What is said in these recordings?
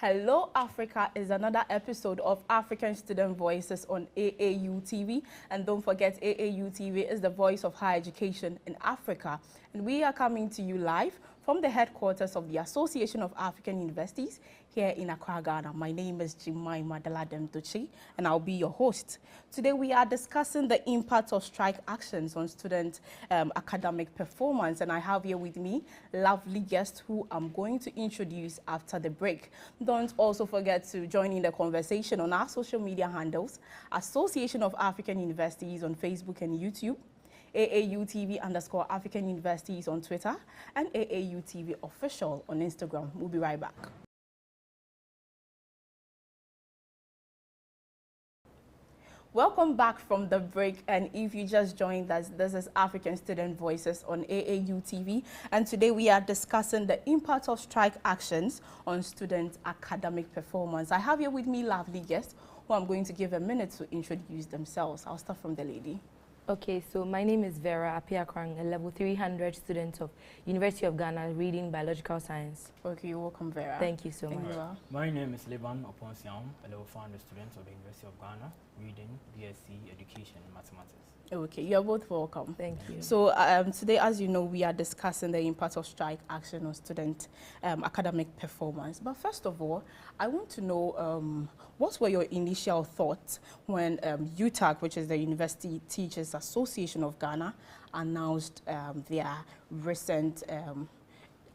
Hello Africa is another episode of African Student Voices on AAU TV. And don't forget, AAU TV is the voice of higher education in Africa. And we are coming to you live from the headquarters of the Association of African Universities here in Accra, Ghana. My name is Jemima Daladem Duchi, and I'll be your host. Today we are discussing the impact of strike actions on student academic performance, and I have here with me lovely guests who I'm going to introduce after the break. Don't also forget to join in the conversation on our social media handles, Association of African Universities on Facebook and YouTube, AAU TV _ African Universities on Twitter, and AAU TV Official on Instagram. We'll be right back. Welcome back from the break, and if you just joined us, this is African Student Voices on AAU TV, and today we are discussing the impact of strike actions on student academic performance. I have here with me lovely guests who I'm going to give a minute to introduce themselves. I'll start from the lady. Okay, so my name is Vera Apiakrang, a level 300 student of University of Ghana reading biological science. Okay, you're welcome, Vera. Thank you so much. My name is Leban Oponsiam, a level 400 student of the University of Ghana reading BSc Education and Mathematics. Okay, you're both welcome. Thank you. So today, as you know, we are discussing the impact of strike action on student academic performance. But first of all, I want to know what were your initial thoughts when UTAG, which is the University Teachers Association of Ghana, announced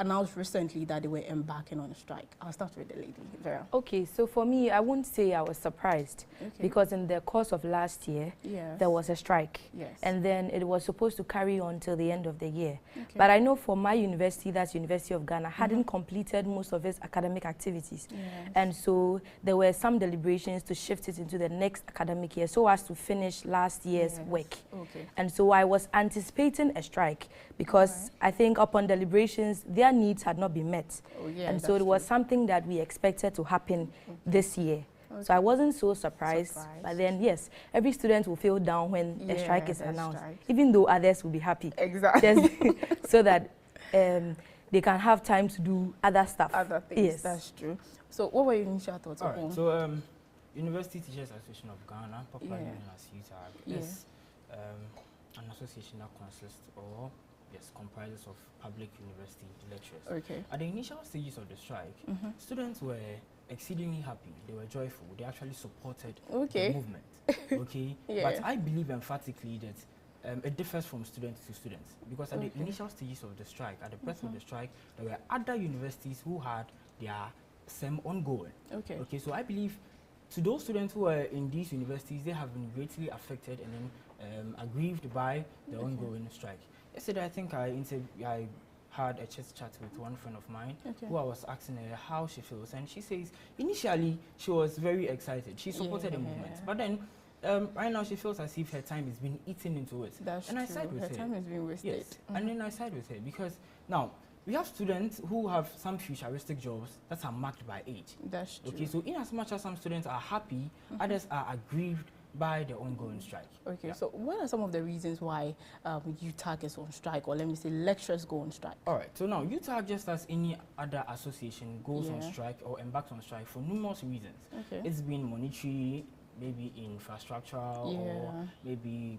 announced recently that they were embarking on a strike. I'll start with the lady, Vera. Okay, so for me, I wouldn't say I was surprised because in the course of last year, there was a strike. Yes. And then it was supposed to carry on till the end of the year. Okay. But I know for my university, that's University of Ghana, hadn't completed most of its academic activities. Yes. And so there were some deliberations to shift it into the next academic year so as to finish last year's work. Okay. And so I was anticipating a strike because I think upon deliberations, their needs had not been met. And so it was something that we expected to happen this year. So I wasn't so surprised. But then, yes, every student will feel down when a strike is announced, even though others will be happy. Exactly. So that they can have time to do other stuff. Other things, yes. That's true. So what were your initial thoughts? All right, so University Teachers Association of Ghana, popularly known as UTAG, is an association that consists of comprises of public university lecturers. Okay. At the initial stages of the strike, students were exceedingly happy. They were joyful. They actually supported the movement. Okay. But I believe emphatically that it differs from students to students, because at the initial stages of the strike, at the birth of the strike, there were other universities who had their SEM ongoing. Okay. So I believe to those students who are in these universities, they have been greatly affected and then aggrieved by the ongoing strike. Yesterday, I think I had a chat with one friend of mine who I was asking her how she feels, and she says initially she was very excited. She supported the movement, but then right now she feels as if her time is being eaten into it. That's and true. I side with her. Her time is being wasted. Yes, and then I side with her because now we have students who have some futuristic jobs that are marked by age. That's true. Okay, so in as much as some students are happy, others are aggrieved by the ongoing strike. Okay, so what are some of the reasons why UTAG is on strike, or let me say lecturers go on strike? All right, so now UTAG, just as any other association, goes on strike or embarks on strike for numerous reasons. Okay. It's been monetary, maybe infrastructural, or maybe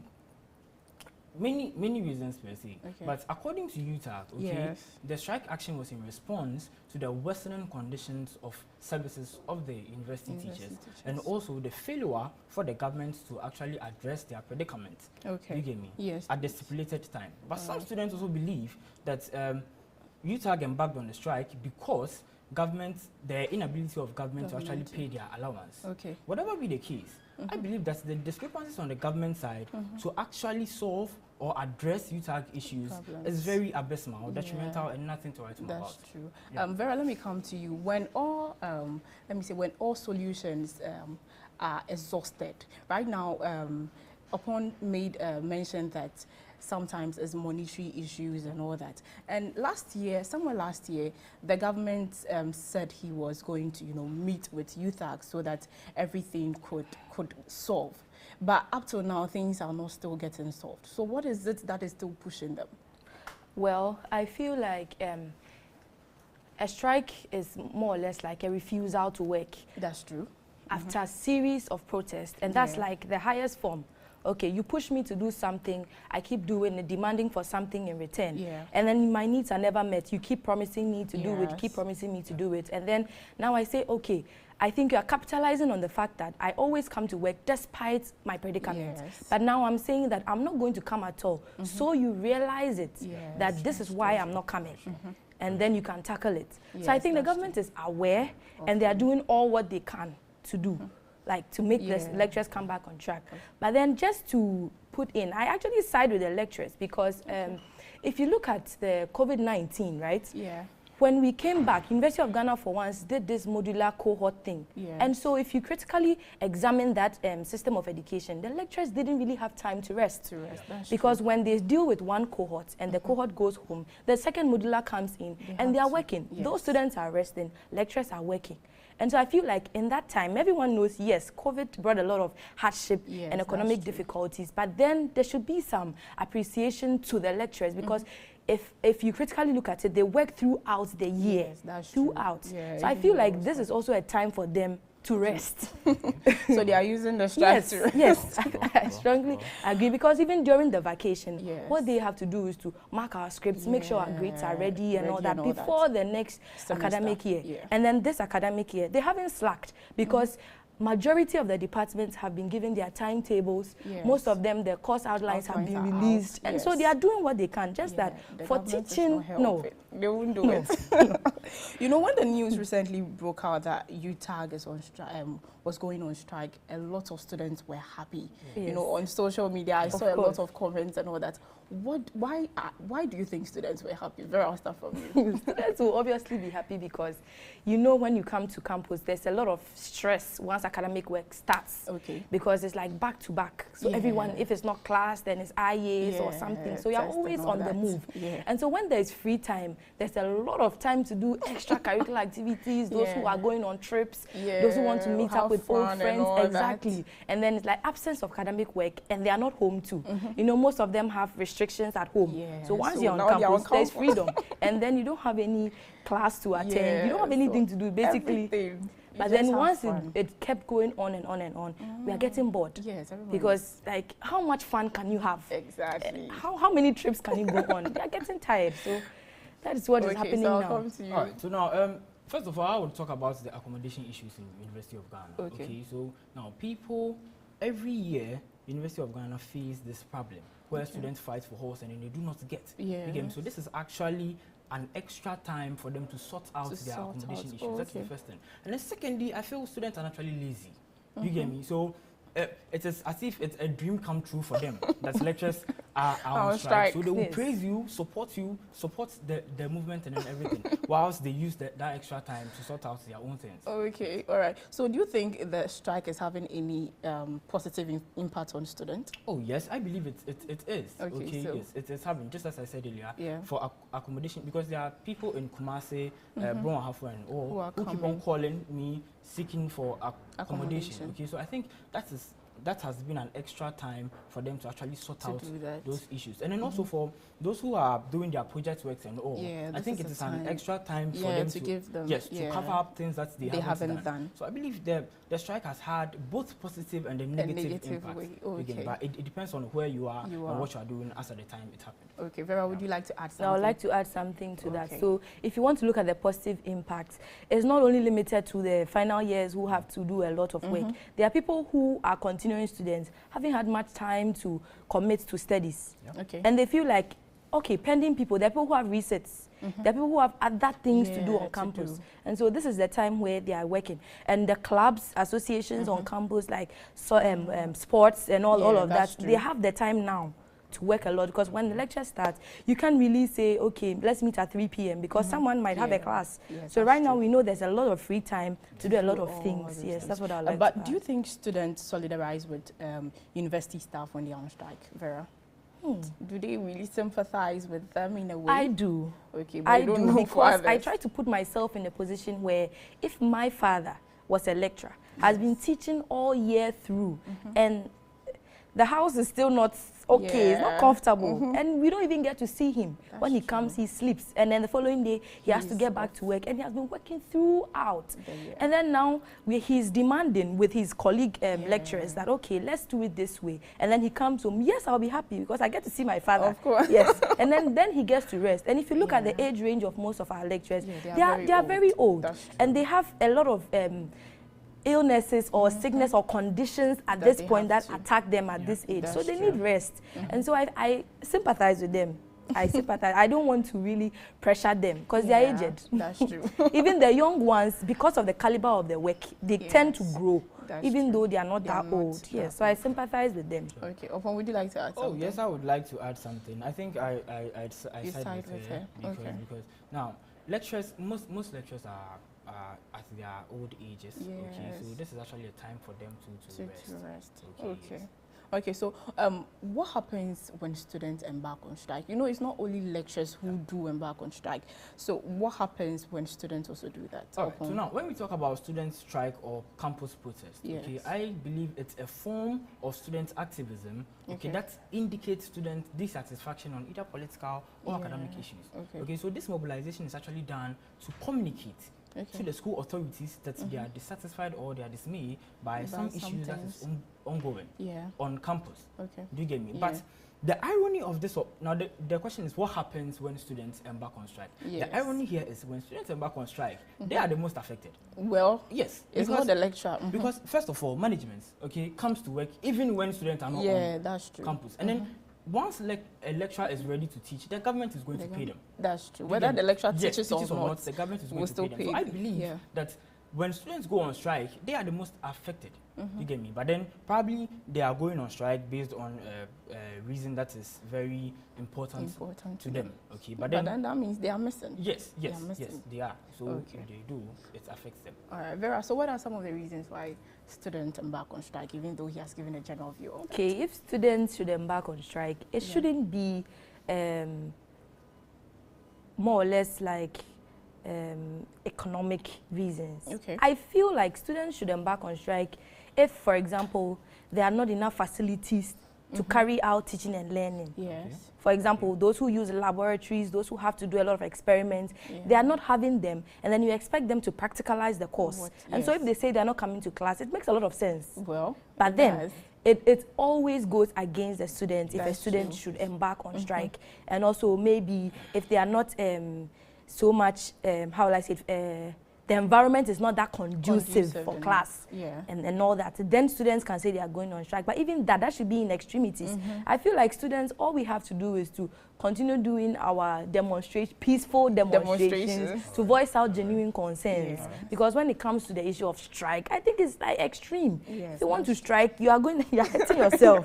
many reasons per se. Okay. But according to UTAG, the strike action was in response to the worsening conditions of services of the university teachers, and also the failure for the government to actually address their predicament. Okay. You get me? Yes. At the stipulated time. But some students also believe that UTAG embarked on the strike because the inability of government to actually pay their allowance. Okay. Whatever be the case, I believe that the discrepancies on the government side to actually solve or address UTAG issues is very abysmal, detrimental, and nothing to write home about. That's true. Vera, let me come to you. When all, when all solutions are exhausted, right now, upon mention that sometimes it's monetary issues and all that. And somewhere last year, the government said he was going to, meet with UTAG so that everything could solve. But up till now, things are not still getting solved. So what is it that is still pushing them? Well, I feel like a strike is more or less like a refusal to work. That's true. After a series of protests, and that's like the highest form. Okay, you push me to do something, I keep doing it, demanding for something in return. And then my needs are never met. You keep promising me to do it, keep promising me to do it. And then now I say, okay, I think you are capitalizing on the fact that I always come to work despite my predicament. But now I'm saying that I'm not going to come at all. So you realize it, that this is why I'm not coming. And then you can tackle it. So I think the government is aware and they are doing all what they can to do. Like to make the lecturers come back on track. But then just to put in, I actually side with the lecturers because if you look at the COVID-19, right? When we came back, University of Ghana for once did this modular cohort thing. And so if you critically examine that system of education, the lecturers didn't really have time to rest. Because when they deal with one cohort and the cohort goes home, the second modular comes in and they are working. Those students are resting, lecturers are working. And so I feel like in that time, everyone knows, yes, COVID brought a lot of hardship and economic difficulties, but then there should be some appreciation to the lecturers because if you critically look at it, they work throughout the year, throughout. So I feel like this is also a time for them to rest. So they are using the strike to rest. Yes, I strongly agree because even during the vacation, what they have to do is to mark our scripts, make sure our grades are ready and all that before the next academic year. And then this academic year, they haven't slacked because majority of the departments have been given their timetables. Most of them, their course outlines have been released. And so they are doing what they can, just that for teaching, no. They won't do it. You know, when the news recently broke out that UTAG is on was going on strike, a lot of students were happy. You know, on social media, I saw a lot of comments and all that. Why do you think students were happy? Very I'll start from you. Students will obviously be happy because, you know, when you come to campus, there's a lot of stress once academic work starts. Because it's like back to back. So everyone, if it's not class, then it's IAs or something. So you're always on the move. And so when there's free time, there's a lot of time to do extracurricular activities, those who are going on trips, those who want to meet up with old friends. Exactly. And then it's like absence of academic work and they are not home too. You know, most of them have restrictions at home. So once you're on campus, there's freedom. And then you don't have any class to attend. You don't have anything to do, basically. But then once it kept going on and on and on, we are getting bored. Because like, how much fun can you have? How many trips can you go on? We are getting tired. So that is what is happening now. All right, so now, first of all, I will talk about the accommodation issues in the University of Ghana. Okay, so now people, every year, University of Ghana face this problem where students fight for halls and then they do not get. So this is actually an extra time for them to sort out their accommodation issues. That's the first thing. And then secondly, I feel students are naturally lazy. You get me? So it is as if it's a dream come true for them that lecturers are on strike. So they will praise you, support the movement and everything, whilst they use that extra time to sort out their own things. Okay, all right. So do you think the strike is having any positive impact on students? Oh yes, I believe it is. Okay, so yes, it is having, just as I said earlier, for accommodation, because there are people in Kumasi, Bron who keep on calling me seeking for accommodation. Okay, so I think that has been an extra time for them to actually sort out those issues. And then also for those who are doing their project works and all, I think it is an extra time for them to give them, to cover up things that they haven't done. So I believe the strike has had both positive and a negative impact. But it depends on where you are and what you are doing as at the time it happened. Okay, Vera, would you like to add something? I would like to add something to that. So if you want to look at the positive impact, it's not only limited to the final years who have to do a lot of work. There are people who are continuing students, haven't had much time to commit to studies. And they feel like, okay, pending people, there are people who have resets, there are people who have other things to do on campus. And so this is the time where they are working. And the clubs, associations on campus, like sports and all of that, they have the time now to work a lot, because when the lecture starts, you can't really say, okay, let's meet at 3 p.m. because someone might have a class. So right now we know there's a lot of free time to do a lot of things. Yes, that's what I like. But do you think students solidarize with university staff when they are on strike, Vera? Do they really sympathize with them in a way? I do. Okay, but I do, because I try to put myself in a position where if my father was a lecturer, has been teaching all year through, and the house is still not okay. It's not comfortable. And we don't even get to see him. When he comes, he sleeps. And then the following day, he has to get back to work. And he has been working throughout. And then now, he's demanding with his colleague lecturers that, okay, let's do it this way. And then he comes home. Yes, I'll be happy because I get to see my father. Of course. Yes. And then he gets to rest. And if you look at the age range of most of our lecturers, they are very old. And they have a lot of illnesses or sickness or conditions at this point that attack them at this age. So they need rest. And so I sympathize with them. I sympathize. I don't want to really pressure them because they are aged. That's true. Even the young ones, because of the caliber of the work, they tend to grow. Even though they are not that old. Yes, so I sympathize with them. Okay, Opon, would you like to add something? Oh, yes, I would like to add something. I think I side with her because now lecturers, most lecturers are at their old ages. Okay, so this is actually a time for them to rest. Okay. Yes. Okay, so what happens when students embark on strike? You know, it's not only lecturers who do embark on strike. So what happens when students also do that? Right, so now, when we talk about student strike or campus protest, okay, I believe it's a form of student activism, that indicates student dissatisfaction on either political or academic issues. Okay, so this mobilization is actually done to communicate to the school authorities that they are dissatisfied or they are dismayed by some issues that is ongoing on campus. Do you get me? But the irony of this, now the question is, what happens when students embark on strike? The irony here is when students embark on strike, they are the most affected. Well, yes, it's not the lecturer. Because first of all, management, comes to work even when students are not on campus. And then once a lecturer is ready to teach, the government is going to pay them. That's true. Whether the lecturer teaches or not, the government is going to pay them. So I believe that when students go on strike, they are the most affected. You get me? But then probably they are going on strike based on a reason that is very important to them. Okay, but then that means they are missing. Yes, they are. So if they do, it affects them. All right, Vera. So what are some of the reasons why students embark on strike, even though he has given a general view of that? If students should embark on strike, it shouldn't be more or less like economic reasons. I feel like students should embark on strike if, for example, there are not enough facilities to carry out teaching and learning. For example, those who use laboratories, those who have to do a lot of experiments, they are not having them, and then you expect them to practicalize the course. And so if they say they're not coming to class, it makes a lot of sense. Well, but then it always goes against the student if a student should embark on strike. And also maybe if they are not so much, how will I say it, the environment is not that conducive for class and all that, then students can say they are going on strike. But even that should be in extremities. I feel like students, all we have to do is to continue doing our peaceful demonstrations to voice out genuine concerns. Because when it comes to the issue of strike, I think it's like extreme. If you want to strike, you are hurting yourself.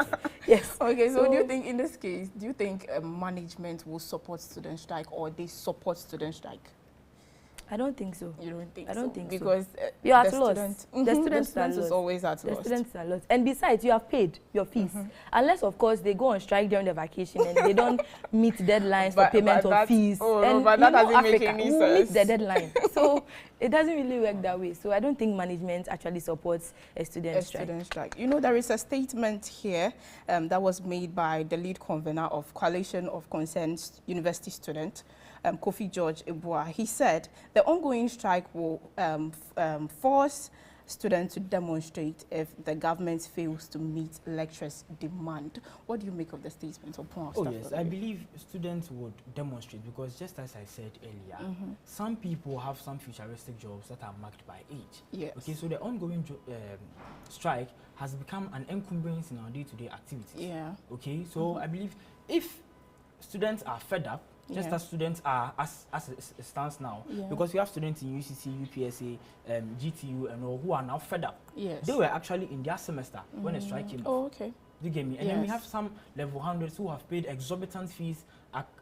Okay, so do you think in this case, do you think management will support student strike or they support student strike? I don't think so. You don't think I don't think because so. You're at loss. The students is always at loss. The students are lost. And besides, you have paid your fees. Unless, of course, they go on strike during the vacation and they don't meet deadlines for payment of fees. But that doesn't make any sense. Meet the deadline. So it doesn't really work that way. So I don't think management actually supports a student strike. You know, there is a statement here that was made by the lead convener of Coalition of Concerned University Students, Kofi George Ibua. He said the ongoing strike will force students to demonstrate if the government fails to meet lecturers' demand. What do you make of the statement? I believe students would demonstrate because just as I said earlier, some people have some futuristic jobs that are marked by age. Okay, so the ongoing strike has become an encumbrance in our day-to-day activities. Okay, so I believe if students are fed up, just as students are, as it stands now, because we have students in UCC, UPSA, GTU, and all who are now fed up. They were actually in their semester when the strike came off. You get me? And then we have some level 100s who have paid exorbitant fees,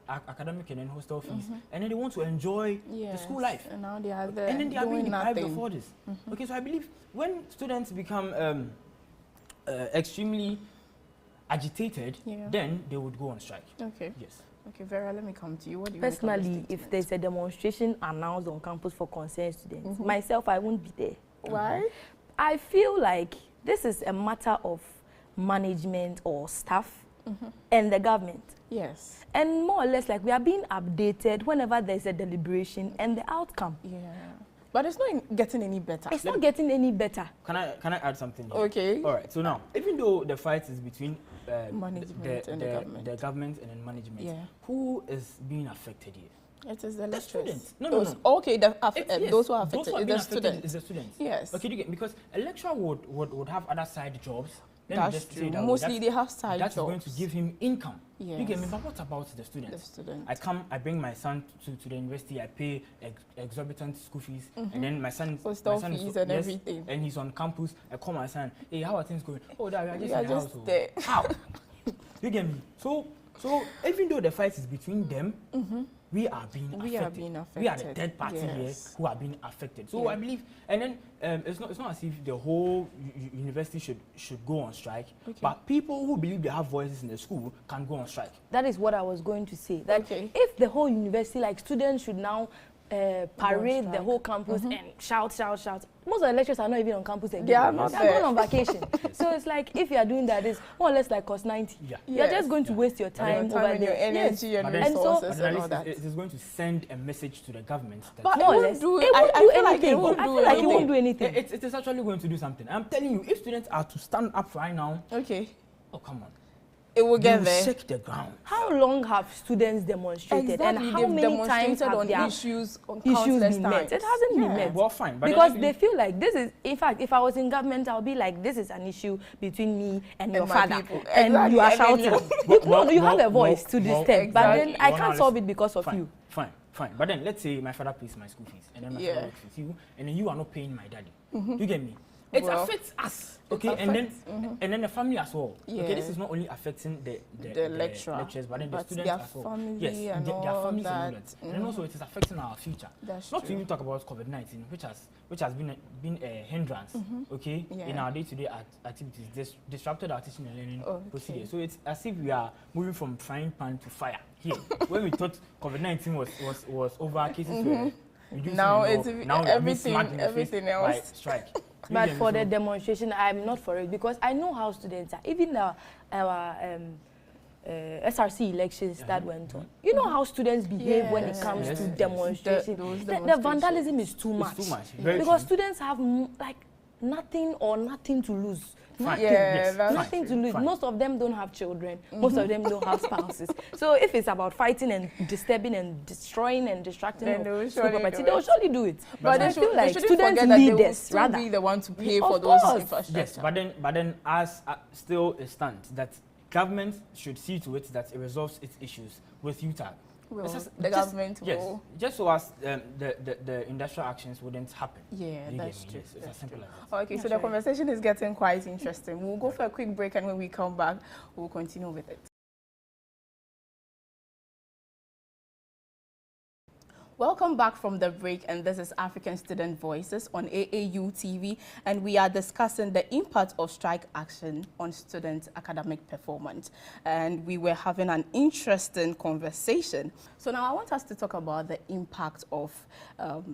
academic and then hostel fees, and then they want to enjoy the school life. And now they are there. And then they are being deprived of all this. Okay, so I believe when students become extremely agitated, then they would go on strike. Okay, Vera, let me come to you. What do you personally, if there's a demonstration announced on campus for concerned students, myself, I won't be there. Why? I feel like this is a matter of management or staff and the government. Yes. And more or less, like, we are being updated whenever there's a deliberation and the outcome. Yeah. But it's not getting any better. It's not getting any better. Can I add something here? Okay. All right. So now, even though the fight is between management and the government. The government and then management, yeah. Who is being affected here? It is the lecturers. Students. No. Okay, yes, those who are affected. Those who are the students. is the students. Yes. Okay, because a lecturer would have other side jobs. That's true. Mostly they have side jobs. That's going to give him income. Yes. You get me? But what about the students? The student. I bring my son to the university, I pay exorbitant school fees, and then my son fees is, and everything. And he's on campus. I call my son, hey, how are things going? Oh, Dad, we are just there. How? You get me? So even though the fight is between them, we are being affected. We are the third party here who are being affected. So I believe, and then it's not as if the whole university should go on strike, but people who believe they have voices in the school can go on strike. That is what I was going to say. That if the whole university, like, students should now parade the whole campus and shout. Most of the lecturers are not even on campus again. They are not They're going on vacation. So it's like, if you are doing that, it's more or less like cost 90. Yeah. You're just going to waste your time over there. Your energy and resources and all that. It is going to send a message to the government. That But more or less, it won't do anything. It is actually going to do something. I'm telling you, if students are to stand up right now, oh, come on. It will get there. Shake the ground. How long have students demonstrated, and how many times have their issues been met? It hasn't been met. Well, fine. But because they feel like this is, in fact, if I was in government, I'll be like, this is an issue between me and your father. And you are shouting. You have a voice to disturb, but then I can't solve it because of you. Fine. But then let's say my father pays my school fees, and then my father works with you, and then you are not paying my daddy. You get me? It affects us, okay, and then the family as well. Yeah. Okay, this is not only affecting the lecturers, but then the students as well. Yes, their families and all that. And then also it is affecting our future. That's not to even talk about COVID-19, which has been a hindrance, okay, in our day-to-day activities, disrupted our teaching and learning procedure. So it's as if we are moving from frying pan to fire here. When we thought COVID-19 was over, cases were reducing. Now it's everything else. Strike. But for the demonstration, I'm not for it, because I know how students are. Even our SRC elections that went on. You know how students behave when it comes to demonstration. The vandalism is too much. It's too much. Because students have like nothing to lose. Nothing to lose. Most of them don't have children. Most of them don't have spouses. So if it's about fighting and disturbing and destroying and distracting school property, they will surely do it. But I feel like students need this rather. Be the one to pay for those infrastructure. Yes, but then as still it stands that government should see to it that it resolves its issues with UTAG. The government will. Just so as the industrial actions wouldn't happen. Yeah, that's true. It's as simple as that. Okay, so the conversation is getting quite interesting. We'll go for a quick break, and when we come back, we'll continue with it. Welcome back from the break, and this is African Student Voices on AAU TV, and we are discussing the impact of strike action on student academic performance, and we were having an interesting conversation. So now I want us to talk about the impact of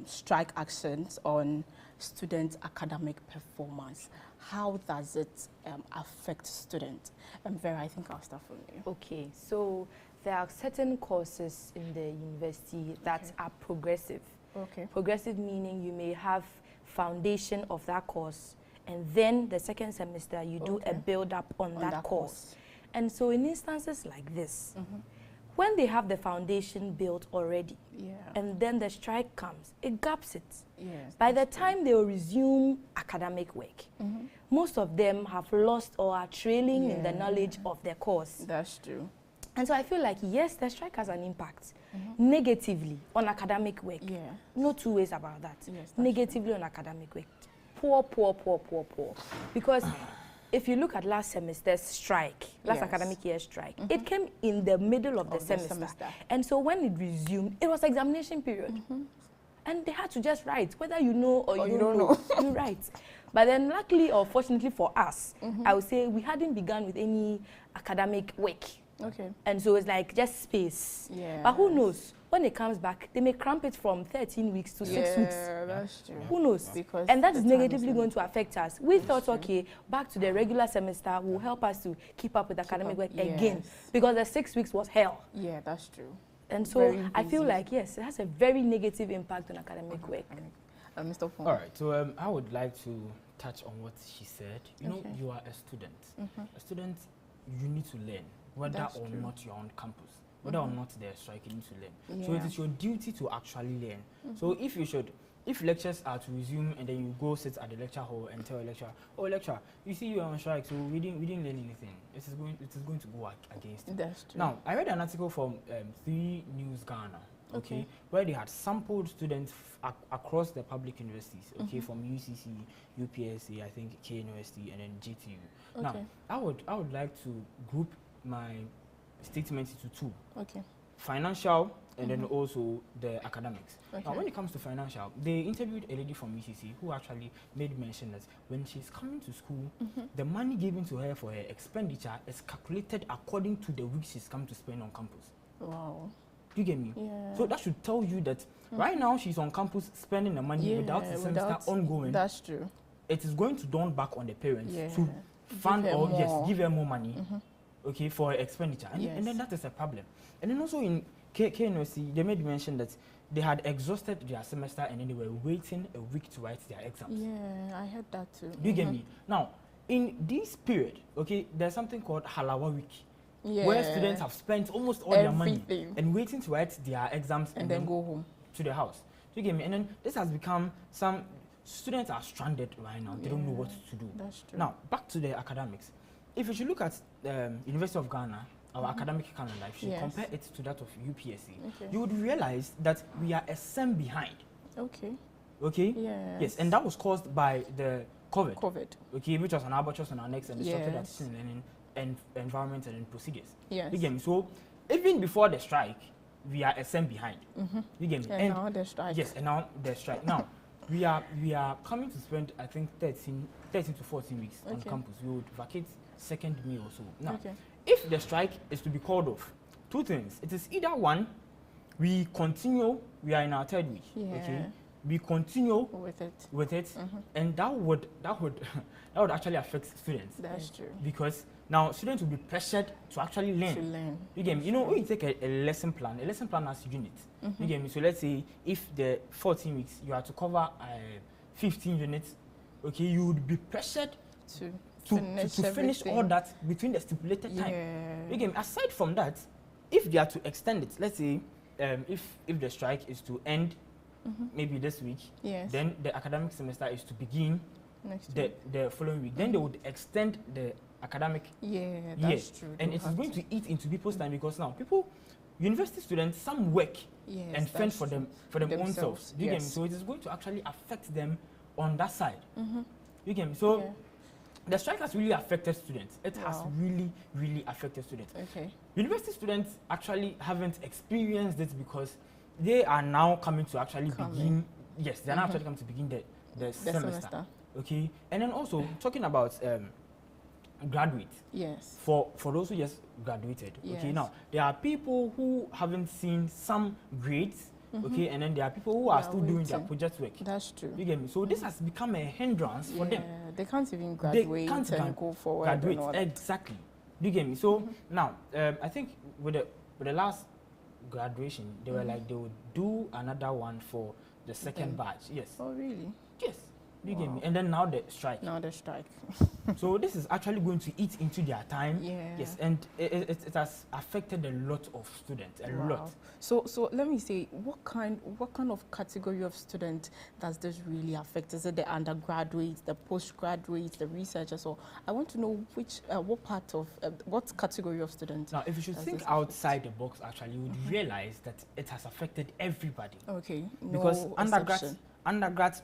strike actions on student academic performance. How does it affect students? Vera, I think I'll start from you. Okay, so there are certain courses in the university that are progressive. Okay. Progressive meaning you may have foundation of that course, and then the second semester you do a build-up on that course. And so in instances like this, when they have the foundation built already, and then the strike comes, it gaps it. Yes, by the time they will resume academic work, most of them have lost or are trailing in the knowledge of their course. That's true. And so I feel like, yes, the strike has an impact negatively on academic work. No two ways about that. Yes, negatively on academic work. Poor. Because if you look at last semester's strike, last academic year strike, it came in the middle of the semester. And so when it resumed, it was examination period. And they had to just write, whether you know or you don't know. You write. But then luckily or fortunately for us, I would say we hadn't begun with any academic work Okay. And so it's like just space. Yeah. But who knows? When it comes back, they may cramp it from 13 weeks to 6 weeks. Yeah, that's true. Who knows? Because and that is the time negatively is going to affect us. We thought, true. okay, back to the regular semester will help us to keep up with academic work again. Yes. Because the 6 weeks was hell. Yeah, that's true. And so Very I feel busy. like, yes, it has a very negative impact on academic work. Mr. Fong. All right, so I would like to touch on what she said. You know, Okay. you are a student. A student, you need to learn, whether That's or true. not you're on campus. Whether or not they're striking, you need to learn. So Yeah. it is your duty to actually learn. So if lectures are to resume and then you go sit at the lecture hall and tell a lecturer, oh lecturer, you see you are on strike, so we didn't learn anything. It is going to go against you. That's true. Now, I read an article from 3 News Ghana, okay, where they had sampled students across the public universities, okay, from UCC, UPSC, I think KNUST, and then GTU. Now, I would like to group my statement into 2. Okay. Financial and then also the academics. Okay. Now, when it comes to financial, they interviewed a lady from UCC who actually made mention that when she's coming to school, the money given to her for her expenditure is calculated according to the weeks she's come to spend on campus. Wow. You get me? Yeah. So that should tell you that right now she's on campus spending the money without the semester ongoing. That's true. It is going to dawn back on the parents Yeah. to fund her or more. give her more money, okay, for her expenditure, and then that is a problem. And then also in KNOC, they made mention that they had exhausted their semester and then they were waiting a week to write their exams. Yeah, I heard that too. Do you get me? Now, in this period, okay, there's something called Halawa Week, where students have spent almost all their money and waiting to write their exams and then go home to their house. Do you get me? And then this has become some students are stranded right now. They don't know what to do. That's true. Now, back to the academics. If you should look at University of Ghana, our academic calendar, if you compare it to that of UPSC, you would realize that we are a sem behind. Okay. Okay? Yes, and that was caused by the COVID. Okay, which was an albatross on our necks and disrupted our teaching and learning and environment and procedures. Yes. You get me? So, even before the strike, we are a sem behind. You get me? And now the strike. Yes, and now the strike. Now, we are coming to spend, I think, 13 to 14 weeks on campus. We would vacate 2nd May or so. Now, if the strike is to be called off, 2 things. It is either one, we continue, we are in our 3rd week, okay? We continue with it, and that would actually affect students. That's true. Because now students will be pressured to actually learn. You get me? You know, when you take a lesson plan has units. You get me? So let's say if the 14 weeks you are to cover 15 units, okay, you would be pressured to finish all that between the stipulated time. You get me? Aside from that, if they are to extend it, let's say if the strike is to end maybe this week, then the academic semester is to begin the following week. Then they would extend the academic year. That's true. And it is going to eat into people's time because now university students, some work and fend for them own selves. You get me? So it is going to actually affect them on that side. You get me? So the strike has really affected students. It has really, really affected students. University students actually haven't experienced it because they are now coming to actually begin. Yes, they are now actually coming to begin the semester. Okay, and then also talking about graduate. Yes. For those who just graduated. Okay, now there are people who haven't seen some grades. Okay, and then there are people who are still doing their project work. That's true. You get me? So this has become a hindrance for them. They can't even graduate and go forward. Exactly. You get me? So now I think with the last graduation, they were like they would do another one for the 2nd batch. Yes. Oh really? Yes. You get me? And then now the strike. So this is actually going to eat into their time. Yes, and it has affected a lot of students. A lot. So let me say, what kind of category of student does this really affect? Is it the undergraduates, the postgraduates, the researchers? Or I want to know what category of students? Now, if you should think outside the box, actually, you would realize that it has affected everybody. Okay. Because undergrads,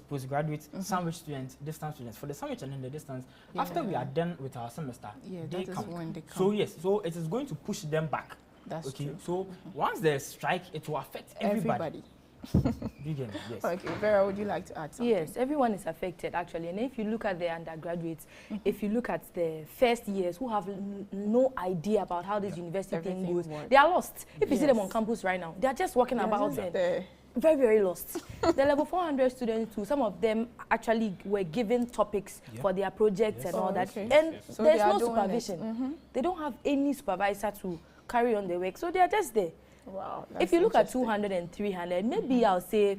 postgraduates, sandwich students, distance students. For the sandwich and then the distance, after we are done with our semester, they come. When they come. So yes, so it is going to push them back. That's true. So once there's strike, it will affect everybody. You get me? Yes. Okay, Vera, would you like to add something? Yes, everyone is affected actually. And if you look at the undergraduates, if you look at the first years who have no idea about how this university thing goes, they are lost. If you see them on campus right now, they are just walking about and very, very lost. The level 400 students too, some of them actually were given topics for their projects and all that. And so there's no supervision. They don't have any supervisor to carry on the work. So they are just there. Wow. If you look at 200 and 300, maybe I'll say,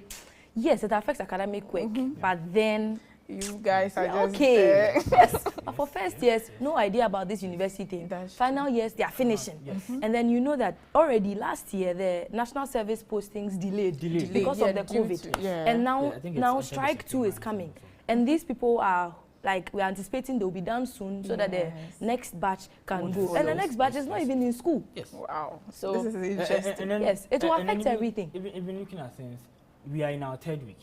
yes, it affects academic work, but then you guys are just okay. Yes. But for first years, no idea about this university thing. Final years, they are finishing. And then you know that already last year, the national service postings delayed. Because of the COVID. And now strike 2 is coming. And these people are, like, we're anticipating they'll be done soon so that the next batch can go. And the next batch is not even in school. Wow. So this is interesting. Yes, it will affect everything. Even looking at things, we are in our 3rd week.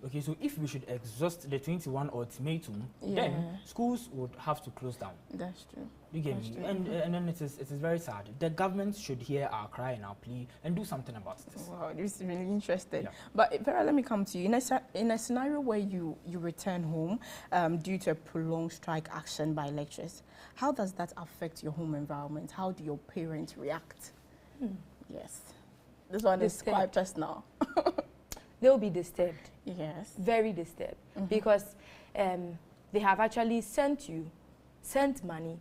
Okay, so if we should exhaust the 21 ultimatum, then schools would have to close down. That's true. You get me? And then it is very sad. The government should hear our cry and our plea and do something about this. Wow, this is really interesting. But Vera, let me come to you. In a scenario where you return home due to a prolonged strike action by lecturers, how does that affect your home environment? How do your parents react? Yes. This one is quite personal. They'll be disturbed. Yes. Very disturbed. Because they have actually sent money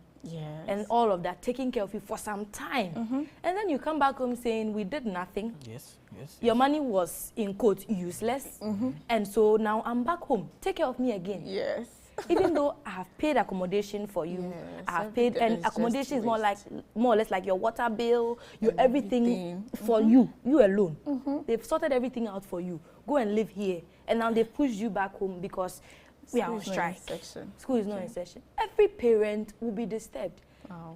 and all of that, taking care of you for some time. And then you come back home saying, we did nothing. Your money was, in quote, useless. And so now I'm back home. Take care of me again. Even though I have paid accommodation for you, I have paid, and accommodation is more or less like your water bill, your everything for you alone. They've sorted everything out for you. Go and live here. And now they've pushed you back home because we are on strike. School is not in session. Every parent will be disturbed.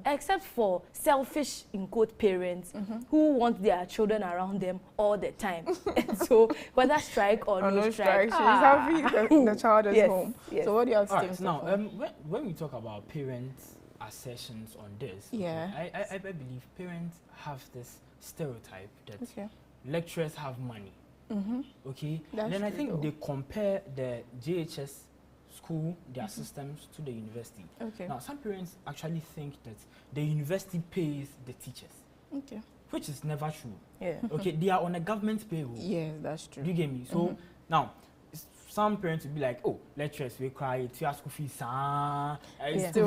Except for selfish, in quote, parents who want their children around them all the time. And so, whether strike or no strike, she's happy the child is home. So what do you have to think? Now, when we talk about parents' assertions on this, I believe parents have this stereotype that lecturers have money. Okay? Then I think they compare the JHS school, their systems to the university. Now, some parents actually think that the university pays the teachers, which is never true. Okay, they are on a government payroll. Yes, that's true. Do you get me? So now, some parents will be like, oh, lecturers will cry, it's your school fees, still now. Exactly.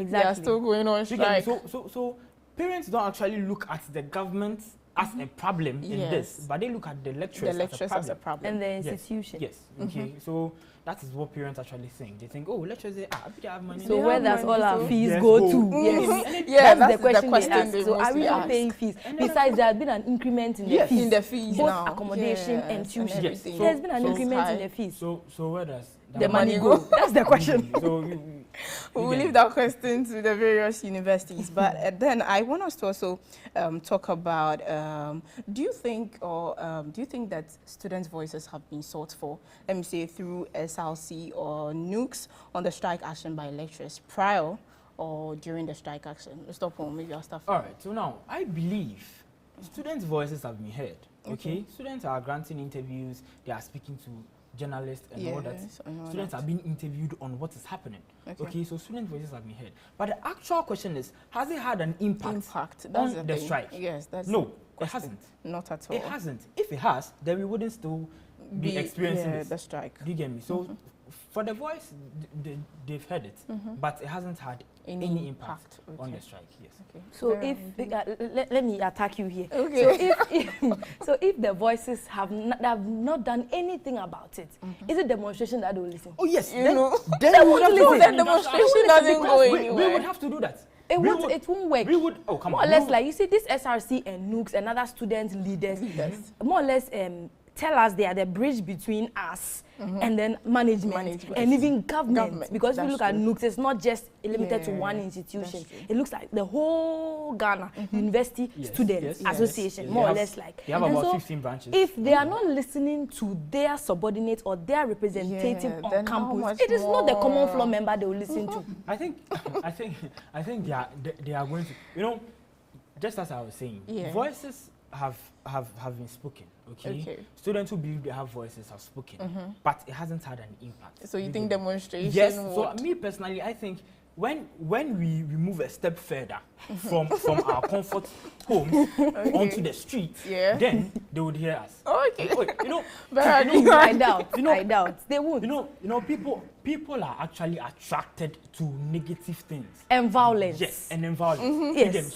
They are still going on strike. So parents don't actually look at the government as a problem in this, but they look at the lecturers as a problem. And the institution. Okay. So that is what parents actually think. They think, oh, lecturers, they have money. So where does all our fees go to? That's the question they ask. So are we not paying fees? Besides, there has been an increment in the fees. Both accommodation and tuition. So there's been an increment in the fees. So where does the money go? That's the question. We will leave that question to the various universities, but then I want us to also talk about, do you think that students' voices have been sought for, let me say, through SLC or NUCs on the strike action by lecturers prior or during the strike action? Mr. Paul, maybe I'll start. All right, so now, I believe students' voices have been heard, okay? Students are granting interviews, they are speaking to journalists and all that. Students are being interviewed on what is happening. Okay, so student voices have been heard. But the actual question is, has it had an impact on the strike? Yes, that's no, it hasn't. Not at all. It hasn't. If it has, then we wouldn't still be experiencing the strike. Do you get me? So for the voice, they've heard it, but it hasn't had any impact on the strike. Yes. Okay. So if let me attack you here. Okay. So if the voices have not done anything about it, is it demonstration that they will listen? Oh yes. Then we would have to listen. Demonstration doesn't go anywhere. We would have to do that. It won't work. We would. Oh come on. More or less, like you see, this SRC and NUCs and other student leaders, more or less tell us they are the bridge between us and then management and even government. Because if you look at NUCs, it's not just limited to one institution. It looks like the whole Ghana University Students Association, more or less like. They have about 15 branches. If they are not listening to their subordinates or their representative on campus, it is not the common floor member they will listen to. I think they are going to, just as I was saying, voices have been spoken. Okay. Students who believe they have voices have spoken, but it hasn't had an impact. So you think demonstration? Yes. What? So me personally, I think when we move a step further from our comfort homes onto the street, then they would hear us. Okay. You know, I doubt they would. You know, people are actually attracted to negative things and violence. Yes, and violence. Yes.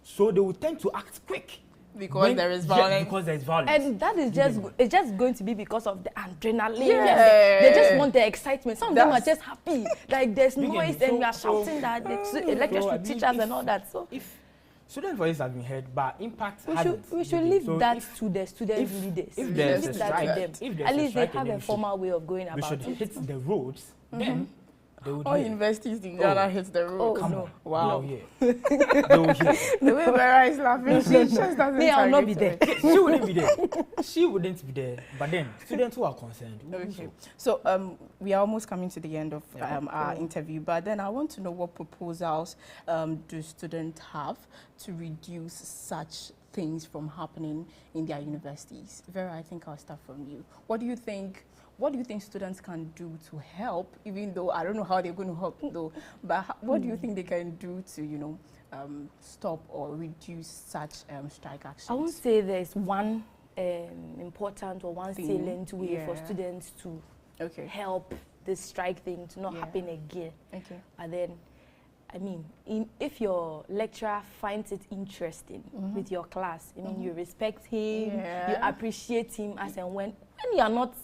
So they will tend to act quick. Because there is violence. Yeah, because there is violence. And that is it's just going to be because of the adrenaline. Yeah. They just want the excitement. Some of them are just happy. Like there's noise and we are shouting that the lecturers should teach us and all that. So if student voices have been heard, but impact hasn't. We should leave that to the student leaders. If there's a strike, at least they have a formal way of going about it. We should hit the roads, then they would all universities in Ghana hit the road. Come on. Wow. They will hear. The way Vera is laughing, she just doesn't. Me, I'll not be there. She wouldn't be there. She wouldn't be there. But then, students who are concerned. Okay. So we are almost coming to the end of our interview. But then I want to know what proposals do students have to reduce such things from happening in their universities? Vera, I think I'll start from you. What do you think students can do to help, even though I don't know how they're going to help though, but what do you think they can do to, stop or reduce such strike actions? I won't say there's one important or one salient way for students to help this strike thing to not happen again. Okay. But then, I mean, if your lecturer finds it interesting with your class, I mean, you respect him, you appreciate him as and when you are not...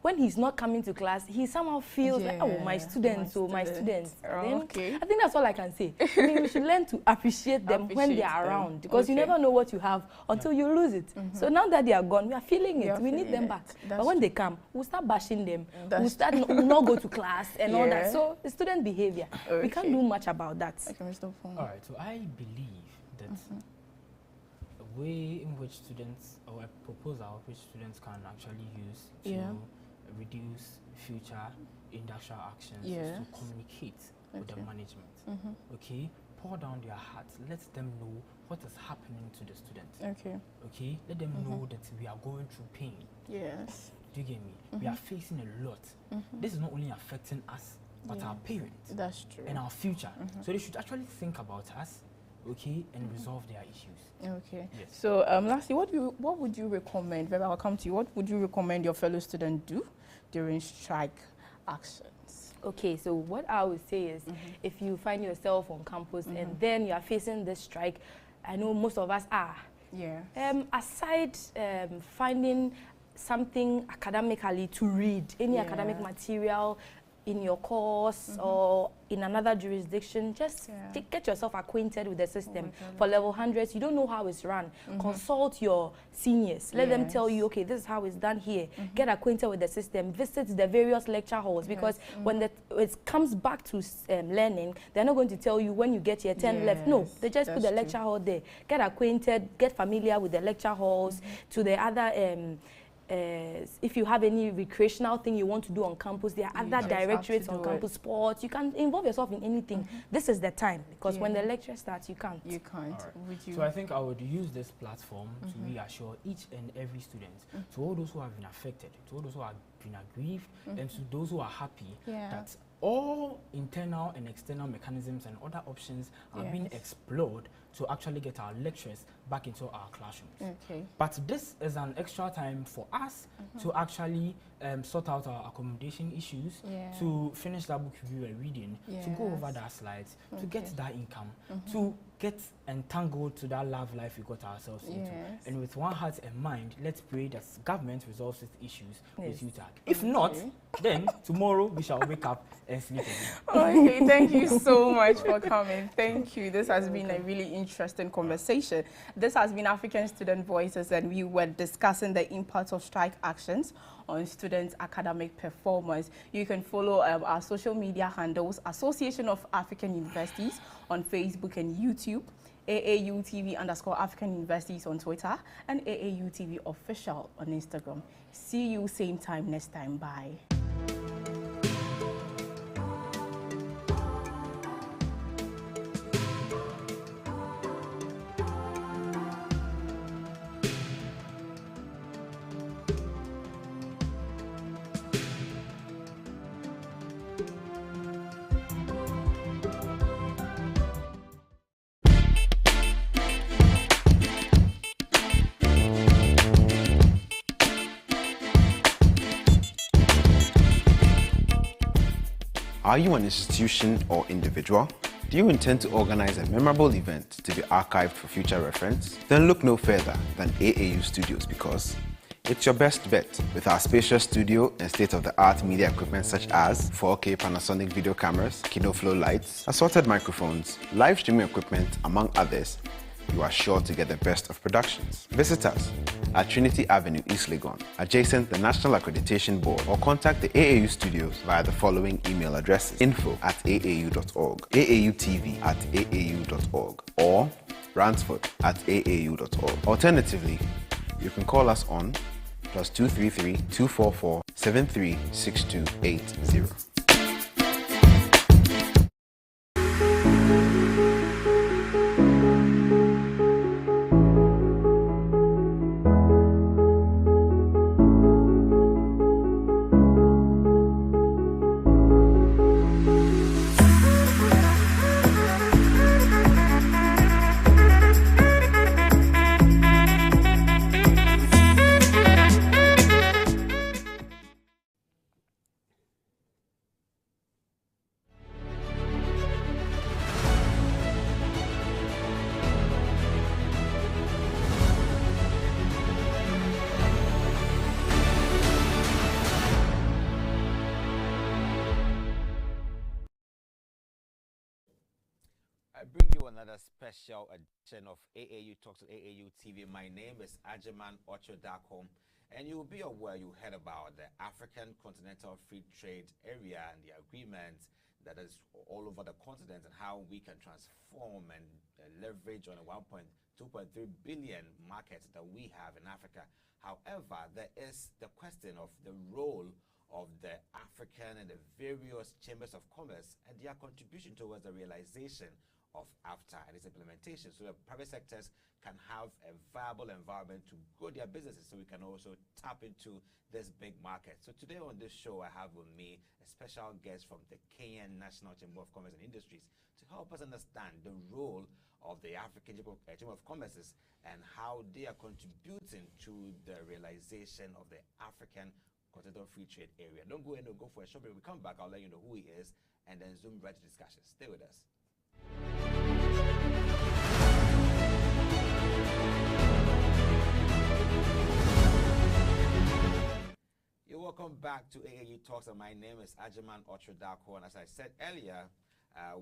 When he's not coming to class, he somehow feels like, oh, my students. Then, I think that's all I can say. I mean, we should learn to appreciate them when they are around, because you never know what you have until you lose it. So now that they are gone, we are feeling it. We need them back. But when they come, we'll start bashing them. We'll not go to class and all that. So the student behavior, we can't do much about that. All right, so I believe that a way in which students, or a proposal which students can actually use to reduce future industrial actions is to communicate with the management. Okay, pour down their hearts. Let them know what is happening to the students. Okay, let them know that we are going through pain. Yes. Do you get me? We are facing a lot. This is not only affecting us, but our parents. That's true. And our future. So they should actually think about us, okay, and resolve their issues. Okay. Yes. So lastly, what would you recommend? Maybe I'll come to you. What would you recommend your fellow students do during strike actions? Okay, so what I would say is, if you find yourself on campus and then you are facing this strike, I know most of us are. Yeah. Aside finding something academically to read, any academic material in your course or in another jurisdiction, just get yourself acquainted with the system. For level 100s, you don't know how it's run. Consult your seniors. Let them tell you, okay, this is how it's done here. Get acquainted with the system. Visit the various lecture halls, because when it comes back to learning, they're not going to tell you when you get here 10 left. No, they just put the lecture hall there. Get acquainted, get familiar with the lecture halls, to the other if you have any recreational thing you want to do on campus, there are other directorates on campus, sports. You can involve yourself in anything. This is the time, because when the lecture starts, you can't. You can't. So I think I would use this platform to reassure each and every student, to all those who have been affected, to all those who have been aggrieved, and to those who are happy, that all internal and external mechanisms and other options are being explored to actually get our lecturers back into our classrooms. But this is an extra time for us to actually sort out our accommodation issues, to finish that book we were reading, to go over that slides, to get that income, to get entangled to that love life we got ourselves into. And with one heart and mind, let's pray that government resolves its issues with UTAG. If not, then tomorrow we shall wake up and sleep again. Okay, thank you so much for coming. Thank you. This has been a really interesting conversation. This has been African Student Voices, and we were discussing the impact of strike actions on students' academic performance. You can follow our social media handles, Association of African Universities on Facebook and YouTube, AAU TV _African Universities on Twitter, and AAU TV Official on Instagram. See you same time next time. Bye. Are you an institution or individual? Do you intend to organize a memorable event to be archived for future reference? Then look no further than AAU Studios, because it's your best bet with our spacious studio and state-of-the-art media equipment such as 4K Panasonic video cameras, KinoFlow lights, assorted microphones, live streaming equipment, among others. You are sure to get the best of productions. Visit us at Trinity Avenue, East Legon, adjacent the National Accreditation Board, or contact the AAU Studios via the following email addresses: info@aau.org, AAUTV@aau.org, or ransford@aau.org. Alternatively, you can call us on +233 244 736280. I bring you another special edition of AAU Talks at AAU TV. My name is Ajiman Ochodako, and you will be aware you heard about the African Continental Free Trade Area and the agreement that is all over the continent, and how we can transform and leverage on a 2.3 billion market that we have in Africa. However, there is the question of the role of the African and the various chambers of commerce and their contribution towards the realization of AFTA and its implementation, so the private sectors can have a viable environment to grow their businesses, so we can also tap into this big market. So today on this show, I have with me a special guest from the Kenyan National Chamber of Commerce and Industries to help us understand the role of the African Chamber of Commerce and how they are contributing to the realization of the African Continental Free Trade Area. Don't go in and go for a short break. We come back, I'll let you know who he is, and then zoom right to discussion. Stay with us. You're welcome back to AAU Talks, and my name is Ajiman Ochodako, and as I said earlier,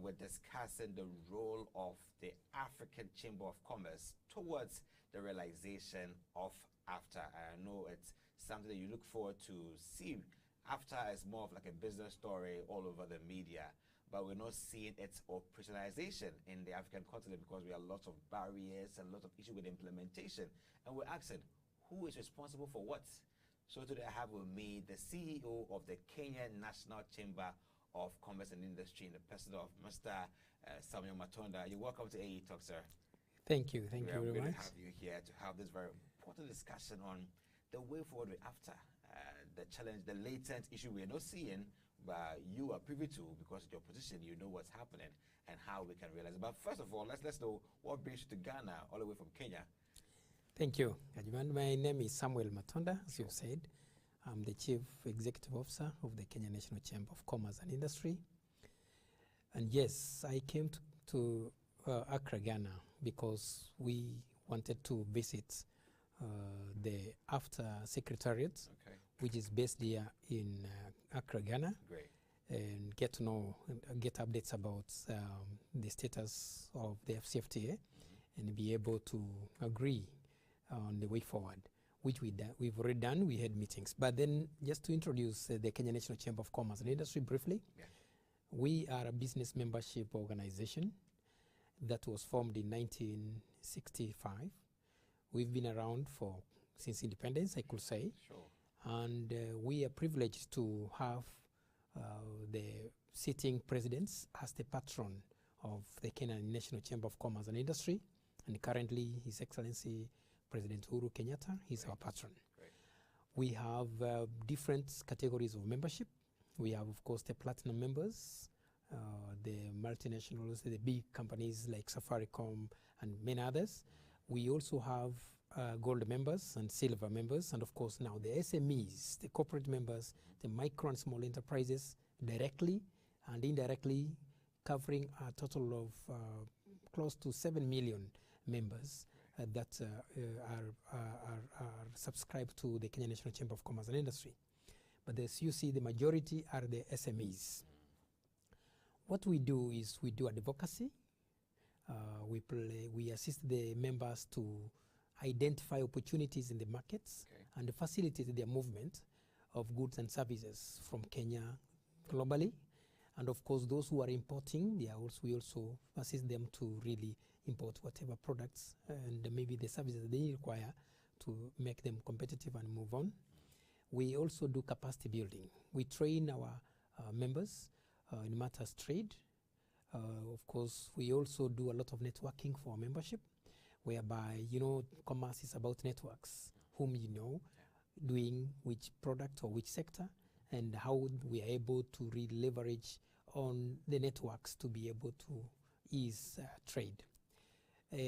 we're discussing the role of the African Chamber of Commerce towards the realization of AFTA. I know it's something that you look forward to see. AFTA is more of like a business story all over the media, but we're not seeing its operationalization in the African continent because we have lots of barriers and lots of issues with implementation. And we're asking, who is responsible for what? So today I have with me the CEO of the Kenyan National Chamber of Commerce and Industry, in the person of Mr. Samuel Matonda. You're welcome to AE Talk, sir. Thank you very much. We're going to have you here to have this very important discussion on the way forward with AFTA, the challenge, the latent issue we're not seeing, but you are privy to because of your position. You know what's happening and how we can realize it. But first of all, let's know what brings you to Ghana all the way from Kenya. Thank you, Ajiman. My name is Samuel Matonda, as you've said. I'm the Chief Executive Officer of the Kenya National Chamber of Commerce and Industry. And yes, I came to Accra, Ghana, because we wanted to visit the AFTA Secretariat, which is based here in Accra, Ghana. Great. And get to know, get updates about the status of the FCFTA, and be able to agree on the way forward, which we've already done. We had meetings. But then just to introduce the Kenya National Chamber of Commerce and Industry briefly, we are a business membership organization that was formed in 1965. We've been around since independence, I could say. Sure. And we are privileged to have the sitting presidents as the patron of the Kenya National Chamber of Commerce and Industry. And currently, His Excellency President Uhuru Kenyatta is our patron. Great. We have different categories of membership. We have, of course, the platinum members, the multinationals, the big companies like Safaricom and many others. We also have gold members and silver members, and of course now the SMEs, the corporate members, the micro and small enterprises directly, and indirectly covering a total of close to 7 million members that are subscribed to the Kenya National Chamber of Commerce and Industry. But as you see, the majority are the SMEs. What we do is we do advocacy. We assist the members to identify opportunities in the markets and facilitate their movement of goods and services from Kenya globally. And of course, those who are importing, we also assist them to really import whatever products and maybe the services they require to make them competitive and move on. We also do capacity building. We train our members in matters trade. Of course, we also do a lot of networking for our membership, whereby, commerce is about networks, whom you know, doing which product or which sector, and how we are able to really leverage on the networks to be able to ease trade.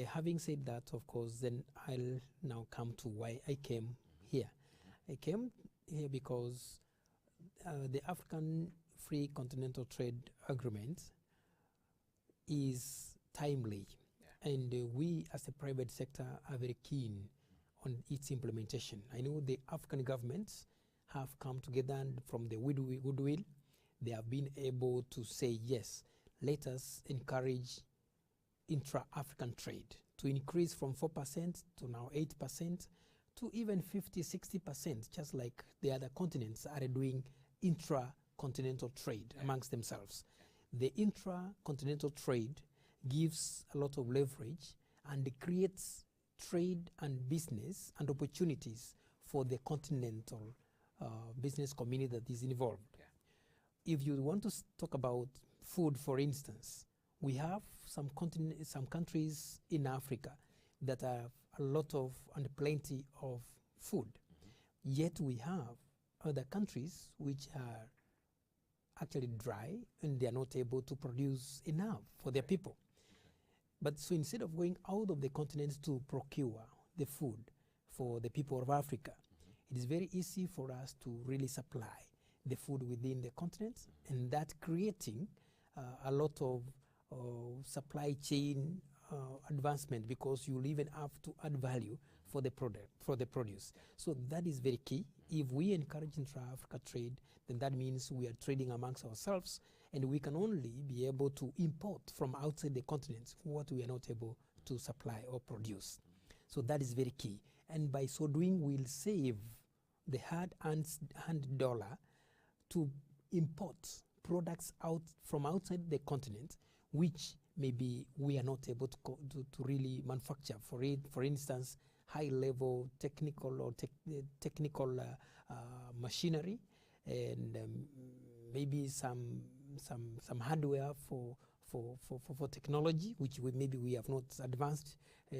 Having said that, of course, then I'll now come to why I came here. I came here because the African Free Continental Trade Agreement is timely, and we as a private sector are very keen on its implementation. I know the African governments have come together, and from the goodwill, they have been able to say, yes, let us encourage intra-African trade to increase from 4% to now 8% to even 50-60%, just like the other continents are doing intra-continental trade amongst themselves. The intra-continental trade gives a lot of leverage and creates trade and business and opportunities for the continental business community that is involved. If you want to talk about food, for instance, we have some countries in Africa that have a lot of and plenty of food. Yet we have other countries which are actually dry and they are not able to produce enough for their people. But so instead of going out of the continent to procure the food for the people of Africa, it is very easy for us to really supply the food within the continent, and that creating a lot of supply chain advancement, because you'll even have to add value for the produce. So that is very key. If we encourage intra-Africa trade, then that means we are trading amongst ourselves, and we can only be able to import from outside the continent what we are not able to supply or produce. So that is very key. And by so doing, we'll save the hard-earned dollar to import products out from outside the continent, which maybe we are not able to really manufacture. For instance, high-level technical or technical machinery, and maybe some hardware for technology, which maybe we have not advanced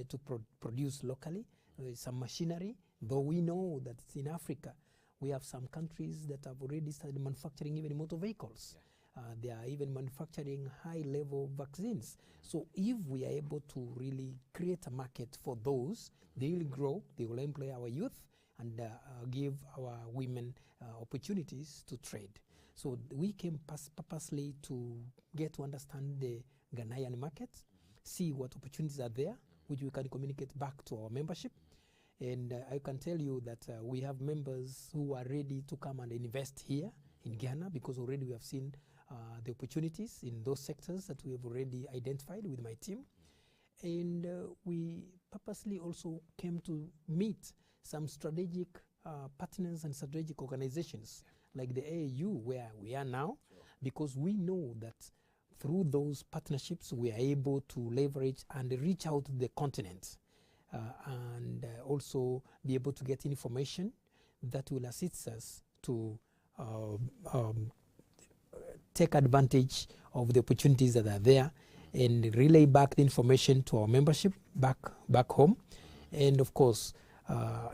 to produce locally. Some machinery, though we know that in Africa we have some countries that have already started manufacturing even motor vehicles. They are even manufacturing high-level vaccines. So if we are able to really create a market for those, they will grow, they will employ our youth, and give our women opportunities to trade. So we came purposely to get to understand the Ghanaian market, see what opportunities are there, which we can communicate back to our membership. And I can tell you that we have members who are ready to come and invest here in Ghana, because already we have seen the opportunities in those sectors that we have already identified with my team. And we purposely also came to meet some strategic partners and strategic organizations like the AAU, where we are now, because we know that through those partnerships we are able to leverage and reach out to the continent, and also be able to get information that will assist us to take advantage of the opportunities that are there and relay back the information to our membership back home. And of course,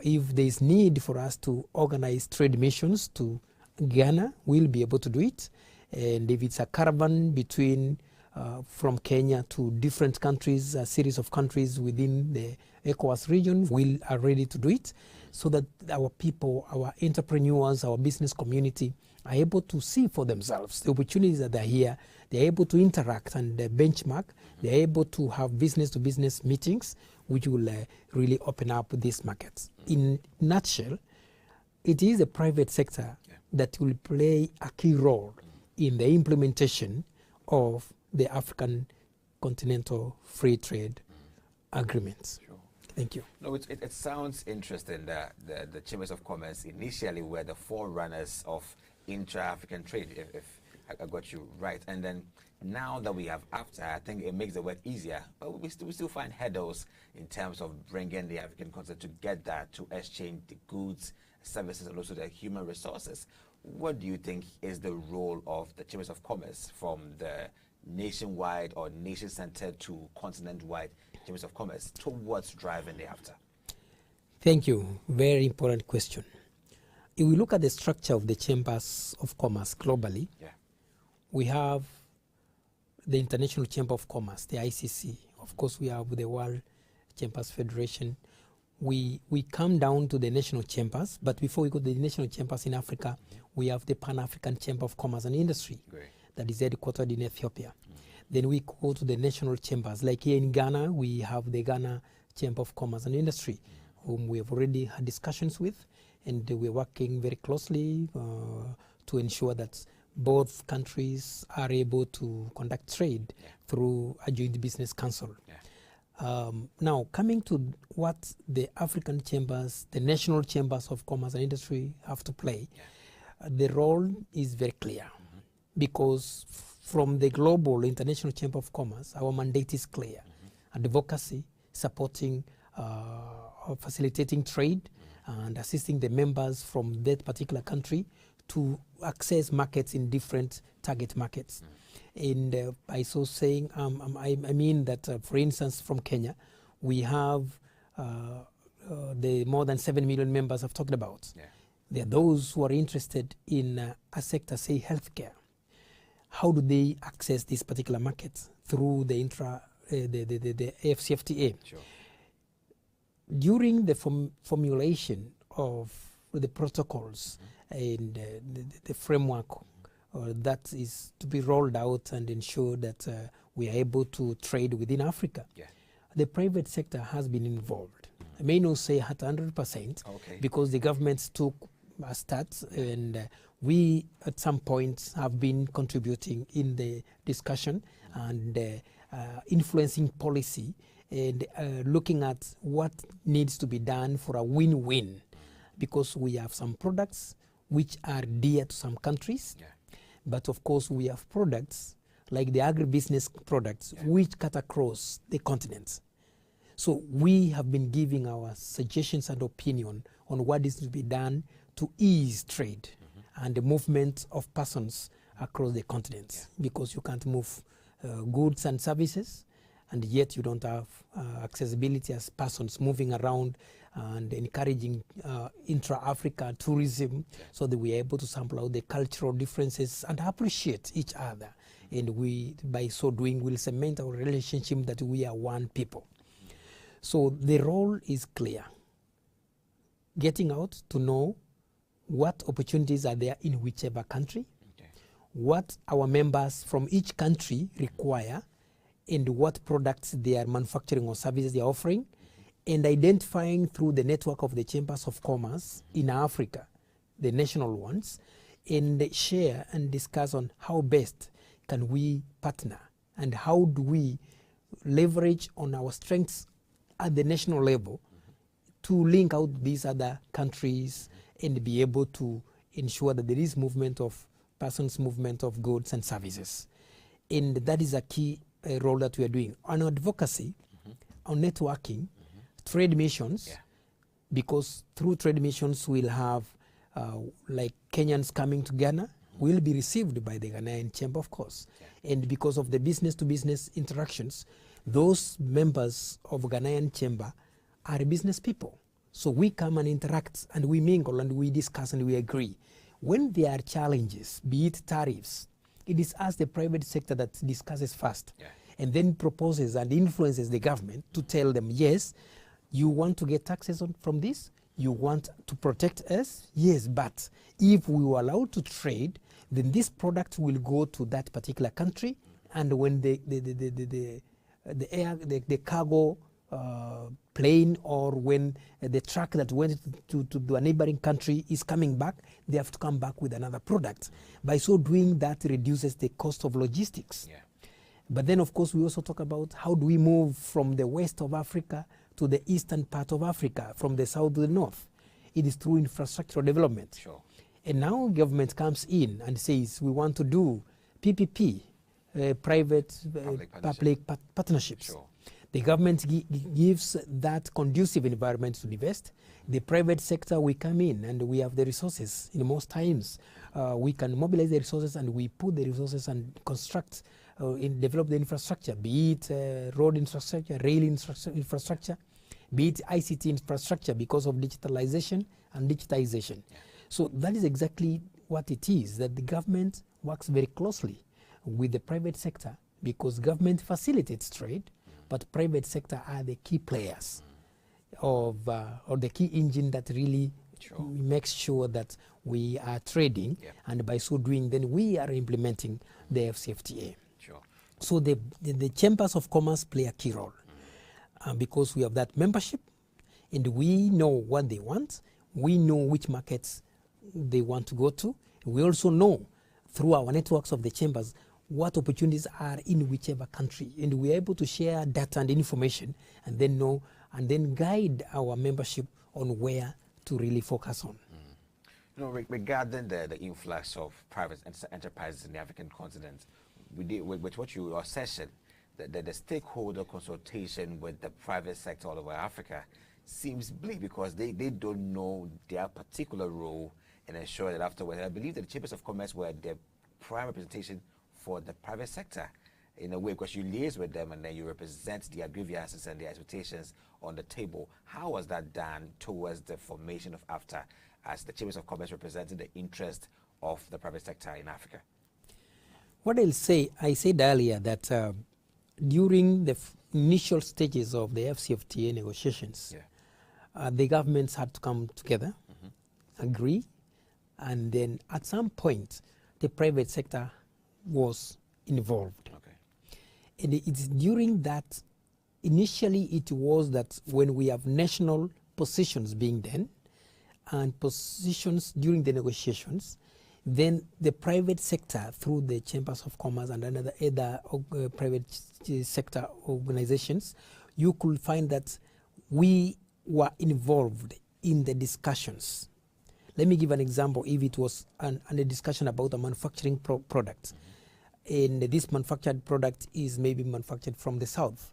if there is need for us to organize trade missions to Ghana, we'll be able to do it. And if it's a caravan between from Kenya to different countries, a series of countries within the ECOWAS region are ready to do it, so that our people, our entrepreneurs, our business community are able to see for themselves the opportunities that are here. They're able to interact and benchmark. They're able to have business-to-business meetings, which will really open up these markets. In a nutshell, it is the private sector that will play a key role in the implementation of the African Continental Free Trade Agreements. Sure. Thank you. No, it sounds interesting that the Chambers of Commerce initially were the forerunners of intra-African trade, if I got you right. And then now that we have AFTA, I think it makes the work easier, but we still find hurdles in terms of bringing the African continent together to exchange the goods, services, and also the human resources. What do you think is the role of the Chambers of Commerce from the nationwide or nation-centered to continent-wide Chambers of Commerce towards driving the AFTA? Thank you. Very important question. If we look at the structure of the Chambers of Commerce globally, we have the International Chamber of Commerce, the ICC. Of course, we have the World Chambers Federation. We come down to the national chambers, but before we go to the national chambers in Africa, we have the Pan-African Chamber of Commerce and Industry. Great. That is headquartered in Ethiopia. Then we go to the national chambers. Like here in Ghana, we have the Ghana Chamber of Commerce and Industry, whom we have already had discussions with, and we're working very closely to ensure that both countries are able to conduct trade through a joint business council. Now, coming to what the African chambers, the national chambers of commerce and industry have to play, the role is very clear, because from the global international chamber of commerce, our mandate is clear: advocacy, supporting, facilitating trade, and assisting the members from that particular country to access markets in different target markets. And by so saying, I mean that, for instance, from Kenya, we have the more than 7 million members I've talked about. There are those who are interested in a sector, say healthcare. How do they access this particular market? Through the the AfCFTA. Sure. During the formulation of the protocols and the framework that is to be rolled out and ensure that we are able to trade within Africa, the private sector has been involved. I may not say at 100%, because the governments took a start, and we at some point have been contributing in the discussion and influencing policy and looking at what needs to be done for a win-win, because we have some products which are dear to some countries, but of course we have products like the agribusiness products which cut across the continent. So we have been giving our suggestions and opinion on what is to be done to ease trade and the movement of persons across the continent, because you can't move goods and services, and yet you don't have accessibility as persons moving around and encouraging intra-Africa tourism, so that we are able to sample out the cultural differences and appreciate each other. And we, by so doing, will cement our relationship that we are one people. So the role is clear. Getting out to know what opportunities are there in whichever country, what our members from each country require, and what products they are manufacturing or services they are offering, and identifying through the network of the chambers of commerce in Africa, the national ones, and share and discuss on how best can we partner and how do we leverage on our strengths at the national level to link out these other countries and be able to ensure that there is movement of persons, movement of goods and services. And that is a key role that we are doing on advocacy, on networking, trade missions, because through trade missions we'll have like Kenyans coming to Ghana will be received by the Ghanaian Chamber, of course. And because of the business-to-business interactions, those members of Ghanaian Chamber are business people. So we come and interact and we mingle and we discuss and we agree. When there are challenges, be it tariffs, it is us, the private sector, that discusses first, Yeah. and then proposes and influences the government to tell them, yes, you want to get taxes from this, you want to protect us, yes, but if we were allowed to trade, then this product will go to that particular country, and when the cargo plane, or when the truck that went to a neighboring country is coming back, they have to come back with another product. By so doing, that reduces the cost of logistics. Yeah. But then, of course, we also talk about how do we move from the west of Africa to the eastern part of Africa, from the south to the north. It is through infrastructural development. Sure. And now government comes in and says, we want to do PPP, private-public partnerships. Sure. The government gives that conducive environment to invest. The private sector, we come in and we have the resources. In most times, we can mobilize the resources, and we put the resources and construct, develop the infrastructure, be it road infrastructure, rail infrastructure, be it ICT infrastructure, because of digitalization and digitization. Yeah. So that is exactly what it is, that the government works very closely with the private sector, because government facilitates trade, but private sector are the key players of or the key engine that really makes sure that we are trading, and by so doing, then we are implementing the FCFTA. Sure. So the chambers of commerce play a key role, because we have that membership, and we know what they want. We know which markets they want to go to. We also know through our networks of the chambers what opportunities are in whichever country, and we are able to share data and information, and then know and then guide our membership on where to really focus on. You know, regarding the influx of private enterprises in the African continent, with what you are saying, the stakeholder consultation with the private sector all over Africa seems bleak, because they don't know their particular role in ensuring that afterwards. And I believe that the chambers of commerce were the prime representation for the private sector in a way, because you liaise with them and then you represent their grievances and their expectations on the table. How was that done towards the formation of AFTA, as the chambers of commerce representing the interest of the private sector in Africa? What I'll say, I said earlier that during the initial stages of the FCFTA negotiations, the governments had to come together, agree, and then at some point the private sector was involved. Okay. And it's during that, initially it was that when we have national positions being done and positions during the negotiations, then the private sector through the chambers of commerce and other private sector organizations, you could find that we were involved in the discussions. Let me give an example. If it was a discussion about a manufacturing product, and this manufactured product is maybe manufactured from the south,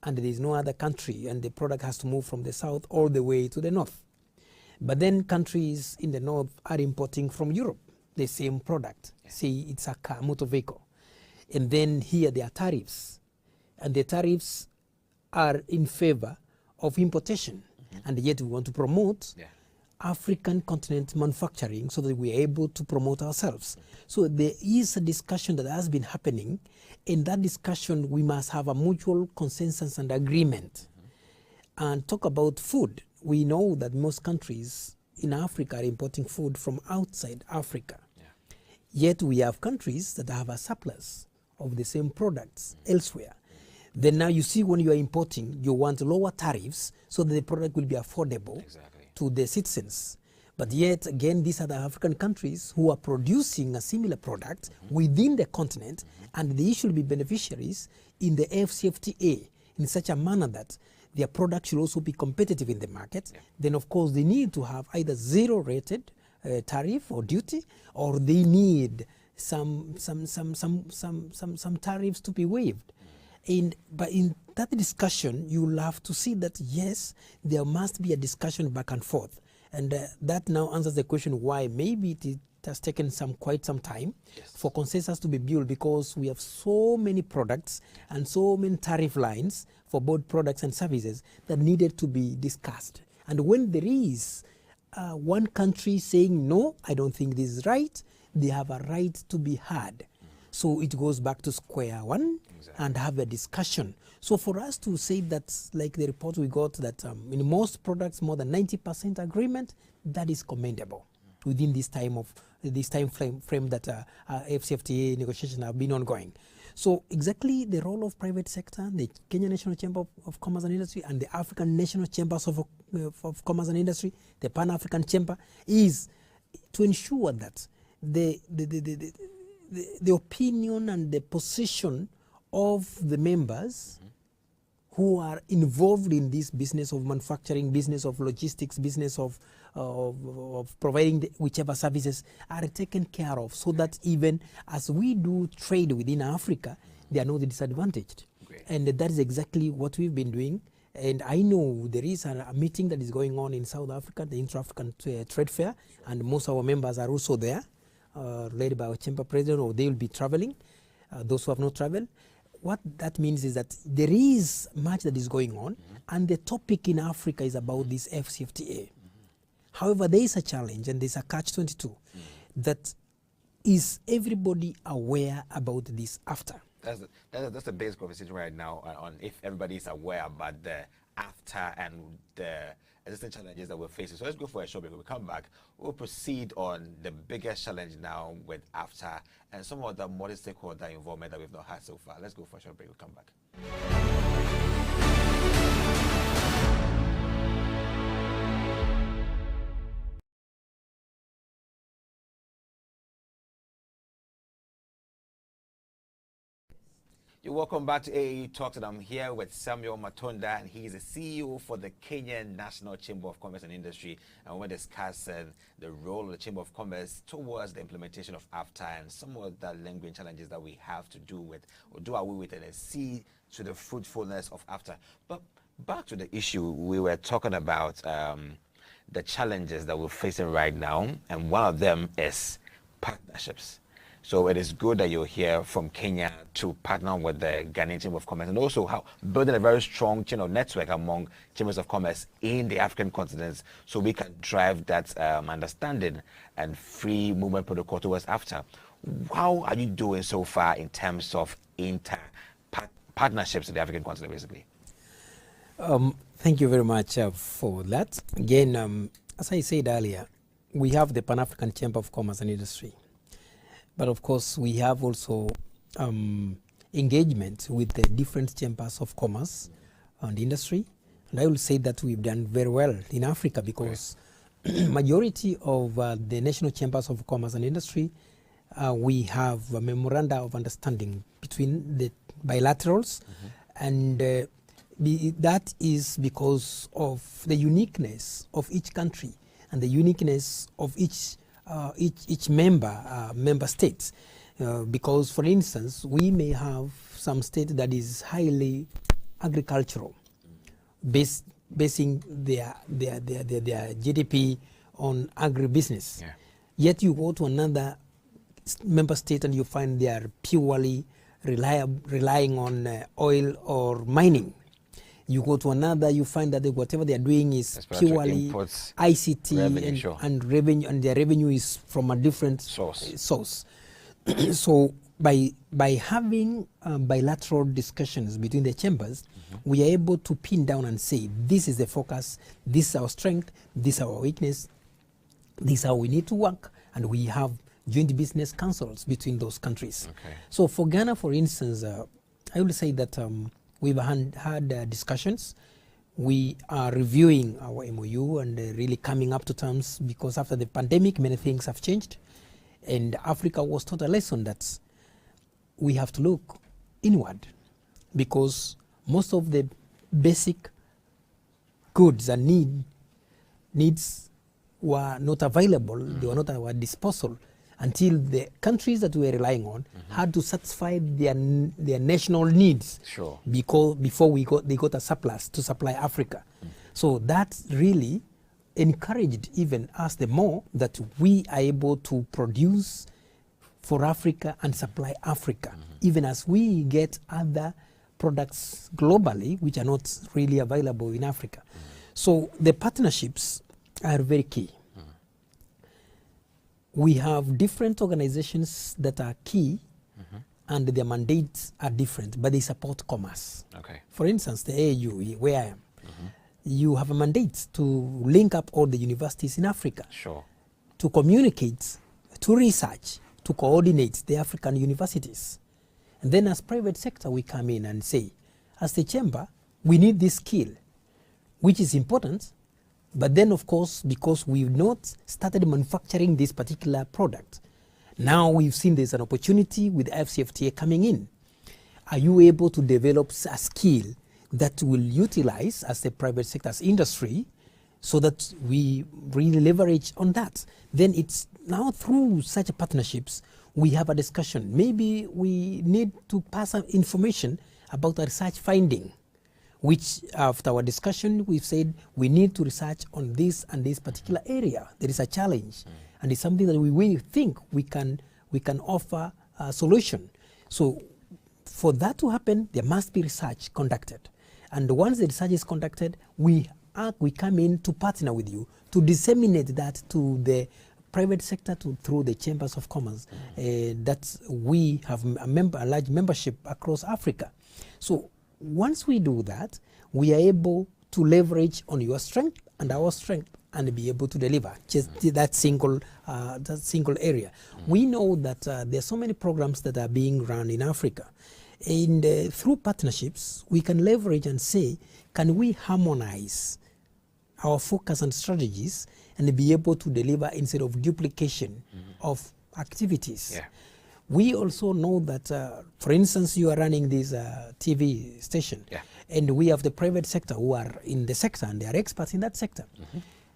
and there is no other country, and the product has to move from the south all the way to the north. But then countries in the north are importing from Europe the same product. Say it's a car, motor vehicle. And then here there are tariffs, and the tariffs are in favor of importation, and yet we want to promote African continent manufacturing so that we are able to promote ourselves. So there is a discussion that has been happening. In that discussion, we must have a mutual consensus and agreement. And talk about food. We know that most countries in Africa are importing food from outside Africa. Yet we have countries that have a surplus of the same products elsewhere. Then now you see, when you are importing, you want lower tariffs so that the product will be affordable to the citizens. But yet again, these are the African countries who are producing a similar product within the continent, and they should be beneficiaries in the AFCFTA in such a manner that their product should also be competitive in the market. Then of course they need to have either zero rated tariff or duty, or they need some tariffs to be waived. But in that discussion, you'll have to see that, yes, there must be a discussion back and forth. And that now answers the question why maybe it has taken quite some time for consensus to be built, because we have so many products and so many tariff lines for both products and services that needed to be discussed. And when there is one country saying, no, I don't think this is right, they have a right to be heard. So it goes back to square one and have a discussion. So for us to say that, like the report we got, that in most products more than 90% agreement, that is commendable within this time frame that FCFTA negotiations have been ongoing. So exactly the role of private sector, the Kenya National Chamber of Commerce and Industry, and the African National Chambers of Commerce and Industry, the Pan-African Chamber, is to ensure that the opinion and the position of the members who are involved in this business of manufacturing, business of logistics, business of providing whichever services are taken care of, so that even as we do trade within Africa, they are not disadvantaged. Great. And that is exactly what we've been doing. And I know there is a meeting that is going on in South Africa, the Intra-African Trade Fair, and most of our members are also there, led by our chamber president, or they will be traveling, those who have not traveled. What that means is that there is much that is going on, and the topic in Africa is about this FCFTA. However, there is a challenge, and there's a catch-22 that is everybody aware about this after. That's the basic conversation right now on if everybody is aware about the after and the existing challenges that we're facing. So let's go for a short break. When we come back, we'll proceed on the biggest challenge now with after and some of the multi-stakeholder involvement that we've not had so far. Let's go for a short break. We'll come back. Welcome back to AAU Talks, and I'm here with Samuel Matonda, and he's the CEO for the Kenyan National Chamber of Commerce and Industry, and we're discussing the role of the Chamber of Commerce towards the implementation of AFTA and some of the lingering challenges that we have to do with, or do away with, and see to the fruitfulness of AFTA. But back to the issue, we were talking about the challenges that we're facing right now, and one of them is partnerships. So it is good that you're here from Kenya to partner with the Ghanaian Chamber of Commerce, and also how building a very strong chain of network among chambers of commerce in the African continent, so we can drive that understanding and free movement protocol towards AFTA. How are you doing so far in terms of partnerships in the African continent, basically? Thank you very much for that. Again, as I said earlier, we have the Pan-African Chamber of Commerce and Industry. But of course, we have also engagement with the different chambers of commerce and industry. And I will say that we've done very well in Africa, because majority of the national chambers of commerce and industry, we have a memoranda of understanding between the bilaterals, and that is because of the uniqueness of each country and the uniqueness of each member states, because for instance we may have some state that is highly agricultural, basing their GDP on agribusiness. Yet you go to another member state and you find they are purely relying on oil or mining. You go to another, you find that whatever they are doing is purely imports, ICT revenue, and revenue, and their revenue is from a different source. So by having bilateral discussions between the chambers, we are able to pin down and say, this is the focus, this is our strength, this is our weakness, this is how we need to work, and we have joint business councils between those countries. So for Ghana, for instance, I would say that we've had discussions. We are reviewing our MOU and really coming up to terms, because after the pandemic, many things have changed. And Africa was taught a lesson that we have to look inward, because most of the basic goods and needs were not available, they were not at our disposal, until the countries that we were relying on had to satisfy their national needs, because before they got a surplus to supply Africa. So that really encouraged even us the more that we are able to produce for Africa and supply Africa, even as we get other products globally which are not really available in Africa. So the partnerships are very key. We have different organizations that are key and their mandates are different, but they support commerce. Okay. For instance, the AAU, where I am, you have a mandate to link up all the universities in Africa. Sure. To communicate, to research, to coordinate the African universities. And then as private sector, we come in and say, as the chamber, we need this skill, which is important. But then, of course, because we've not started manufacturing this particular product, now we've seen there's an opportunity with FCFTA coming in. Are you able to develop a skill that will utilize as the private sector's industry so that we really leverage on that? Then it's now through such partnerships, we have a discussion. Maybe we need to pass on information about a research finding, which after our discussion, we've said we need to research on this and this particular area. There is a challenge, and it's something that we think we can offer a solution. So for that to happen, there must be research conducted. And once the research is conducted, we come in to partner with you to disseminate that to the private sector through the chambers of commerce. That we have a large membership across Africa. So once we do that, we are able to leverage on your strength and our strength and be able to deliver just that single area. We know that there are so many programs that are being run in Africa. And through partnerships, we can leverage and say, can we harmonize our focus and strategies and be able to deliver instead of duplication of activities? Yeah. We also know that, for instance, you are running this TV station, and we have the private sector who are in the sector and they are experts in that sector.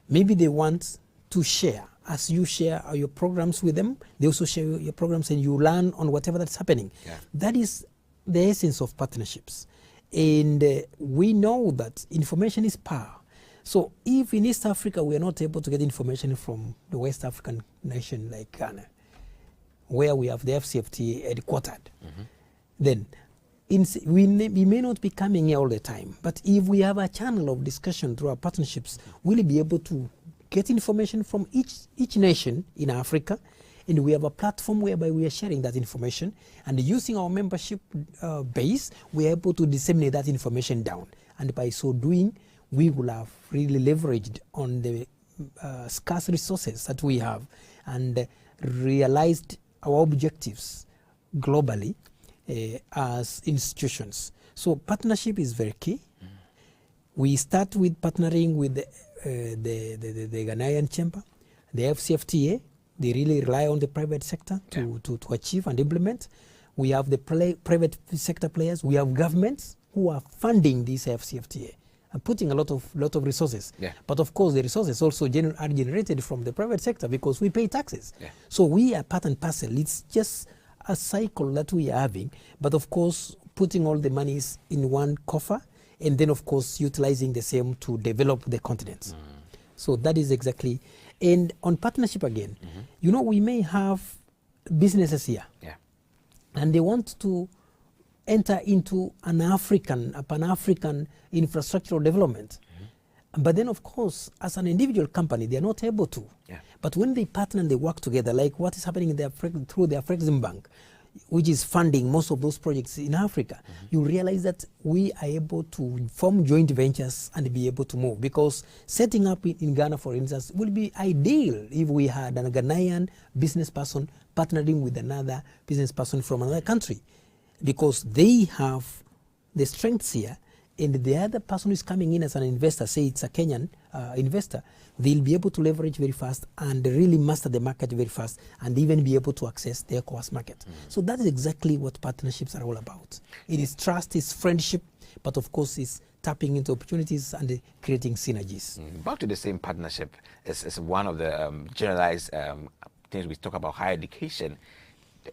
Maybe they want to share. As you share your programs with them, they also share your programs and you learn on whatever that's happening. That is the essence of partnerships. And we know that information is power. So if in East Africa we are not able to get information from the West African nation like Ghana, where we have the FCFTA headquartered, then we may not be coming here all the time. But if we have a channel of discussion through our partnerships, we'll be able to get information from each nation in Africa, and we have a platform whereby we are sharing that information, and using our membership base, we are able to disseminate that information down. And by so doing, we will have really leveraged on the scarce resources that we have and realized our objectives globally as institutions. So partnership is very key. We start with partnering with the Ghanaian Chamber, the FCFTA. They really rely on the private sector to achieve and implement. We have the private sector players. We have governments who are funding this FCFTA and putting a lot of resources. But of course, the resources also are generated from the private sector because we pay taxes. So we are part and parcel. It's just a cycle that we are having. But of course, putting all the monies in one coffer and then of course utilizing the same to develop the continents. So that is exactly. And on partnership again, you know, we may have businesses here and they want to enter into a pan-African infrastructural development. But then, of course, as an individual company, they are not able to. But when they partner and they work together, like what is happening through the Afrexim Bank, which is funding most of those projects in Africa, you realize that we are able to form joint ventures and be able to move. Because setting up in Ghana, for instance, would be ideal if we had a Ghanaian business person partnering with another business person from another country. Because they have the strengths here, and the other person who is coming in as an investor, say it's a Kenyan investor, they'll be able to leverage very fast and really master the market very fast and even be able to access the ECOWAS market. So that is exactly what partnerships are all about. It is trust, it's friendship, but of course it's tapping into opportunities and creating synergies. Back to the same partnership, is one of the generalized things we talk about higher education.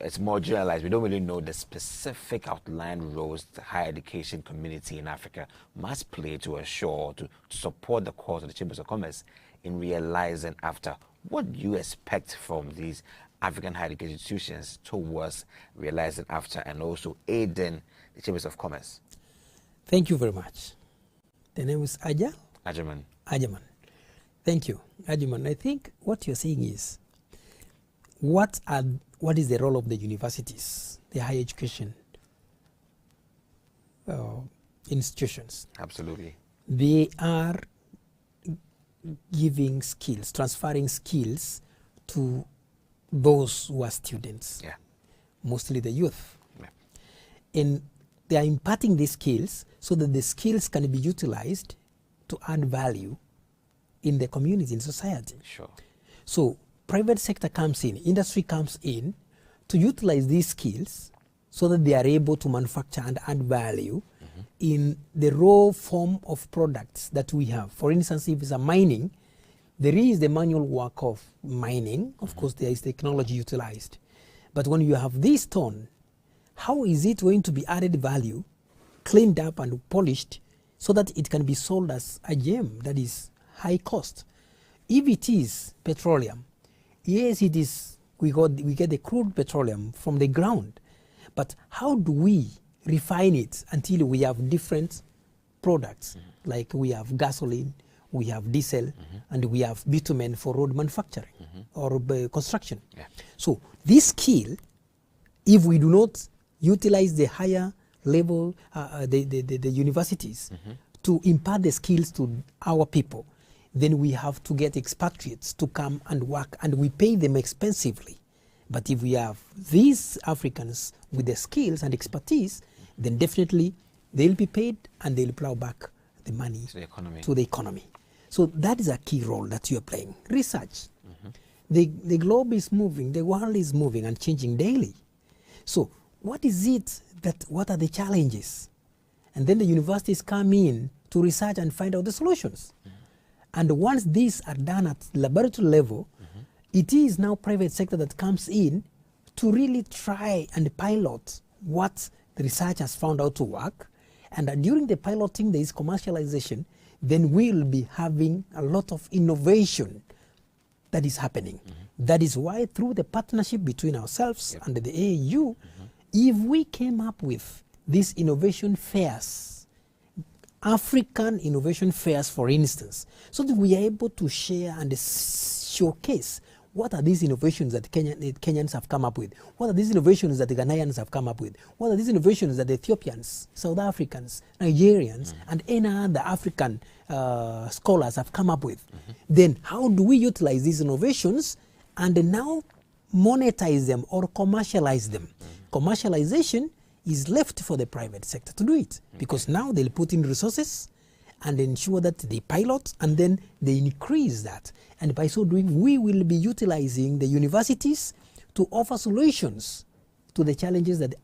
It's more generalized. We don't really know the specific outlined roles the higher education community in Africa must play to assure, to support the cause of the Chambers of Commerce in realizing after. What do you expect from these African higher education institutions towards realizing after and also aiding the Chambers of Commerce? Thank you very much. The name is Ajaman. Thank you, Ajaman. I think what you're saying is, what is the role of the universities, the higher education institutions? Absolutely. They are giving skills, transferring skills to those who are students, mostly the youth. And they are imparting these skills so that the skills can be utilized to add value in the community, in society. Sure. So private sector comes in, industry comes in to utilize these skills so that they are able to manufacture and add value in the raw form of products that we have. For instance, if it's a mining, there is the manual work of mining. Of course, there is technology utilized. But when you have this stone, how is it going to be added value, cleaned up and polished so that it can be sold as a gem that is high cost? If it is petroleum, yes, it is. We get the crude petroleum from the ground. But how do we refine it until we have different products? Like we have gasoline, we have diesel, and we have bitumen for road manufacturing or construction. So this skill, if we do not utilize the higher level, the universities to impart the skills to our people, then we have to get expatriates to come and work, and we pay them expensively. But if we have these Africans with the skills and expertise, then definitely they'll be paid and they'll plow back the money to the economy. So that is a key role that you're playing. Research. The globe is moving, the world is moving and changing daily. So what are the challenges? And then the universities come in to research and find out the solutions. And once these are done at laboratory level, it is now private sector that comes in to really try and pilot what the research has found out to work. And during the piloting, there is commercialization. Then we'll be having a lot of innovation that is happening. That is why through the partnership between ourselves and the AAU, if we came up with these innovation fairs, African innovation fairs, for instance, so that we are able to share and showcase what are these innovations that the Kenyans have come up with, what are these innovations that the Ghanaians have come up with, what are these innovations that the Ethiopians, South Africans, Nigerians, and any other African scholars have come up with. Then how do we utilize these innovations and now monetize them or commercialize them? Commercialization is left for the private sector to do it, because now they'll put in resources and ensure that they pilot and then they increase that. And by so doing, we will be utilizing the universities to offer solutions to the challenges that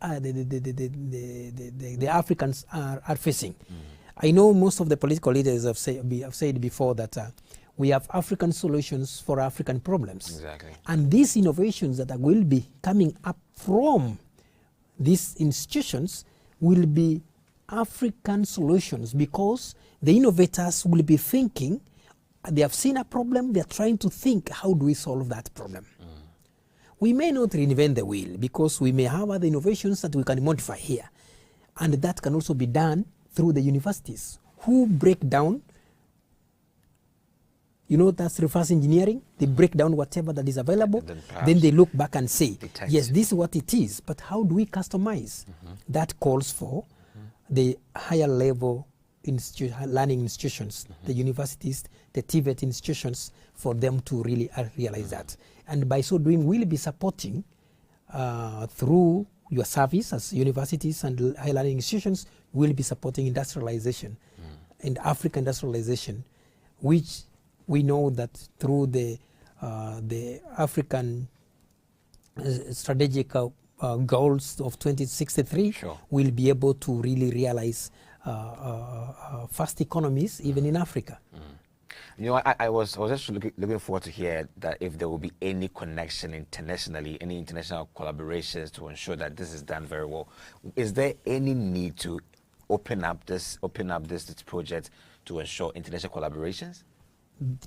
the Africans are facing. I know most of the political leaders have said before that we have African solutions for African problems. Exactly. And these innovations that will be coming up from these institutions will be African solutions, because the innovators will be thinking, they have seen a problem, they are trying to think, how do we solve that problem? We may not reinvent the wheel, because we may have other innovations that we can modify here. And that can also be done through the universities, who break down, that's reverse engineering. They break down whatever that is available. Then they look back and say, yes, this is what it is, but how do we customize? That calls for the higher level learning institutions, the universities, the TVET institutions, for them to really realize that. And by so doing, we'll be supporting through your service as universities and higher learning institutions, we'll be supporting industrialization and African industrialization, which we know that through the African strategic goals of 2063, we'll be able to really realize fast economies even in Africa. I was just looking forward to hear that if there will be any connection internationally, any international collaborations to ensure that this is done very well. Is there any need to open up this project to ensure international collaborations?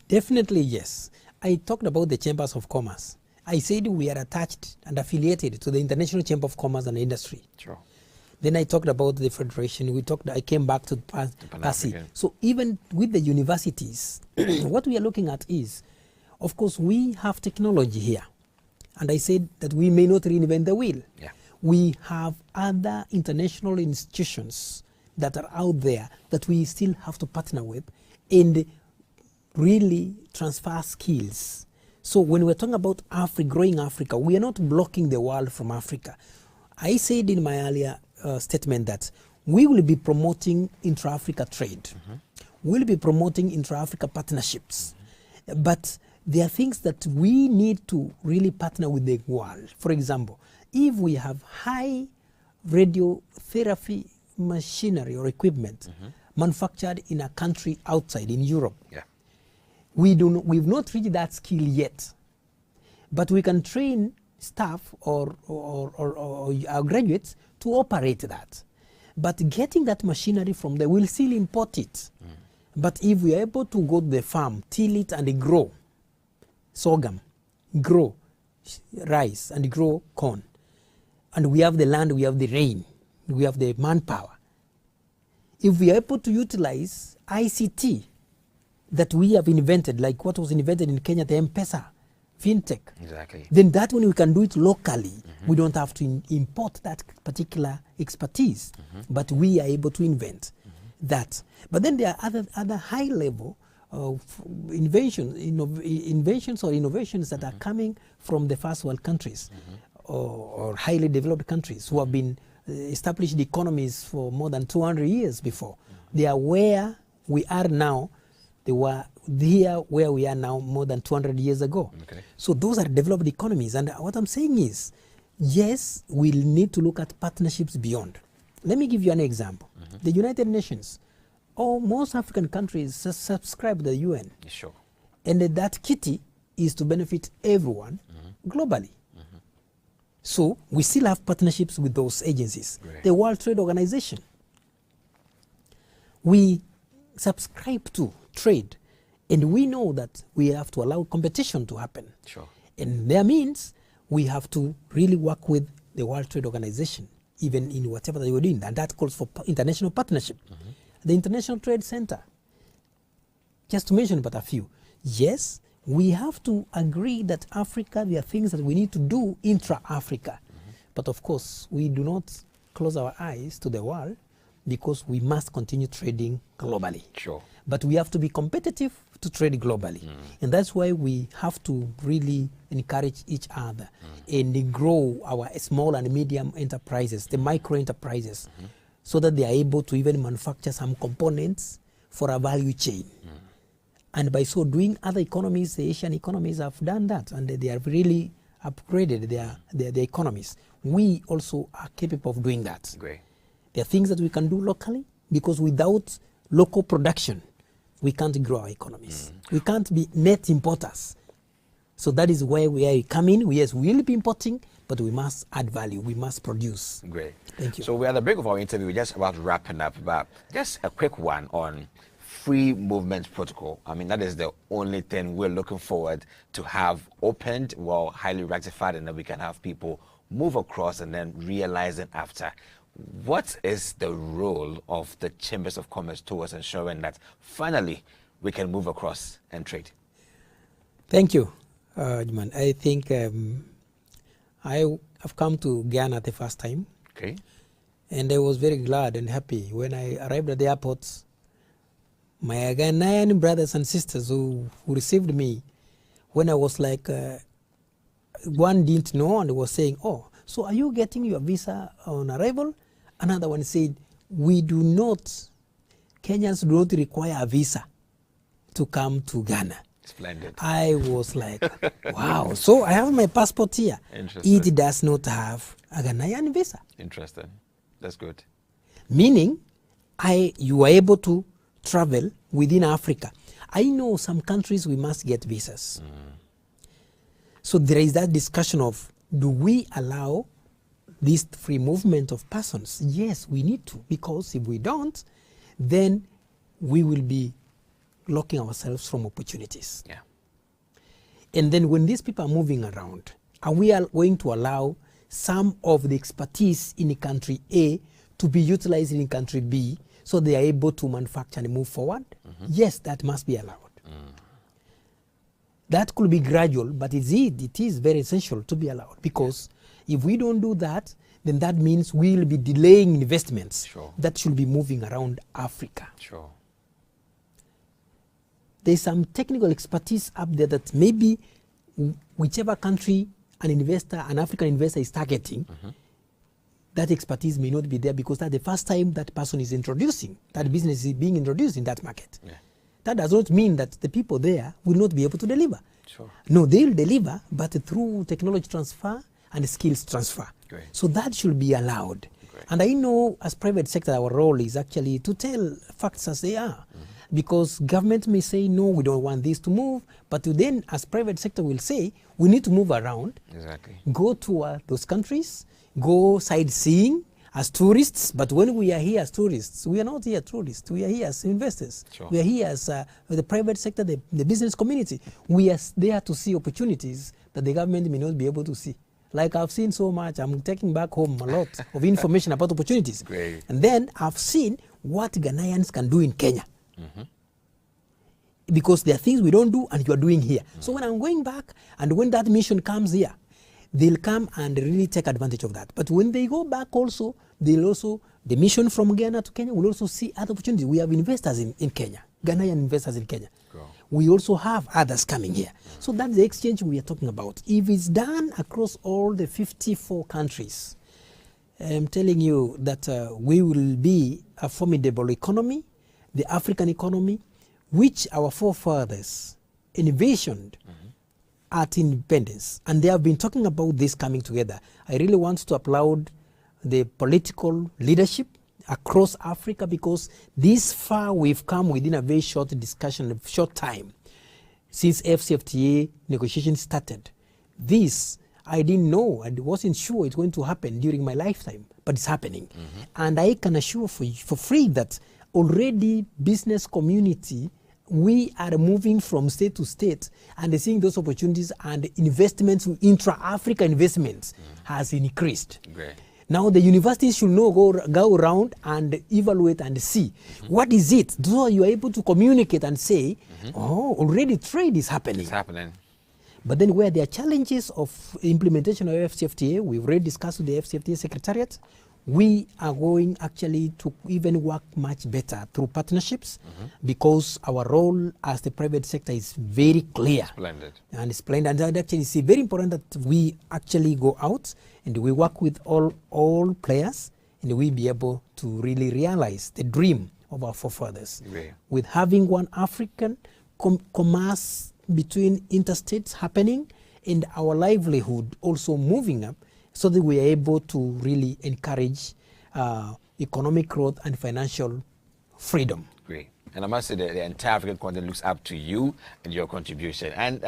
Definitely yes. I talked about the chambers of commerce. I said we are attached and affiliated to the International Chamber of Commerce and Industry. Sure. Then I talked about the federation. I came back to PASI. So even with the universities, what we are looking at is, of course, we have technology here. And I said that we may not reinvent the wheel. Yeah. We have other international institutions that are out there that we still have to partner with and really transfer skills. So when we're talking about growing Africa, we are not blocking the world from Africa. I said in my earlier statement that we will be promoting intra-Africa trade. We'll be promoting intra-Africa partnerships. But there are things that we need to really partner with the world. For example, if we have high radiotherapy machinery or equipment manufactured in a country outside, in Europe, we've not reached that skill yet. But we can train staff or our graduates to operate that. But getting that machinery from there, we'll still import it. But if we are able to go to the farm, till it and grow sorghum, grow rice and grow corn, and we have the land, we have the rain, we have the manpower. If we are able to utilize ICT that we have invented, like what was invented in Kenya, the M-Pesa, fintech, then that one we can do it locally. We don't have to import that particular expertise, but we are able to invent that. But then there are other high level of inventions or innovations that are coming from the first world countries or highly developed countries who have been established economies for more than 200 years before. They are where we are now. They were here where we are now more than 200 years ago. So those are developed economies. And what I'm saying is, yes, we'll need to look at partnerships beyond. Let me give you an example. The United Nations, most African countries subscribe to the UN. Sure. And that kitty is to benefit everyone globally. So we still have partnerships with those agencies. Great. The World Trade Organization, we subscribe to trade, and we know that we have to allow competition to happen. Sure. And that means we have to really work with the World Trade Organization, even in whatever that we're doing, and that calls for international partnership. The International Trade Center, just to mention but a few. Yes, we have to agree that Africa, there are things that we need to do intra-Africa. But of course, we do not close our eyes to the world because we must continue trading globally. Sure. But we have to be competitive to trade globally. And that's why we have to really encourage each other and grow our small and medium enterprises, the micro enterprises, so that they are able to even manufacture some components for a value chain. And by so doing, other economies, the Asian economies have done that, and they have really upgraded their economies. We also are capable of doing that. Great. There are things that we can do locally, because without local production, we can't grow our economies. We can't be net importers. So that is where we come in. Yes, we will be importing, but we must add value. We must produce. Great. Thank you. So we're at the break of our interview. We're just about wrapping up, but just a quick one on free movement protocol. I mean, that is the only thing we're looking forward to have opened, well, highly ratified, and then we can have people move across and then realize it after. What is the role of the Chambers of Commerce towards ensuring that finally we can move across and trade? Thank you, Juman. I think I have come to Ghana the first time. Okay. And I was very glad and happy when I arrived at the airport. My Ghanaian brothers and sisters who received me when I was like, one didn't know and was saying, oh, so are you getting your visa on arrival? Another one said, we do not, Kenyans do not require a visa to come to Ghana. Splendid. I was like, wow. So I have my passport here. Interesting. It does not have a Ghanaian visa. Interesting. That's good. Meaning, you are able to travel within Africa. I know some countries we must get visas. So there is that discussion of, do we allow this free movement of persons? Yes, we need to, because if we don't, then we will be locking ourselves from opportunities. Yeah. And then when these people are moving around, are we going to allow some of the expertise in country A to be utilized in country B so they are able to manufacture and move forward? Yes, that must be allowed. That could be gradual, but it is very essential to be allowed, because if we don't do that, then that means we'll be delaying investments that should be moving around Africa. Sure. There's some technical expertise up there that maybe whichever country an African investor is targeting, that expertise may not be there, because that's the first time that person is introducing, that business is being introduced in that market. Yeah. That does not mean that the people there will not be able to deliver. Sure. No, they'll deliver, but through technology transfer and skills transfer. Great. So that should be allowed. Great. And I know as private sector, our role is actually to tell facts as they are. Because government may say, no, we don't want this to move, but then as private sector will say, we need to move around, go to those countries, go sightseeing as tourists, but when we are here as tourists, we are not here tourists, we are here as investors. Sure. We are here as the private sector, the business community. We are there to see opportunities that the government may not be able to see. Like I've seen so much, I'm taking back home a lot of information about opportunities. Great. And then I've seen what Ghanaians can do in Kenya. Because there are things we don't do and you are doing here. So when I'm going back and when that mission comes here, they'll come and really take advantage of that. But when they go back also, the mission from Ghana to Kenya will also see other opportunities. We have investors in Kenya, Ghanaian investors in Kenya. We also have others coming here. So that's the exchange we are talking about. If it's done across all the 54 countries, I'm telling you that we will be a formidable economy, the African economy, which our forefathers envisioned at independence. And they have been talking about this coming together. I really want to applaud the political leadership across Africa, because this far we've come within a very short discussion, a short time, since FCFTA negotiations started. This, I didn't know, I wasn't sure it's going to happen during my lifetime, but it's happening. And I can assure for free that already business community, we are moving from state to state and seeing those opportunities, and investments, intra-Africa investments has increased. Great. Now the universities should know, go around and evaluate and see what is it. So you are able to communicate and say, oh, already trade is happening. It's happening. But then where there are challenges of implementation of FCFTA, we've already discussed with the FCFTA Secretariat, we are going actually to even work much better through partnerships, because our role as the private sector is very clear. Splendid. And splendid. And actually it's very important that we actually go out and we work with all players, and we be able to really realize the dream of our forefathers. With having one African commerce between interstates happening, and our livelihood also moving up, so that we are able to really encourage economic growth and financial freedom. Great. And I must say that the entire African continent looks up to you and your contribution. And,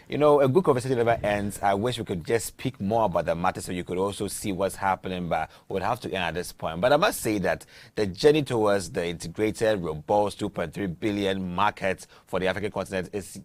you know, a good conversation never ends. I wish we could just speak more about the matter so you could also see what's happening, but we'll have to end at this point. But I must say that the journey towards the integrated, robust 2.3 billion market for the African continent is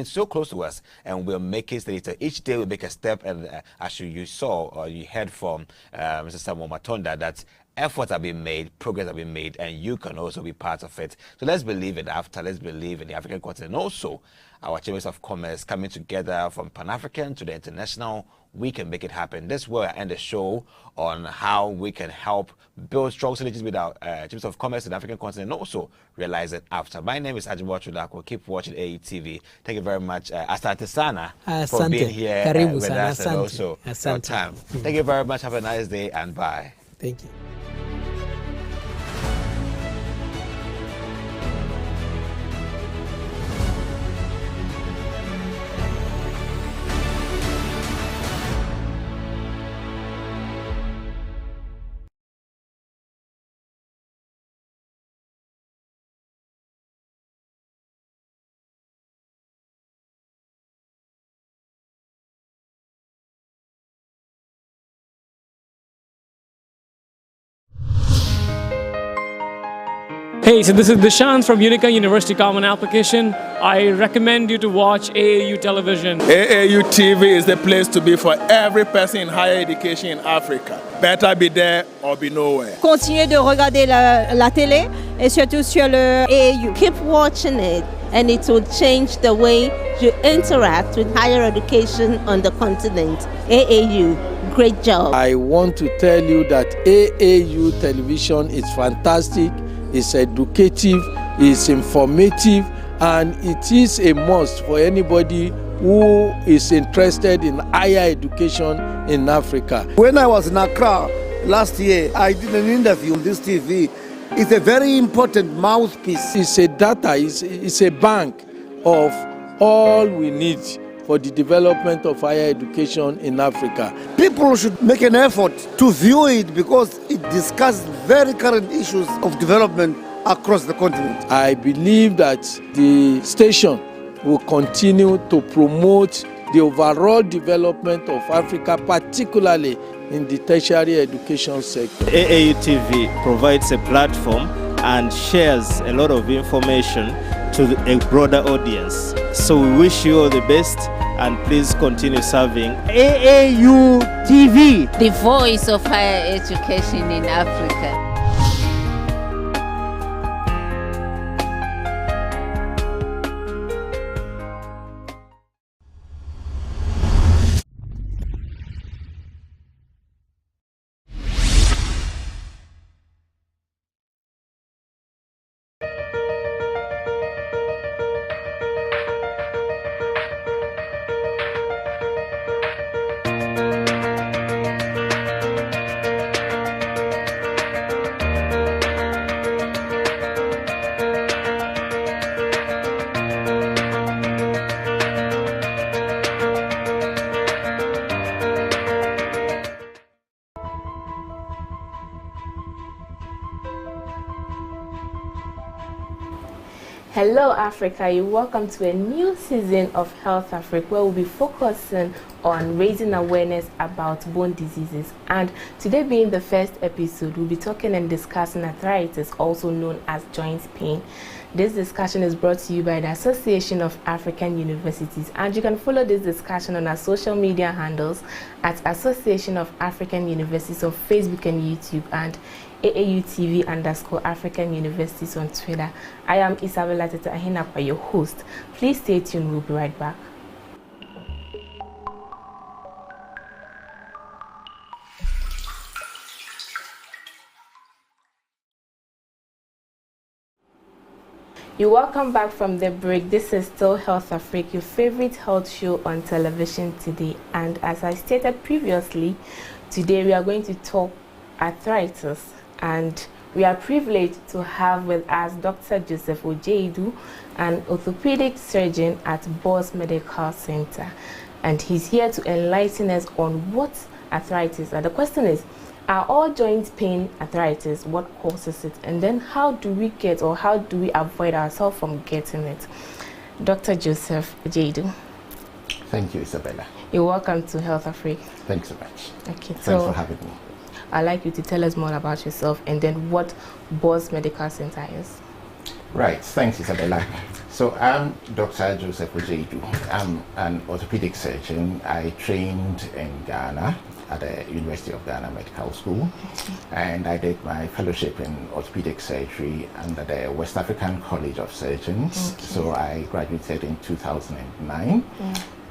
so close to us, and we're making steady. Each day we make a step, and as you saw or you heard from Mr. Samuel Matonda, that efforts have been made, progress have been made, and you can also be part of it. So let's believe in AFTA, let's believe in the African continent. And also, our chambers of commerce coming together from Pan-African to the international, we can make it happen. This is where I end the show on how we can help build strong synergies with our chambers of commerce in the African continent, and also realize it after. My name is Ajimwa Chudako. Keep watching AAU TV. Thank you very much, Asante Sana, for being here with us, and also your time. Thank you very much. Have a nice day, and bye. Thank you. Hey, so this is Dishant from Unica University Common Application. I recommend you to watch AAU television. AAU TV is the place to be for every person in higher education in Africa. Better be there or be nowhere. Continuez de regarder la télé et surtout sur le AAU. Keep watching it. and it will change the way you interact with higher education on the continent. AAU, great job. I want to tell you that AAU television is fantastic, it's educative, it's informative, and it is a must for anybody who is interested in higher education in Africa. When I was in Accra last year, I did an interview on this TV. It's a very important mouthpiece. It's a data, it's a bank of all we need for the development of higher education in Africa. People should make an effort to view it because it discusses very current issues of development across the continent. I believe that the station will continue to promote the overall development of Africa, particularly in the tertiary education sector. AAU TV provides a platform and shares a lot of information to a broader audience. So we wish you all the best and please continue serving AAU TV, the voice of higher education in Africa. Hello Africa, you're welcome to a new season of Health Africa where we'll be focusing on raising awareness about bone diseases. And today being the first episode, we'll be talking and discussing arthritis, also known as joint pain. This discussion is brought to you by the Association of African Universities, and you can follow this discussion on our social media handles at Association of African Universities on Facebook and YouTube, and AAU TV _African Universities on Twitter. I am Isabella Teta Ahinapa, your host. Please stay tuned, we'll be right back. You're welcome back from the break. This is still Health Africa, your favorite health show on television today. And as I stated previously, today we are going to talk arthritis. And we are privileged to have with us Dr. Joseph Ojeidu, an orthopedic surgeon at Boss Medical Center. And he's here to enlighten us on what arthritis are. The question is, are all joint pain arthritis? What causes it? And then how do we get, or how do we avoid ourselves from getting it? Dr. Joseph Ojeidu. Thank you, Isabella. You're welcome to Health Africa. Thanks so much. Okay, Thanks for having me. I'd like you to tell us more about yourself and then what Boss Medical Center is. Right, thanks Isabella. So I'm Dr. Joseph Ojeidu. I'm an orthopedic surgeon. I trained in Ghana at the University of Ghana Medical School, and I did my fellowship in orthopedic surgery under the West African College of Surgeons. So I graduated in 2009.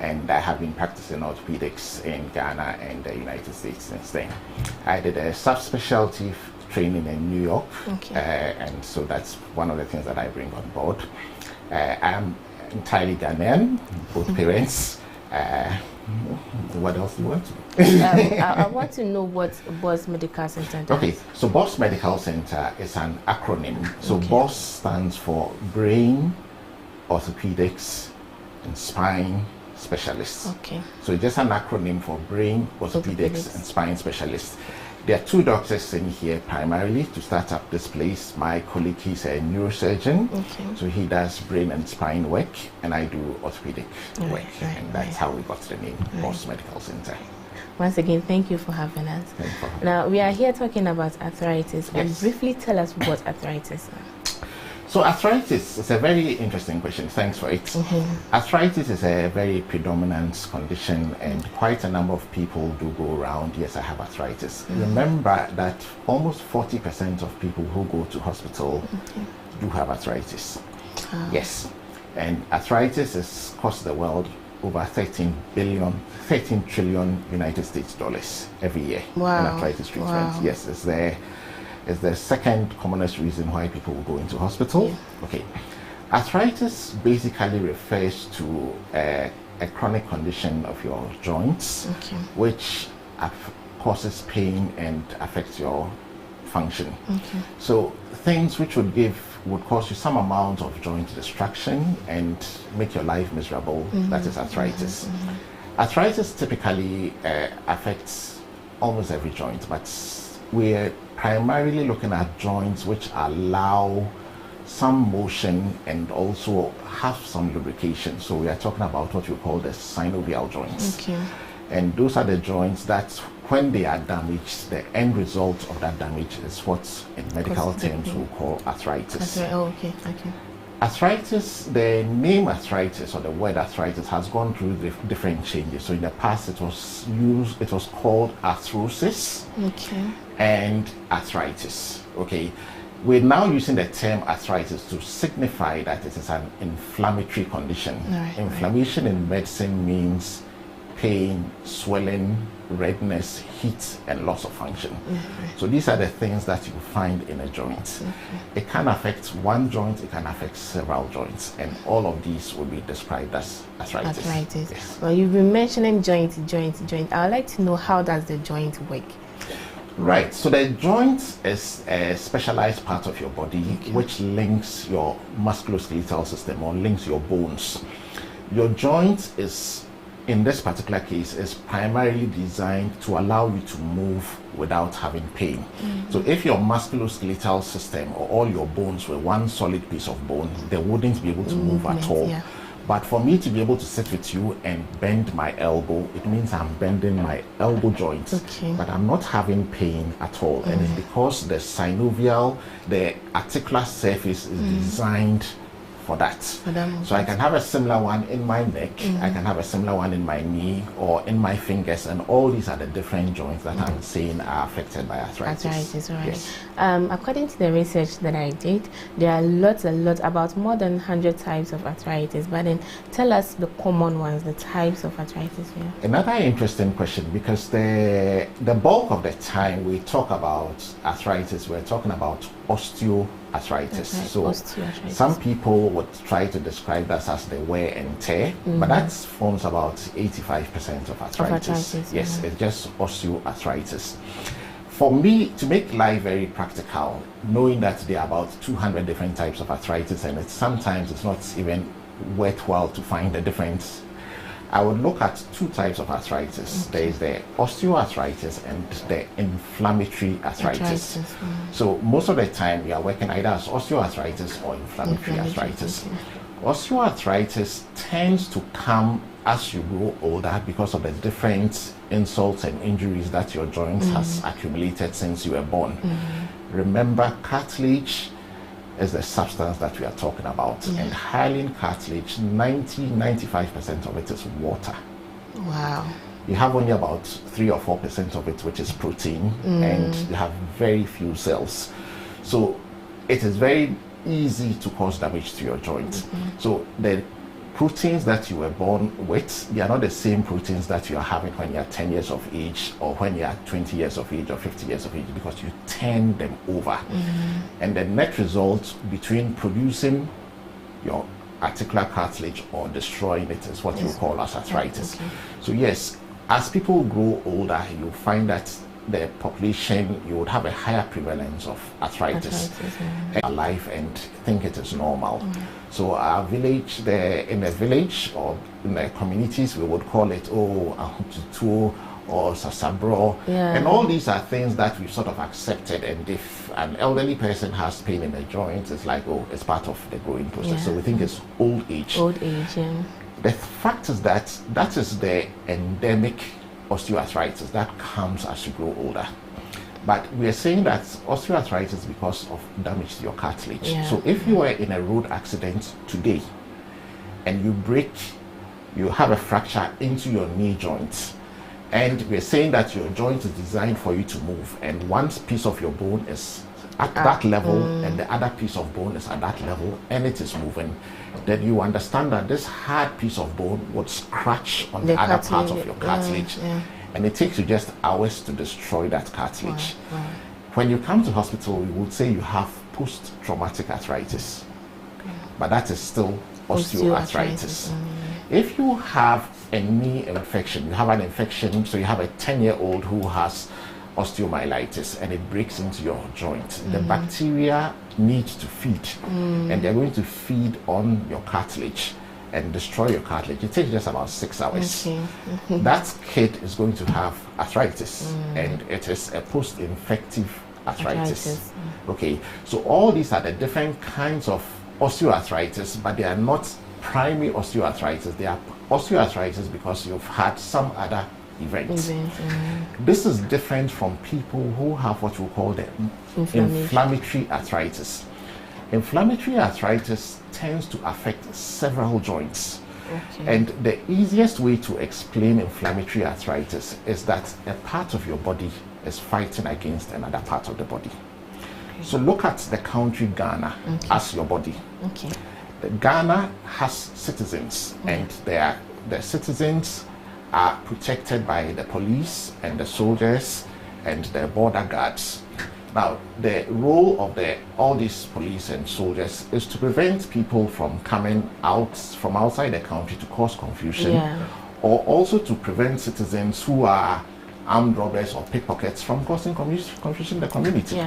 And I have been practicing orthopedics in Ghana and the United States since then. I did a subspecialty training in New York, and so that's one of the things that I bring on board. I'm entirely Ghanaian, both parents. What else do you want? I want to know what Boss Medical Center does. Okay, so Boss Medical Center is an acronym. So Boss stands for Brain, Orthopedics, and Spine Specialists. Okay. So it's just an acronym for Brain, Orthopedics, and Spine Specialists. There are two doctors in here primarily to start up this place. My colleague, he's a neurosurgeon, so he does brain and spine work, and I do orthopedic work, and that's how we got the name Boss Medical Center. Once again, thank you for having us. Now, we are here talking about arthritis, and briefly tell us what arthritis is. So arthritis is a very interesting question. Thanks for it. Arthritis is a very predominant condition, and quite a number of people do go around, yes, I have arthritis. Remember that almost 40% of people who go to hospital do have arthritis. Yes. And arthritis has cost the world over 13 trillion United States dollars every year in arthritis treatment. Yes, it's the second commonest reason why people will go into hospital. Okay. Arthritis basically refers to a chronic condition of your joints, which causes pain and affects your function. So things which would cause you some amount of joint destruction and make your life miserable, that is arthritis. Arthritis typically affects almost every joint, but we're primarily looking at joints which allow some motion and also have some lubrication. So we are talking about what we call the synovial joints. And those are the joints that when they are damaged, the end result of that damage is what in medical terms we call arthritis. Arthritis, the name arthritis or the word arthritis has gone through different changes. So in the past it was called arthrosis and arthritis. We're now using the term arthritis to signify that it is an inflammatory condition. Inflammation in medicine means pain, swelling, redness, heat, and loss of function. So these are the things that you find in a joint. It can affect one joint, it can affect several joints, and all of these will be described as arthritis. Yes. Well, you've been mentioning joint. I would like to know, how does the joint work? Right, so the joint is a specialized part of your body which links your musculoskeletal system or links your bones. Your joint is, in this particular case, is primarily designed to allow you to move without having pain. So if your musculoskeletal system or all your bones were one solid piece of bone, they wouldn't be able to move at all. But for me to be able to sit with you and bend my elbow, it means I'm bending my elbow joint, but I'm not having pain at all. And it's because the synovial, the articular surface is designed for that. So I can have a similar one in my neck, I can have a similar one in my knee or in my fingers, and all these are the different joints that I'm saying are affected by arthritis. Yes. According to the research that I did, there are about more than 100 types of arthritis, but then tell us the common ones, the types of arthritis. Another interesting question, because the bulk of the time we talk about arthritis, we're talking about osteoarthritis. So some people would try to describe that as the wear and tear, but that forms about 85% of arthritis. Yes, it's just osteoarthritis. For me, to make life very practical, knowing that there are about 200 different types of arthritis, and sometimes it's not even worthwhile to find the difference, I would look at two types of arthritis. There is the osteoarthritis and the inflammatory arthritis. So most of the time we are working either as osteoarthritis or inflammatory arthritis. Osteoarthritis tends to come as you grow older because of the different insults and injuries that your joint has accumulated since you were born. Remember, cartilage is the substance that we are talking about, and hyaline cartilage, 90-95% of it is water. You have only about 3 or 4% of it which is protein, and you have very few cells. So it is very easy to cause damage to your joint. So the proteins that you were born with, they are not the same proteins that you are having when you are 10 years of age or when you are 20 years of age or 50 years of age, because you turn them over. And the net result between producing your articular cartilage or destroying it is what you call as arthritis. So yes, as people grow older, you find that the population, you would have a higher prevalence of arthritis in life and think it is normal. So our village, in the village or in the communities, we would call it, ahututu or sasabro. And all these are things that we've sort of accepted. And if an elderly person has pain in the joints, it's like, it's part of the growing process. So we think it's old age. The fact is that that is the endemic osteoarthritis that comes as you grow older. But we are saying that osteoarthritis is because of damage to your cartilage. So if you were in a road accident today and you break, you have a fracture into your knee joint, and we're saying that your joint is designed for you to move, and one piece of your bone is at that level and the other piece of bone is at that level and it is moving, then you understand that this hard piece of bone would scratch on the other part of your cartilage. And it takes you just hours to destroy that cartilage. When you come to hospital, we would say you have post-traumatic arthritis, but that is still osteoarthritis. If you have a knee infection, you have an infection, so you have a 10-year-old who has osteomyelitis and it breaks into your joint, the bacteria need to feed and they're going to feed on your cartilage and destroy your cartilage. It takes just about 6 hours. That kid is going to have arthritis and it is a post-infective arthritis. Okay, so all these are the different kinds of osteoarthritis, but they are not primary osteoarthritis. They are osteoarthritis because you've had some other events. This is different from people who have what we call the inflammatory arthritis. Inflammatory arthritis tends to affect several joints. And the easiest way to explain inflammatory arthritis is that a part of your body is fighting against another part of the body. So look at the country Ghana as your body. Ghana has citizens and the citizens are protected by the police and the soldiers and the border guards. Now, the role of all these police and soldiers is to prevent people from coming out from outside the country to cause confusion, or also to prevent citizens who are armed robbers or pickpockets from causing confusion in the community.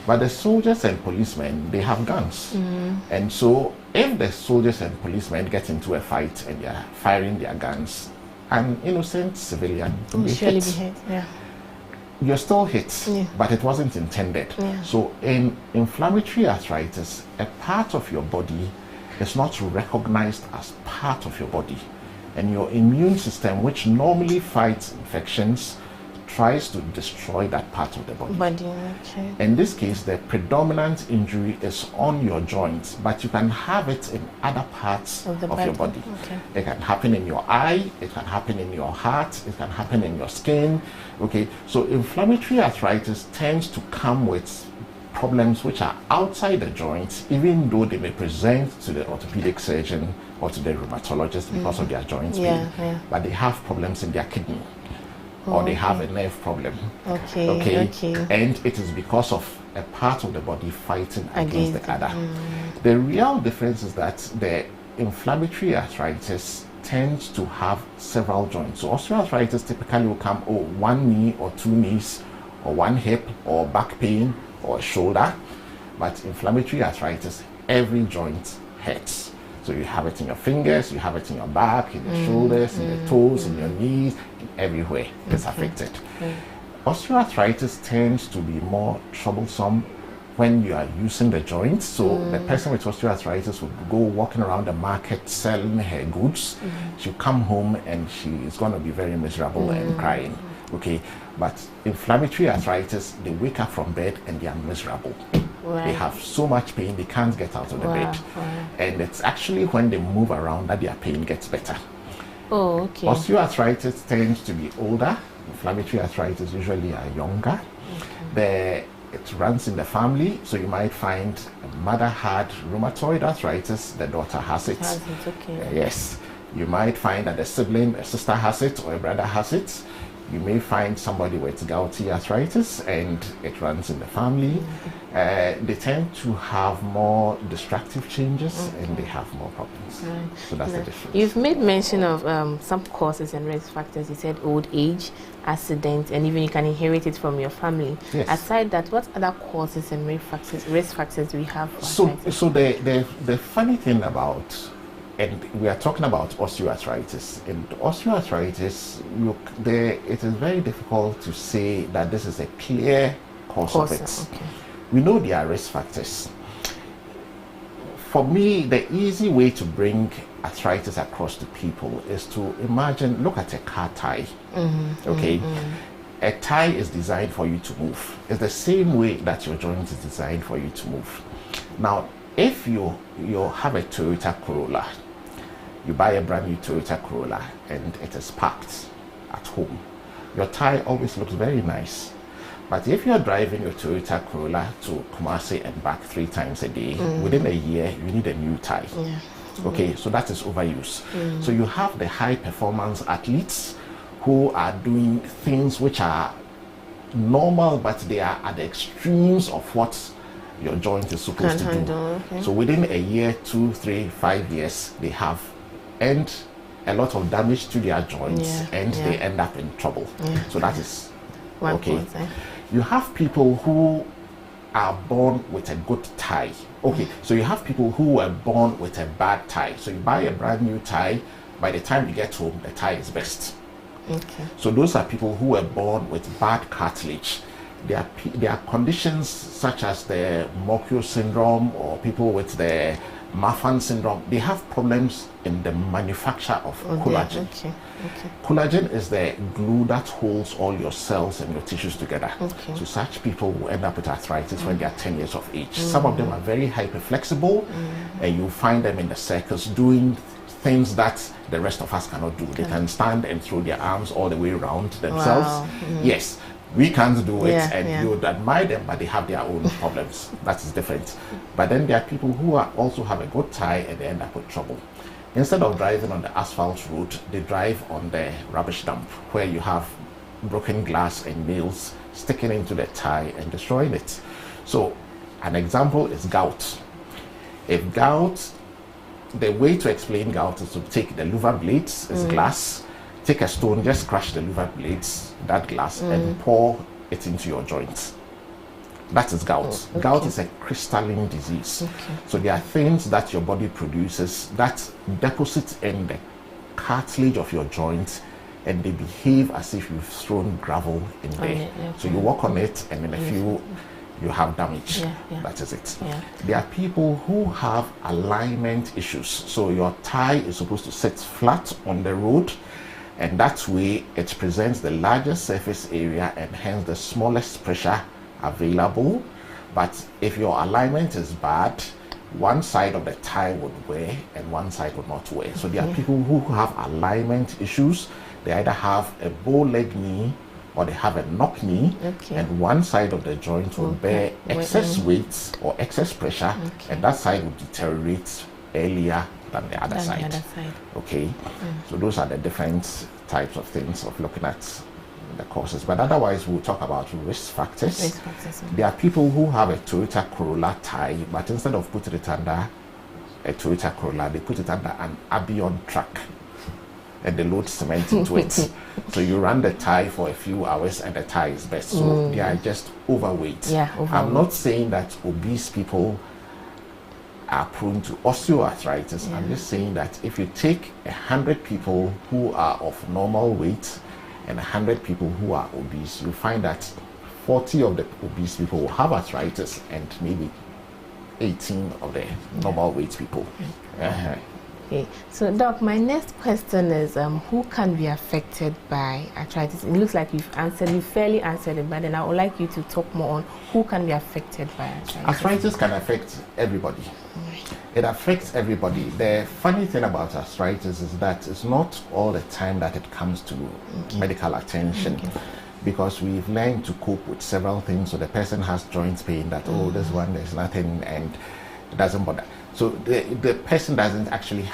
But the soldiers and policemen, they have guns. And so if the soldiers and policemen get into a fight and they are firing their guns, an innocent civilian will be hit. You're still hit, but it wasn't intended. So in inflammatory arthritis, a part of your body is not recognized as part of your body. And your immune system, which normally fights infections, tries to destroy that part of the body. In this case, the predominant injury is on your joints, but you can have it in other parts of your body. It can happen in your eye, it can happen in your heart, it can happen in your skin. So inflammatory arthritis tends to come with problems which are outside the joints, even though they may present to the orthopedic surgeon or to the rheumatologist because of their joint pain, but they have problems in their kidney. Or they have a nerve problem. And it is because of a part of the body fighting against the other. The real difference is that the inflammatory arthritis tends to have several joints. So osteoarthritis typically will come, one knee or two knees, or one hip, or back pain, or a shoulder. But inflammatory arthritis, every joint hurts. So you have it in your fingers, you have it in your back, in your shoulders, in your toes, in your knees, everywhere it's affected. Osteoarthritis tends to be more troublesome when you are using the joints. So the person with osteoarthritis would go walking around the market selling her goods. She'll come home and she is going to be very miserable and crying. But inflammatory arthritis, they wake up from bed and they are miserable. They have so much pain, they can't get out of the bed. And it's actually when they move around that their pain gets better. Osteoarthritis tends to be older. Inflammatory arthritis usually are younger. It runs in the family, so you might find a mother had rheumatoid arthritis, the daughter has it. Yes. You might find that a sister has it, or a brother has it. You may find somebody with gouty arthritis and it runs in the family. They tend to have more destructive changes and they have more problems. So that's the difference. You've made mention of some causes and risk factors. You said old age, accident, and even you can inherit it from your family. Aside that, what other causes and risk factors do we have for arthritis? So the funny thing about, and we are talking about osteoarthritis. In osteoarthritis, it is very difficult to say that this is a clear cause of it. We know there are risk factors. For me, the easy way to bring arthritis across to people is to imagine, look at a car tire. A tire is designed for you to move. It's the same way that your joint is designed for you to move. Now, if you have a Toyota Corolla, you buy a brand new Toyota Corolla and it is parked at home, your tire always looks very nice. But if you're driving your Toyota Corolla to Kumasi and back 3 times a day, within a year, you need a new tire. Yeah. Okay, so that is overuse. So you have the high performance athletes who are doing things which are normal, but they are at the extremes of what your joint is supposed to do. Okay. So within a year, 2, 3, 5 years, they have earned a lot of damage to their joints, and they end up in trouble. So that is okay. You have people who are born with a good tie. Okay, so you have people who were born with a bad tie. So you buy a brand new tie, by the time you get home, the tie is best. Okay. So those are people who were born with bad cartilage. There are conditions such as the Merkel syndrome or people with the Marfan syndrome. They have problems in the manufacture of collagen. Okay. Collagen is the glue that holds all your cells and your tissues together. Okay. So such people will end up with arthritis when they are 10 years of age. Some of them are very hyperflexible, and you find them in the circus doing things that the rest of us cannot do. They can stand and throw their arms all the way around themselves. Wow. Yes, we can't do it, and you would admire them, but they have their own problems. That is different. But then there are people who also have a good tie and they end up with trouble. Instead of driving on the asphalt road, they drive on the rubbish dump, where you have broken glass and nails sticking into the tie and destroying it. So an example is gout. If gout, the way to explain gout is to take the louver blades, it's glass, take a stone, just crush the louver blades, that glass, and pour it into your joints. That is gout. Gout is a crystalline disease. So there are things that your body produces that deposit in the cartilage of your joints, and they behave as if you've thrown gravel in there. So you walk on it, and in a few, you have damage. That is it. There are people who have alignment issues. So your tie is supposed to sit flat on the road, and that way it presents the largest surface area and hence the smallest pressure available. But if your alignment is bad, one side of the tie would wear and one side would not wear. So there are people who have alignment issues. They either have a bow leg knee or they have a knock knee, and one side of the joint will bear excess weight or excess pressure, and that side will deteriorate earlier than the other side. Okay, so those are the different types of things of looking at the causes. But otherwise, we'll talk about risk factors. There are people who have a Toyota Corolla tie, but instead of putting it under a Toyota Corolla, they put it under an Abion truck, and they load cement into it. So you run the tie for a few hours and the tie is best. So they are just overweight. I'm not saying that obese people are prone to osteoarthritis. I'm just saying that if you take 100 people who are of normal weight and 100 people who are obese, you find that 40 of the obese people will have arthritis and maybe 18 of the normal weight people. Okay, so Doc, my next question is who can be affected by arthritis? It looks like you fairly answered it, but then I would like you to talk more on who can be affected by arthritis. Arthritis can affect everybody. It affects everybody. The funny thing about arthritis is that it's not all the time that it comes to medical attention, because we've learned to cope with several things. So the person has joint pain, that this one, there's nothing, and it doesn't bother. So the person doesn't actually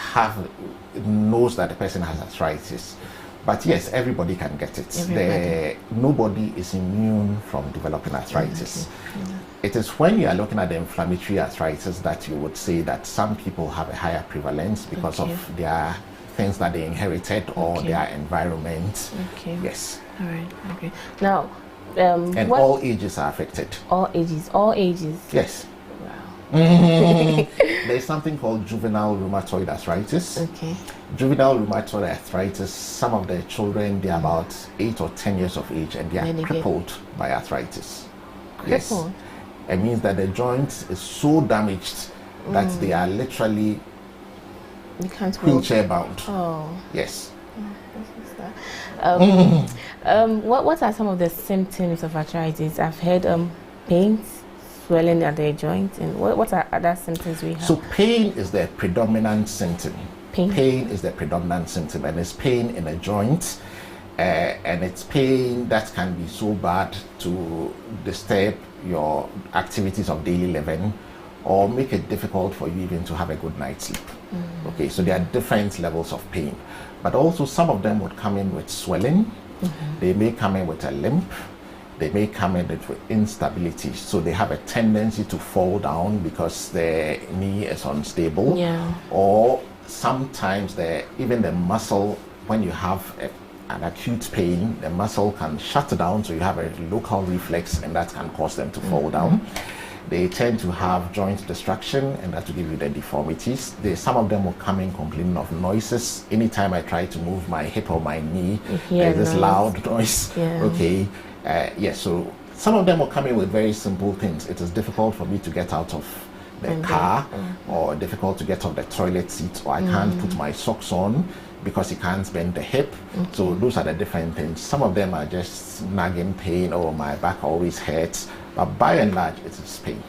knows that the person has arthritis. But yes, everybody can get it. Nobody is immune from developing arthritis. It is when you are looking at the inflammatory arthritis that you would say that some people have a higher prevalence because of their things that they inherited or their environment. Yes. All right. Okay. Now, and all ages are affected. All ages. Yes. There's something called juvenile rheumatoid arthritis. Juvenile rheumatoid arthritis, some of the children, they're about 8 or 10 years of age and they are crippled by arthritis. Yes. It means that the joint is so damaged that they are literally wheelchair bound. Yes. What are some of the symptoms of arthritis? I've heard pains, swelling at the joint, and what are other symptoms we have? So pain is the predominant symptom. Pain is the predominant symptom, and it's pain in a joint. and it's pain that can be so bad to disturb your activities of daily living or make it difficult for you even to have a good night's sleep. Okay, so there are different levels of pain, but also some of them would come in with swelling. They may come in with a limp. They may come in with instability, so they have a tendency to fall down because their knee is unstable. Or sometimes even the muscle, when you have an acute pain, the muscle can shut down, so you have a local reflex, and that can cause them to fall down. They tend to have joint destruction, and that will give you the deformities. Some of them will come in complaining of noises. Anytime I try to move my hip or my knee, there's this loud noise. Okay, yes, so some of them will come in with very simple things. It is difficult for me to get out of the car, or difficult to get off the toilet seat, or I can't put my socks on because you can't bend the hip. So those are the different things. Some of them are just nagging pain, or my back always hurts, but by and large it is pain.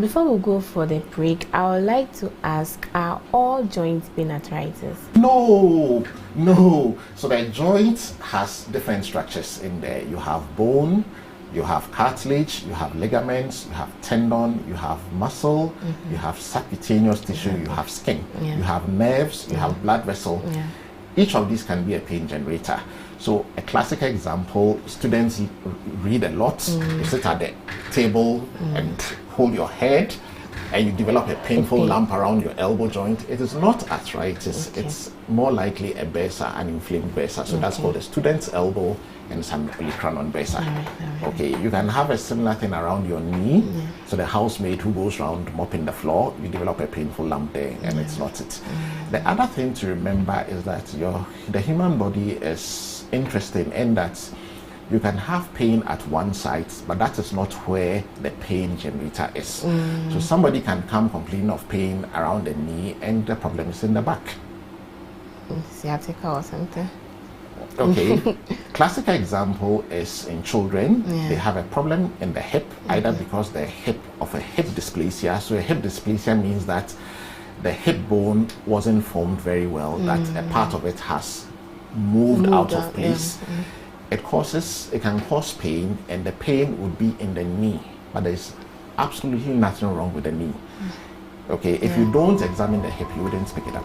Before we go for the break, I would like to ask, are all joint pain arthritis? No. So the joint has different structures in there. You have bone, you have cartilage, you have ligaments, you have tendon, you have muscle, you have subcutaneous tissue, you have skin, you have nerves, you have blood vessel. Each of these can be a pain generator. So a classic example, students read a lot. You sit at the table and hold your head, and you develop a painful lump around your elbow joint. It is not arthritis. It's more likely a bursa, an inflamed bursa. So that's called a student's elbow, and some olecranon bursa. Okay, you can have a similar thing around your knee. So the housemaid who goes around mopping the floor, you develop a painful lump there, and it's not it. The other thing to remember is that the human body is interesting in that you can have pain at one side, but that is not where the pain generator is. So somebody can come complaining of pain around the knee, and the problem is in the back. Sciatica or something. Okay, classic example is in children. They have a problem in the hip, either because they're of a hip dysplasia. So a hip dysplasia means that the hip bone wasn't formed very well, that a part of it has moved out of place. It can cause pain, and the pain would be in the knee, but there's absolutely nothing wrong with the knee. Okay, if you don't examine the hip, you wouldn't pick it up.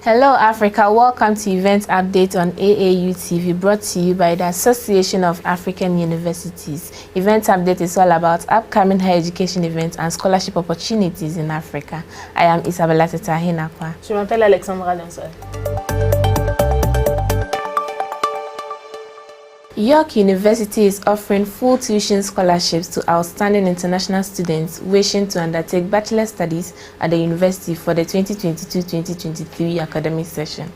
Hello Africa, welcome to Event Update on AAU TV, brought to you by the Association of African Universities. Event Update is all about upcoming higher education events and scholarship opportunities in Africa. I am Isabella Tetahinakwa. Je m'appelle Alexandra Densol. York University is offering full tuition scholarships to outstanding international students wishing to undertake bachelor studies at the university for the 2022-2023 academic session.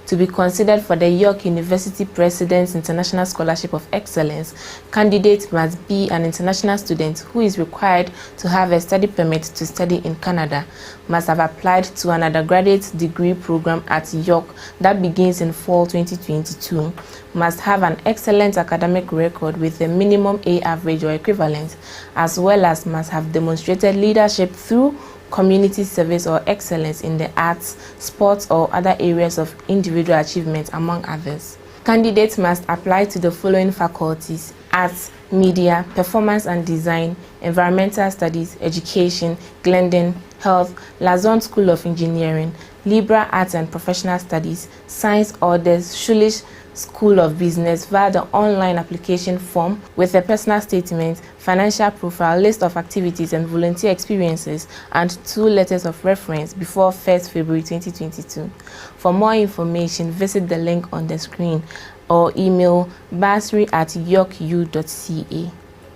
To be considered for the York University President's International Scholarship of Excellence, candidates must be an international student who is required to have a study permit to study in Canada, must have applied to an undergraduate degree program at York that begins in fall 2022, must have an excellent academic record with a minimum A average or equivalent, as well as must have demonstrated leadership through community service or excellence in the arts, sports, or other areas of individual achievement, among others. Candidates must apply to the following faculties: arts, media, performance and design, environmental studies, education, Glendon, health, Lazon School of Engineering, Liberal Arts and Professional Studies, Science Orders, Schulich School of Business via the online application form with a personal statement, financial profile, list of activities and volunteer experiences, and 2 letters of reference before 1st February 2022. For more information, visit the link on the screen or email bursary@yorku.ca.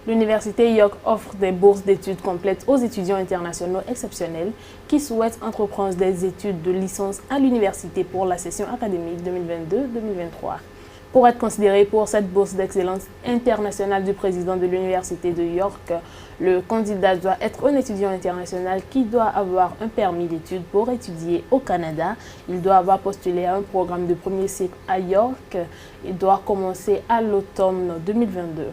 L'Université York offre des bourses d'études complètes aux étudiants internationaux exceptionnels qui souhaitent entreprendre des études de licence à l'université pour la session académique 2022-2023. Pour être considéré pour cette bourse d'excellence internationale du président de l'Université de York, le candidat doit être un étudiant international qui doit avoir un permis d'études pour étudier au Canada. Il doit avoir postulé à un programme de premier cycle à York. Il doit commencer à l'automne 2022.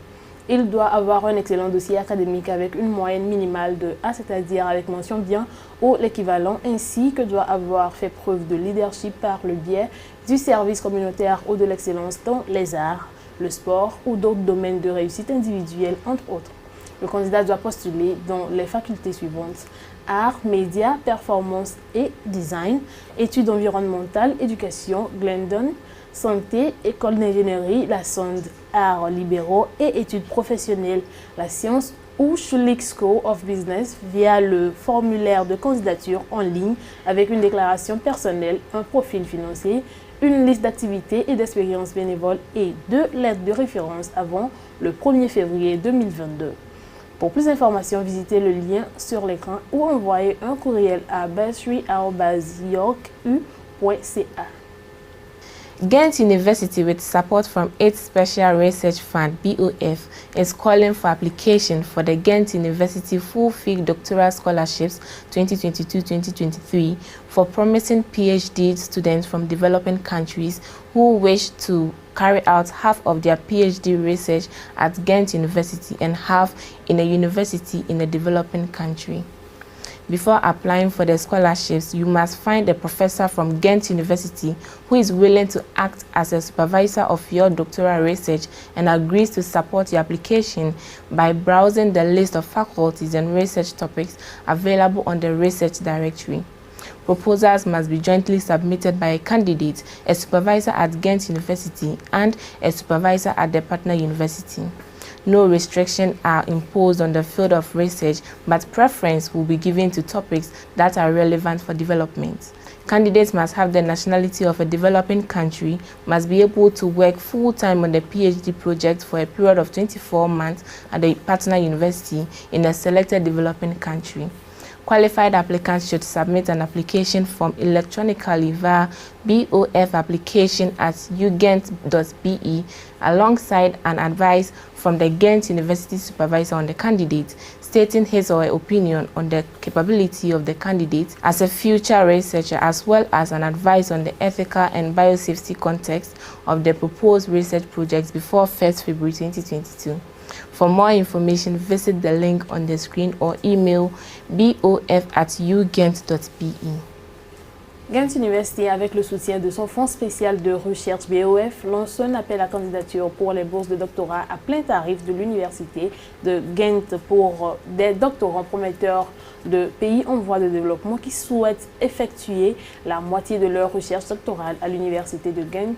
Il doit avoir un excellent dossier académique avec une moyenne minimale de A, c'est-à-dire avec mention bien ou l'équivalent, ainsi que doit avoir fait preuve de leadership par le biais du service communautaire ou de l'excellence dans les arts, le sport ou d'autres domaines de réussite individuelle, entre autres. Le candidat doit postuler dans les facultés suivantes: arts, médias, performance et design, études environnementales, éducation, Glendon, santé, école d'ingénierie, la Sonde, arts libéraux et études professionnelles, la science ou Schulich School of Business via le formulaire de candidature en ligne avec une déclaration personnelle, un profil financier, une liste d'activités et d'expériences bénévoles et 2 lettres de référence avant le 1er février 2022. Pour plus d'informations, visitez le lien sur l'écran ou envoyez un courriel à bursary@yorku.ca. Ghent University, with support from its Special Research Fund, BOF, is calling for application for the Ghent University Full-Field Doctoral Scholarships 2022-2023 for promising PhD students from developing countries who wish to carry out half of their PhD research at Ghent University and half in a university in a developing country. Before applying for the scholarships, you must find a professor from Ghent University who is willing to act as a supervisor of your doctoral research and agrees to support your application by browsing the list of faculties and research topics available on the research directory. Proposals must be jointly submitted by a candidate, a supervisor at Ghent University, and a supervisor at the partner university. No restrictions are imposed on the field of research, but preference will be given to topics that are relevant for development. Candidates must have the nationality of a developing country, must be able to work full-time on the PhD project for a period of 24 months at the partner university in a selected developing country. Qualified applicants should submit an application form electronically via bofapplication@ughent.be alongside an advice from the Ghent University supervisor on the candidate, stating his or her opinion on the capability of the candidate as a future researcher, as well as an advice on the ethical and biosafety context of the proposed research projects before 1st February 2022. For more information, visit the link on the screen or email bof@ughent.be. Ghent University, avec le soutien de son fonds spécial de recherche BOF, lance un appel à candidature pour les bourses de doctorat à plein tarif de l'Université de Ghent pour des doctorants prometteurs de pays en voie de développement qui souhaitent effectuer la moitié de leur recherche doctorale à l'Université de Ghent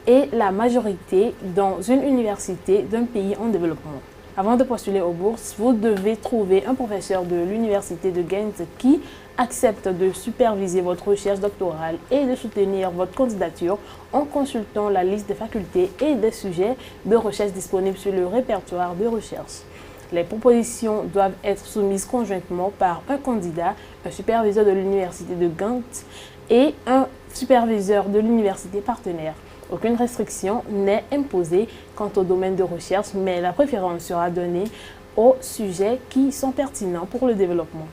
et la majorité dans une université d'un pays en développement. Avant de postuler aux bourses, vous devez trouver un professeur de l'Université de Ghent qui accepte de superviser votre recherche doctorale et de soutenir votre candidature en consultant la liste des facultés et des sujets de recherche disponibles sur le répertoire de recherche. Les propositions doivent être soumises conjointement par un candidat, un superviseur de l'Université de Ghent et un superviseur de l'université partenaire. Aucune restriction n'est imposée quant au domaine de recherche, mais la préférence sera donnée aux sujets qui sont pertinents pour le développement.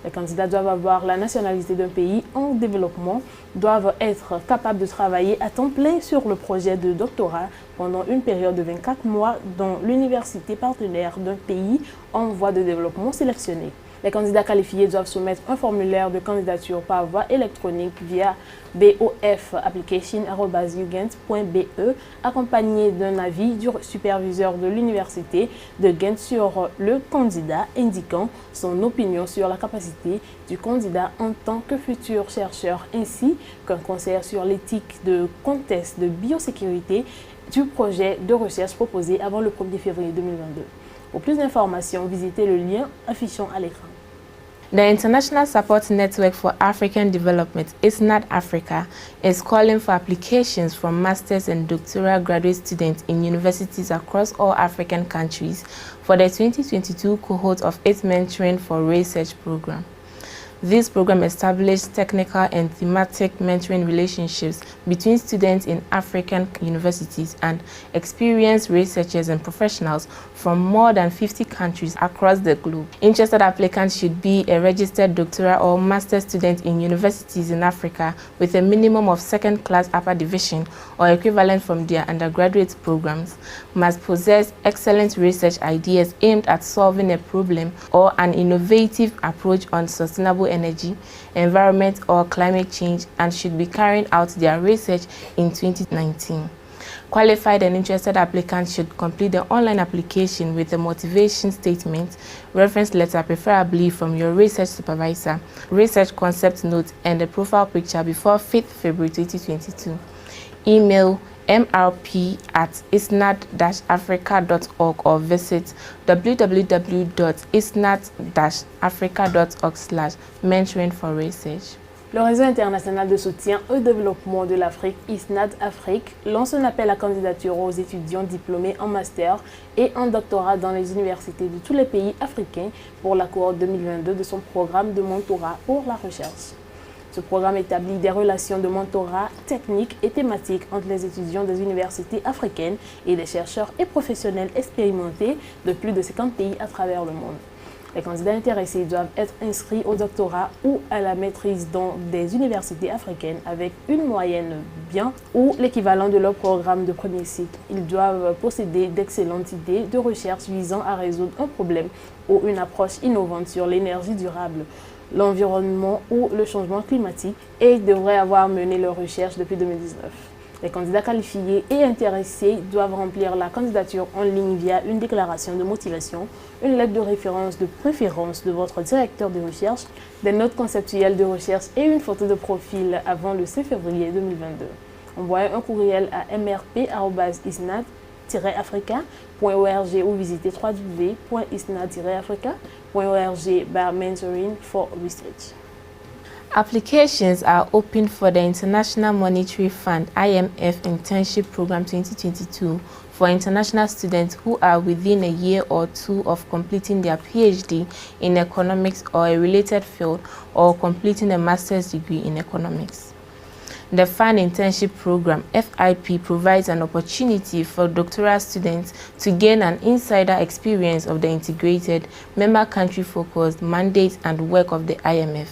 Les candidats doivent avoir la nationalité d'un pays en développement, doivent être capables de travailler à temps plein sur le projet de doctorat pendant une période de 24 mois dans l'université partenaire d'un pays en voie de développement sélectionné. Les candidats qualifiés doivent soumettre un formulaire de candidature par voie électronique via bofapplication@ughent.be accompagné d'un avis du superviseur de l'université de Ghent sur le candidat indiquant son opinion sur la capacité du candidat en tant que futur chercheur ainsi qu'un conseil sur l'éthique de contexte de biosécurité du projet de recherche proposé avant le 1er février 2022. Pour plus d'informations, visitez le lien affichant à l'écran. The International Support Network for African Development, ISNAD Africa, is calling for applications from master's and doctoral graduate students in universities across all African countries for the 2022 cohort of 8 Mentoring for Research program. This program established technical and thematic mentoring relationships between students in African universities and experienced researchers and professionals from more than 50 countries across the globe. Interested applicants should be a registered doctoral or master's student in universities in Africa with a minimum of second-class upper division or equivalent from their undergraduate programs, must possess excellent research ideas aimed at solving a problem or an innovative approach on sustainable energy, environment, or climate change, and should be carrying out their research in 2019. Qualified and interested applicants should complete the online application with a motivation statement, reference letter preferably from your research supervisor, research concept note, and a profile picture before 5th February 2022. Email mrp@isnad-africa.org or visit www.isnad-africa.org/mentoring for research. Le réseau international de soutien au développement de l'Afrique, ISNAD Afrique, lance un appel à candidature aux étudiants diplômés en master et en doctorat dans les universités de tous les pays africains pour la cohorte 2022 de son programme de mentorat pour la recherche. Ce programme établit des relations de mentorat techniques et thématiques entre les étudiants des universités africaines et des chercheurs et professionnels expérimentés de plus de 50 pays à travers le monde. Les candidats intéressés doivent être inscrits au doctorat ou à la maîtrise dans des universités africaines avec une moyenne bien ou l'équivalent de leur programme de premier cycle. Ils doivent posséder d'excellentes idées de recherche visant à résoudre un problème ou une approche innovante sur l'énergie durable, l'environnement ou le changement climatique et devraient avoir mené leur recherche depuis 2019. Les candidats qualifiés et intéressés doivent remplir la candidature en ligne via une déclaration de motivation, une lettre de référence de préférence de votre directeur de recherche, des notes conceptuelles de recherche et une photo de profil avant le 5 février 2022. Envoyez un courriel à mrp@isnad-africa.org ou visitez www.isnad-africa.org/mentoring for research. Applications are open for the International Monetary Fund (IMF) Internship Program 2022 for international students who are within a year or two of completing their PhD in economics or a related field or completing a master's degree in economics. The Fund Internship Program (FIP) provides an opportunity for doctoral students to gain an insider experience of the integrated, member country-focused mandate and work of the IMF.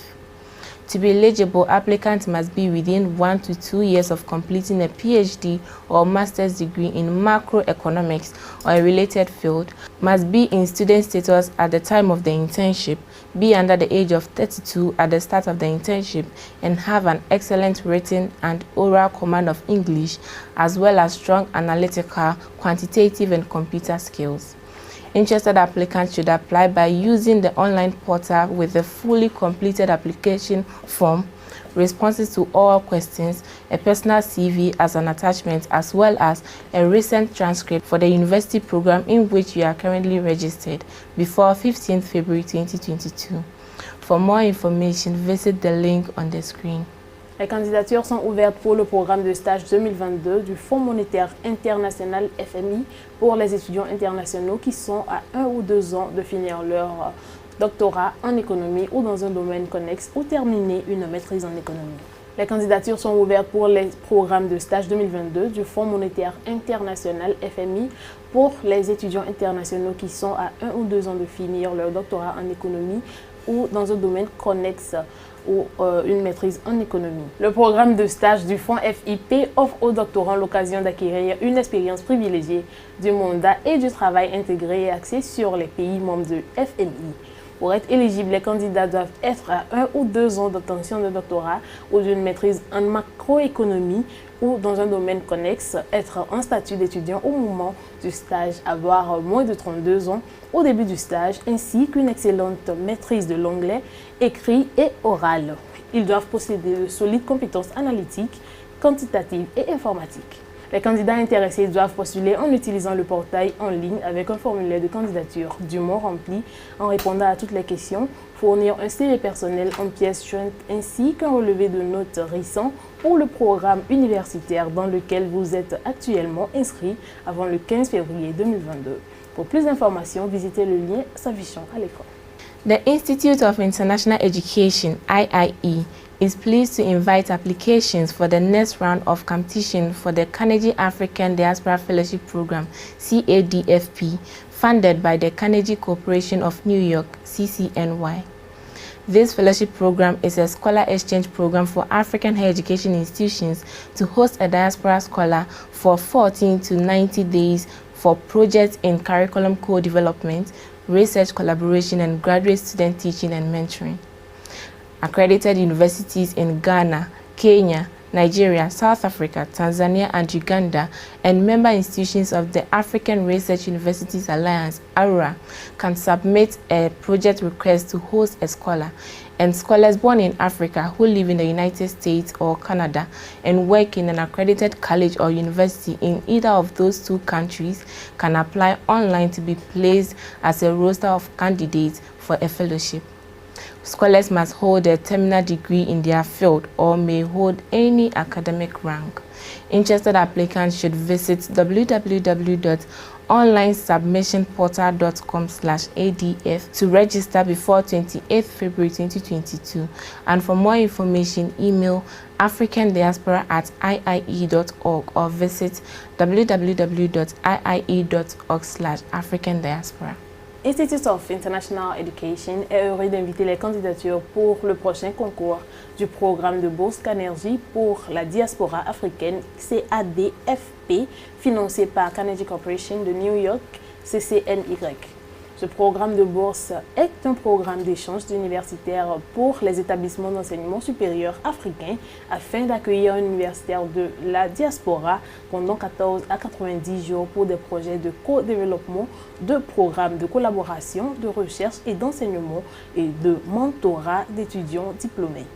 To be eligible, applicants must be within 1 to 2 years of completing a PhD or master's degree in macroeconomics or a related field, must be in student status at the time of the internship, be under the age of 32 at the start of the internship, and have an excellent written and oral command of English, as well as strong analytical, quantitative, and computer skills. Interested applicants should apply by using the online portal with a fully completed application form, responses to all questions, a personal CV as an attachment, as well as a recent transcript for the university program in which you are currently registered before 15th February 2022. For more information, visit the link on the screen. Les candidatures sont ouvertes pour le programme de stage 2022 du Fonds monétaire international FMI pour les étudiants internationaux qui sont à 1 ou 2 ans de finir leur doctorat en économie ou dans un domaine connexe ou terminer une maîtrise en économie. Les candidatures sont ouvertes pour les programmes de stage 2022 du Fonds monétaire international FMI pour les étudiants internationaux qui sont à 1 ou 2 ans de finir leur doctorat en économie ou dans un domaine connexe ou une maîtrise en économie. Le programme de stage du Fonds FIP offre aux doctorants l'occasion d'acquérir une expérience privilégiée du mandat et du travail intégré et axé sur les pays membres de FMI. Pour être éligible, les candidats doivent être à 1 ou 2 ans d'obtention de doctorat ou d'une maîtrise en macroéconomie ou dans un domaine connexe, être en statut d'étudiant au moment du stage, avoir moins de 32 ans au début du stage, ainsi qu'une excellente maîtrise de l'anglais, écrit et oral. Ils doivent posséder de solides compétences analytiques, quantitatives et informatiques. Les candidats intéressés doivent postuler en utilisant le portail en ligne avec un formulaire de candidature dûment rempli en répondant à toutes les questions, fournir un CV personnel en pièces jointes ainsi qu'un relevé de notes récent pour le programme universitaire dans lequel vous êtes actuellement inscrit avant le 15 février 2022. Pour plus d'informations, visitez le lien s'affichant à l'écran. The Institute of International Education, IIE, is pleased to invite applications for the next round of competition for the Carnegie African Diaspora Fellowship Program, CADFP, funded by the Carnegie Corporation of New York, CCNY. This fellowship program is a scholar exchange program for African higher education institutions to host a diaspora scholar for 14 to 90 days for projects in curriculum co-development, research collaboration, and graduate student teaching and mentoring. Accredited universities in Ghana, Kenya, Nigeria, South Africa, Tanzania, and Uganda, and member institutions of the African Research Universities Alliance, ARUA, can submit a project request to host a scholar, and scholars born in Africa who live in the United States or Canada and work in an accredited college or university in either of those two countries can apply online to be placed as a roster of candidates for a fellowship. Scholars must hold a terminal degree in their field or may hold any academic rank. Interested applicants should visit www.onlinesubmissionportal.com/ADF to register before 28th February 2022. And for more information, email africandiaspora@iie.org or visit www.iie.org/africandiaspora. Institute of International Education est heureux d'inviter les candidatures pour le prochain concours du programme de bourse Canergie pour la diaspora africaine CADFP, financé par Carnegie Corporation de New York, CCNY. Ce programme de bourse est un programme d'échange universitaire pour les établissements d'enseignement supérieur africains afin d'accueillir un universitaire de la diaspora pendant 14 à 90 jours pour des projets de co-développement, de programmes de collaboration, de recherche et d'enseignement et de mentorat d'étudiants diplômés.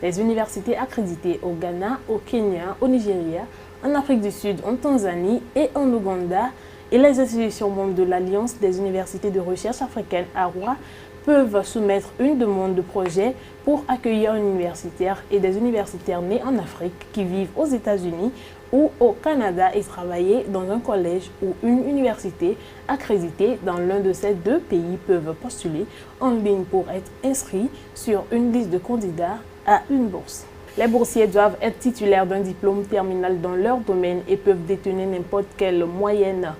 Les universités accréditées au Ghana, au Kenya, au Nigeria, en Afrique du Sud, en Tanzanie et en Ouganda et les institutions membres de l'Alliance des universités de recherche africaines ARUA peuvent soumettre une demande de projet pour accueillir un universitaire et des universitaires nés en Afrique qui vivent aux États-Unis ou au Canada et travailler dans un collège ou une université accréditée dans l'un de ces deux pays peuvent postuler en ligne pour être inscrits sur une liste de candidats à une bourse. Les boursiers doivent être titulaires d'un diplôme terminal dans leur domaine et peuvent détenir n'importe quelle moyenne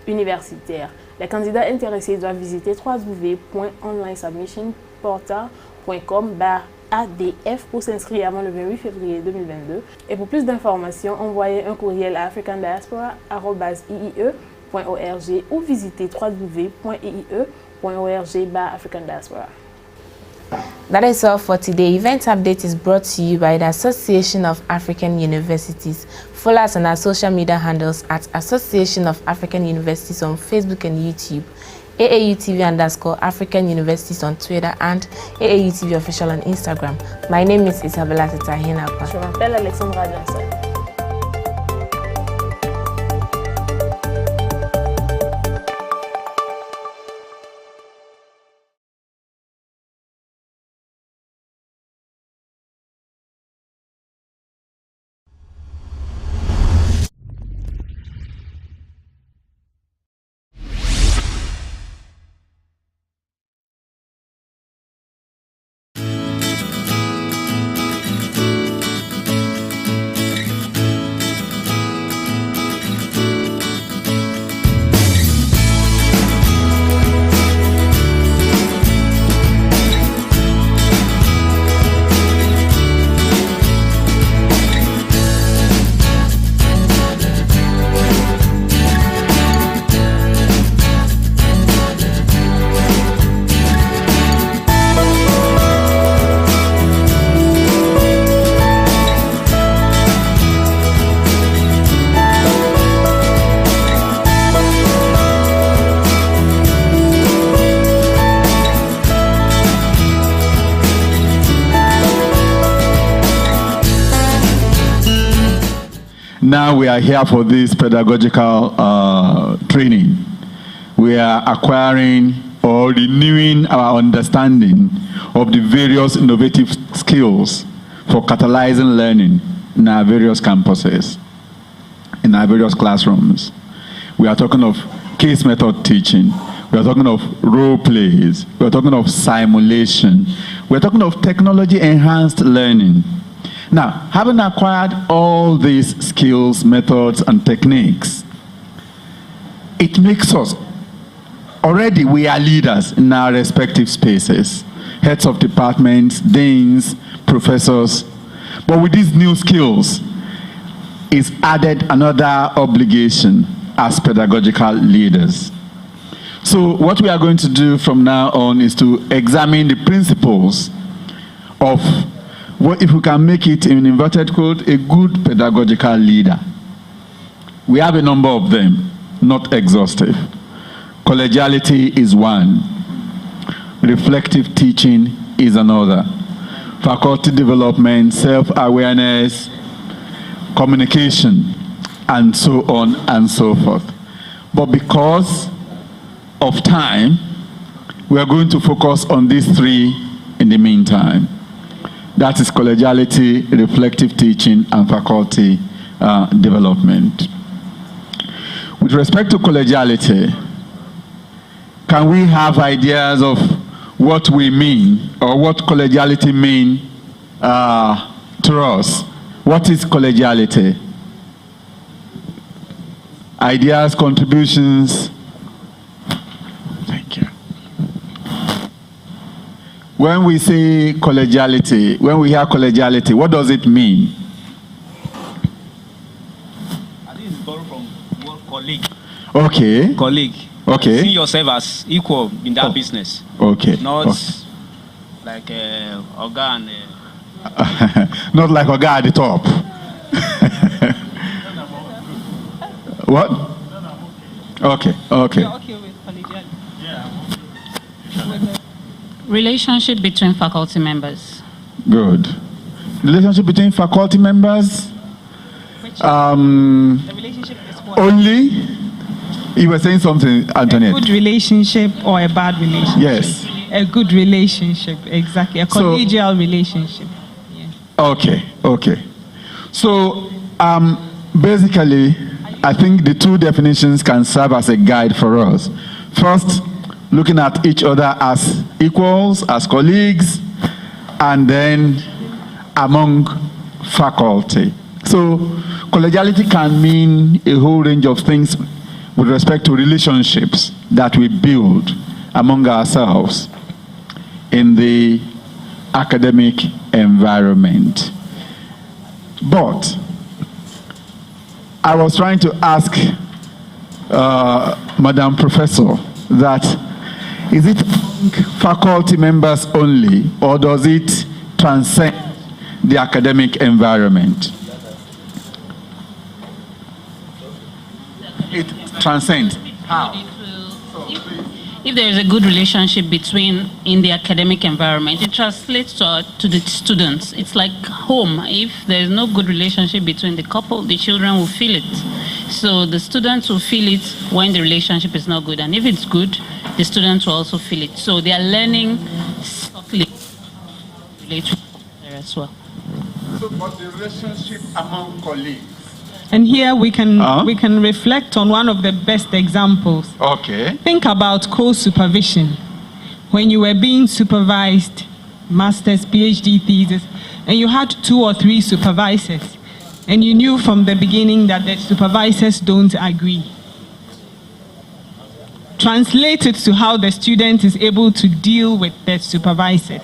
universitaire. Les candidats intéressés doivent visiter www.onlinesubmissionportal.com/ADF pour s'inscrire avant le 28 février 2022. Et pour plus d'informations, envoyez un courriel à africandiaspora@iie.org ou visitez www.iie.org/africandiaspora. That is all for today. Event Update is brought to you by the Association of African Universities. Follow us on our social media handles at Association of African Universities on Facebook and YouTube, AAU TV _African Universities on Twitter, and AAU TV Official on Instagram. My name is Isabella Tetahinapa. Je m'appelle Alexandra Johnson. now we are here for this pedagogical training. We are acquiring or renewing our understanding of the various innovative skills for catalyzing learning in our various campuses, in our various classrooms. We are talking of case method teaching. We are talking of role plays. We are talking of simulation. We are talking of technology-enhanced learning. Now, having acquired all these skills, methods, and techniques, it makes us, already we are leaders in our respective spaces, heads of departments, deans, professors. But with these new skills, is added another obligation as pedagogical leaders. So what we are going to do from now on is to examine the principles of what, if we can make it in inverted quote, a good pedagogical leader. We have a number of them, not exhaustive. Collegiality is one. Reflective teaching is another. Faculty development, self-awareness, communication, and so on and so forth. But because of time, we are going to focus on these three in the meantime. That is collegiality, reflective teaching, and faculty development. With respect to collegiality, can we have ideas of what we mean or what collegiality means to us? What is collegiality? Ideas, contributions? Thank you. When we say collegiality, when we hear collegiality, what does it mean? I think it's borrowed from the word colleague. Okay. Colleague. Okay. See yourself as equal in that business. Okay. Not okay. like Oga and... Not like Oga at the top. What? Okay, okay. You're okay with collegiality? Relationship between faculty members. Good. Relationship between faculty members? The relationship is what? Only? You were saying something, Antoinette. A good relationship or a bad relationship? Yes. A good relationship, exactly. A collegial relationship. Yeah. Okay, okay. So, basically, I think the two definitions can serve as a guide for us. First, looking at each other as equals, as colleagues, and then among faculty. So, collegiality can mean a whole range of things with respect to relationships that we build among ourselves in the academic environment. But I was trying to ask Madam Professor that is it faculty members only, or does it transcend the academic environment? It transcends. How? If there is a good relationship in the academic environment, it translates to the students. It's like home. If there is no good relationship between the couple, the children will feel it. So the students will feel it when the relationship is not good. And if it's good, the students will also feel it. So they are learning subtly relate to each other as well. So, but the relationship among colleagues? And here we can reflect on one of the best examples. Okay. Think about co-supervision. When you were being supervised, master's, PhD thesis, and you had 2 or 3 supervisors, and you knew from the beginning that the supervisors don't agree. Translate it to how the student is able to deal with the supervisors.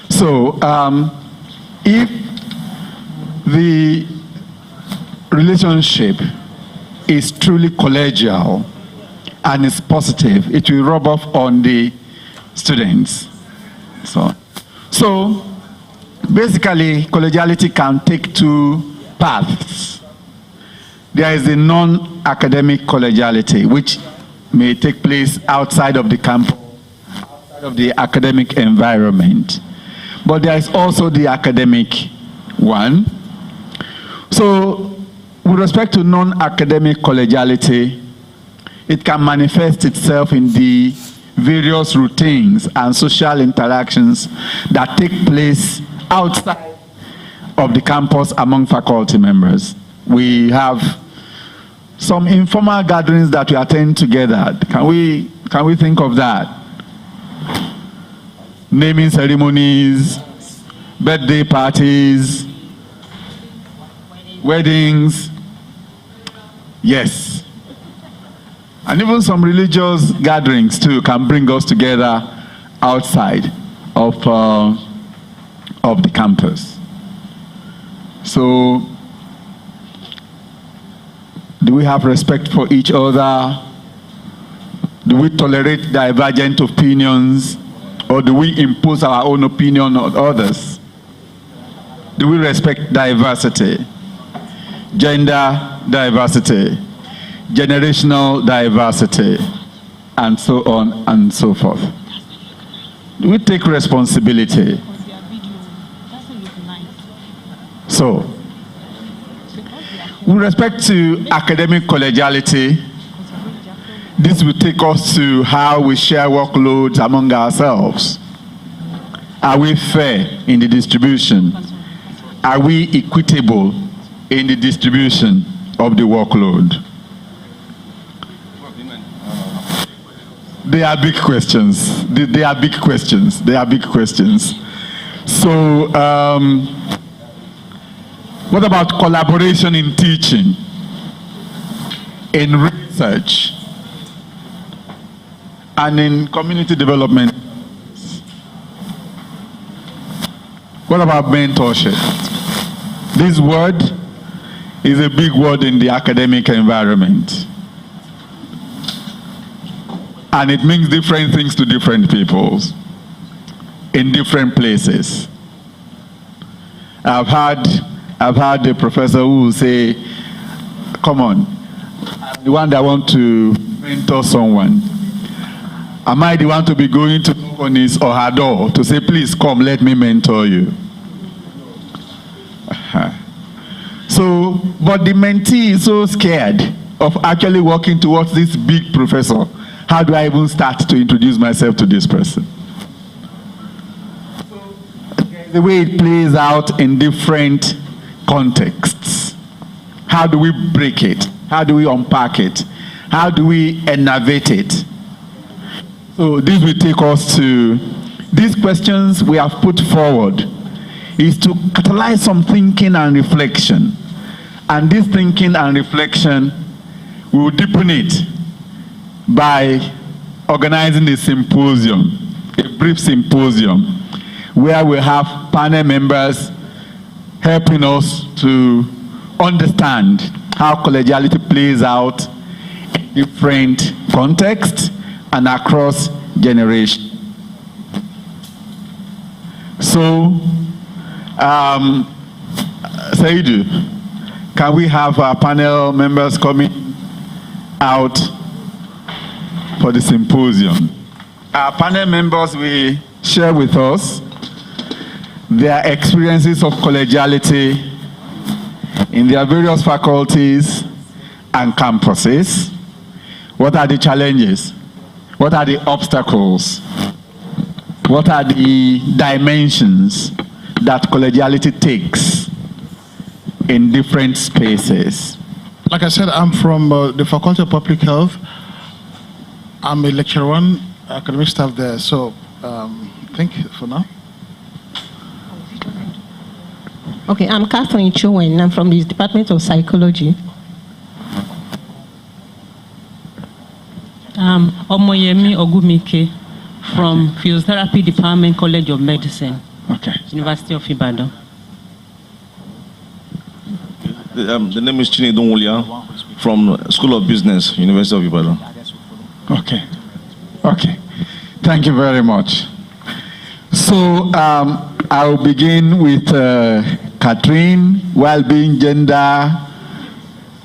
So, if the relationship is truly collegial and is positive, it will rub off on the students. So basically, collegiality can take 2 paths. There is the non-academic collegiality, which may take place outside of the campus, outside of the academic environment. But there is also the academic one. So, with respect to non-academic collegiality, it can manifest itself in the various routines and social interactions that take place outside of the campus among faculty members. We have some informal gatherings that we attend together. Can we think of that? Naming ceremonies, birthday parties, weddings. Yes. And even some religious gatherings too can bring us together outside of the campus. So, do we have respect for each other? Do we tolerate divergent opinions? Or do we impose our own opinion on others? Do we respect diversity? Gender diversity, generational diversity, and so on and so forth. Do we take responsibility? So, with respect to academic collegiality, this will take us to how we share workloads among ourselves. Are we fair in the distribution? Are we equitable in the distribution of the workload? They are big questions. They are big questions. They are big questions. So, what about collaboration in teaching, in research, and in community development? What about mentorship? This word is a big word in the academic environment. And it means different things to different people in different places. I've had a professor who will say, come on, I'm the one that want to mentor someone. Am I the one to be going to knock on his or her door to say, please come, let me mentor you? So, but the mentee is so scared of actually walking towards this big professor. How do I even start to introduce myself to this person? The way it plays out in different contexts. How do we break it? How do we unpack it? How do we innovate it? So this will take us to these questions we have put forward is to catalyze some thinking and reflection. And this thinking and reflection, we will deepen it by organizing a symposium, a brief symposium, where we have panel members helping us to understand how collegiality plays out in different contexts and across generations. So, Saidu, can we have our panel members coming out for the symposium? Our panel members will share with us their experiences of collegiality in their various faculties and campuses. What are the challenges? What are the obstacles? What are the dimensions that collegiality takes in different spaces? Like I said, I'm from the Faculty of Public Health. I'm a lecturer one, academic staff there. So, thank you for now. Okay, I'm Catherine Chowen. I'm from the Department of Psychology. Omoyemi Ogumike from Physiotherapy Department, College of Medicine. Okay. University of Ibadan. The name is Chinedon Wulia from School of Business, University of Ibadan. Okay. Okay. Thank you very much. So I'll begin with Catherine, while being gender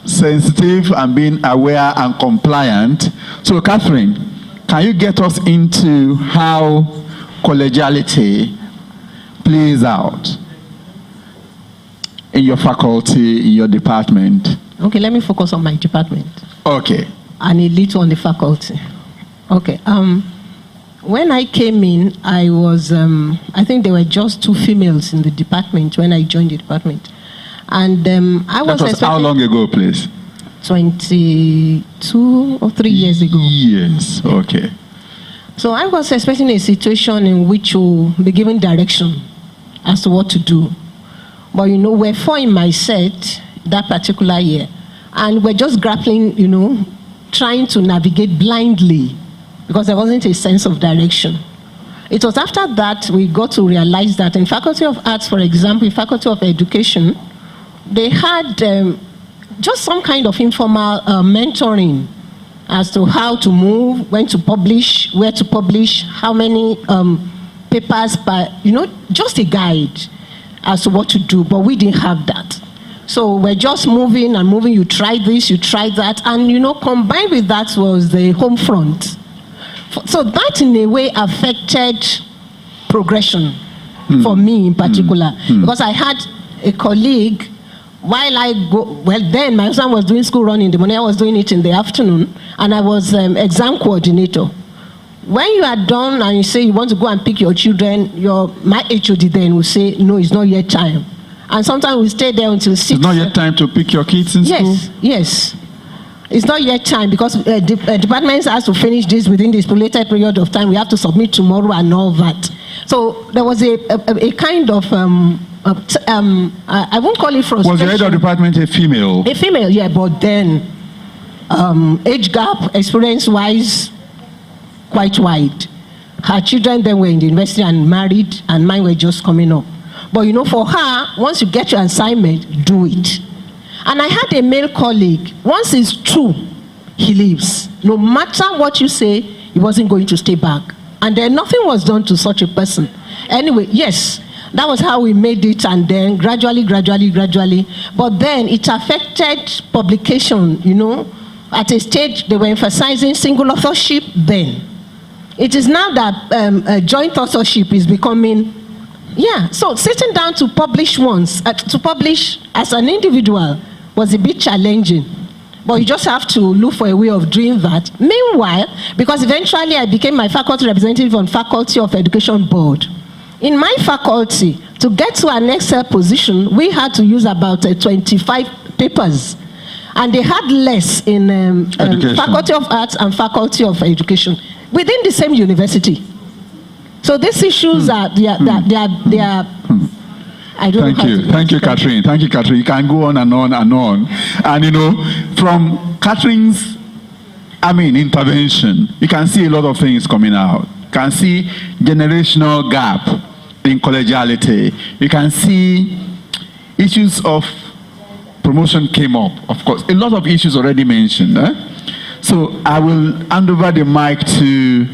sensitive and being aware and compliant. So Catherine, can you get us into how collegiality plays out? in your faculty, in your department? Okay, let me focus on my department. Okay. And a little on the faculty. Okay. When I came in, I was, I think there were just 2 females in the department when I joined the department. And I was... That was how long ago, please? 22 or 3 years ago. Yes, okay. So I was expecting a situation in which we'll be given direction as to what to do. But, you know, we're 4 in my set that particular year. And we're just grappling, you know, trying to navigate blindly because there wasn't a sense of direction. It was after that we got to realize that in Faculty of Arts, for example, in Faculty of Education, they had just some kind of informal mentoring as to how to move, when to publish, where to publish, how many papers, you know, just a guide as to what to do, but we didn't have that. So we're just moving and moving, you try this, you try that, and you know, combined with that was the home front. So that in a way affected progression for me in particular, because I had a colleague, while then my son was doing school run in the morning, I was doing it in the afternoon, and I was exam coordinator. When you are done and you say you want to go and pick your children, my HOD then will say, no, it's not yet time. And sometimes we stay there until 6. It's not yet time to pick your kids in school? Yes. It's not yet time because departments have to finish this within this related period of time. We have to submit tomorrow and all that. So there was a kind of, I won't call it frustration. Was the head of department a female? A female, yeah, but then age gap, experience-wise, quite wide. Her children then were in the university and married, and mine were just coming up. But you know, for her, once you get your assignment, do it. And I had a male colleague, once it's true, he leaves. No matter what you say, he wasn't going to stay back. And then nothing was done to such a person. Anyway, yes, that was how we made it, and then gradually. But then it affected publication, you know. At a stage, they were emphasizing single authorship then. It is now that joint authorship is becoming, yeah. So sitting down to publish once, to publish as an individual was a bit challenging. But you just have to look for a way of doing that. Meanwhile, because eventually I became my faculty representative on Faculty of Education Board. In my faculty, to get to an Excel position, we had to use about 25 papers. And they had less in Faculty of Arts and Faculty of Education within the same university. So these issues are, they are I don't know. Thank you, Catherine. Thank you, Catherine. You can go on and on and on. And you know, from Catherine's, intervention, you can see a lot of things coming out. You can see generational gap in collegiality. You can see issues of promotion came up, of course. A lot of issues already mentioned. So I will hand over the mic to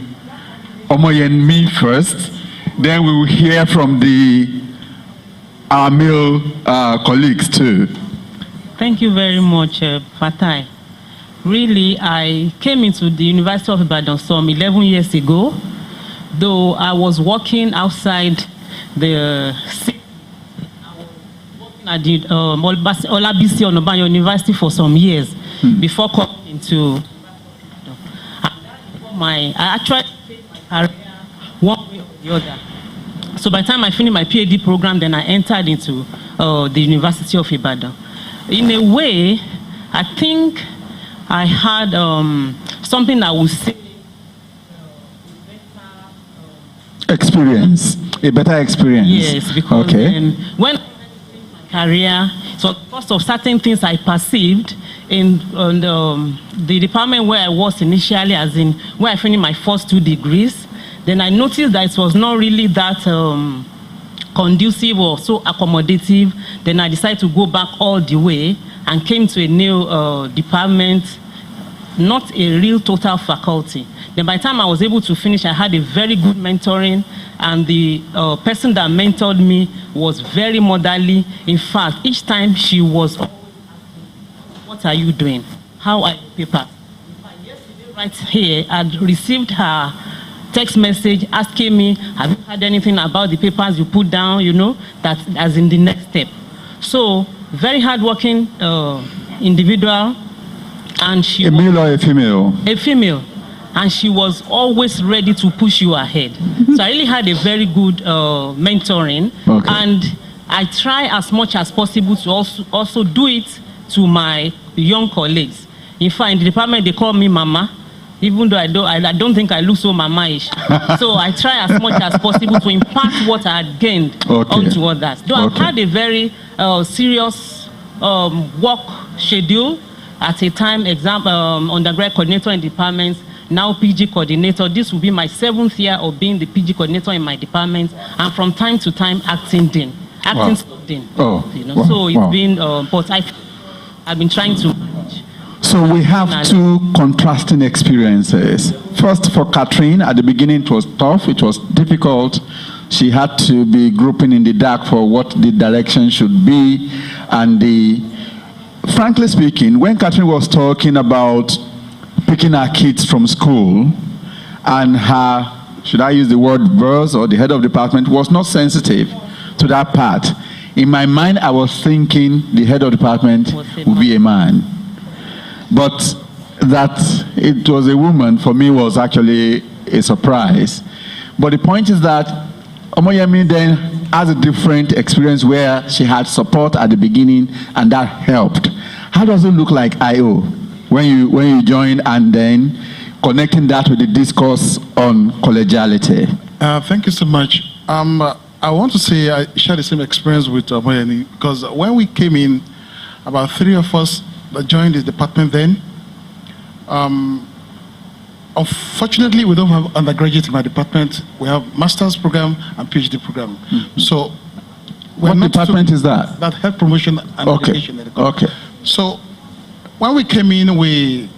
Omoyenmi first. Then we will hear from our male colleagues too. Thank you very much, Fatai. Really, I came into the University of Ibadan some 11 years ago, though I was working outside the city. I was working at the Olabisi Onabanjo University for some years before coming into I actually faced my career one way or the other. So by the time I finished my PhD program, then I entered into the University of Ibadan. In a way, I think I had something I would say experience, a better experience. Yes, because when I finished my career, so because of certain things I perceived in the department where I was initially, as in where I finished my first 2 degrees, then I noticed that it was not really that conducive or so accommodative. Then I decided to go back all the way and came to a new department, not a real total faculty. Then by the time I was able to finish, I had a very good mentoring, and the person that mentored me was very motherly. In fact, each time she was, what are you doing? How are your papers? Yesterday, right here, I'd received her text message asking me, have you heard anything about the papers you put down, you know, that as in the next step. So, very hardworking individual, and she a male or a female? A female, and she was always ready to push you ahead. So I really had a very good mentoring, and I try as much as possible to also do it to my young colleagues. In fact, in the department they call me Mama, even though I don't think I look so mama-ish. So I try as much as possible to impart what I had gained onto others. Though I've had a very serious work schedule at a time, undergrad coordinator in departments, now PG coordinator. This will be my 7th year of being the PG coordinator in my department, and from time to time acting dean. Dean. So it's been, but I've been trying to manage. So we have two contrasting experiences. First, for Catherine, at the beginning it was tough, it was difficult. She had to be groping in the dark for what the direction should be. And frankly speaking, when Catherine was talking about picking her kids from school, and her, should I use the word boss or the head of department, was not sensitive to that part. In my mind, I was thinking the head of department would be a man. But that it was a woman, for me, was actually a surprise. But the point is that Omoyemi then has a different experience where she had support at the beginning, and that helped. How does it look like IO when you join, and then connecting that with the discourse on collegiality? Thank you so much. I want to say I share the same experience with Omoyemi, because when we came in, about 3 of us that joined the department then. Unfortunately, we don't have undergraduate in my department. We have master's program and PhD program. So, what department is that? That health promotion and education. Okay. So, when we came in, we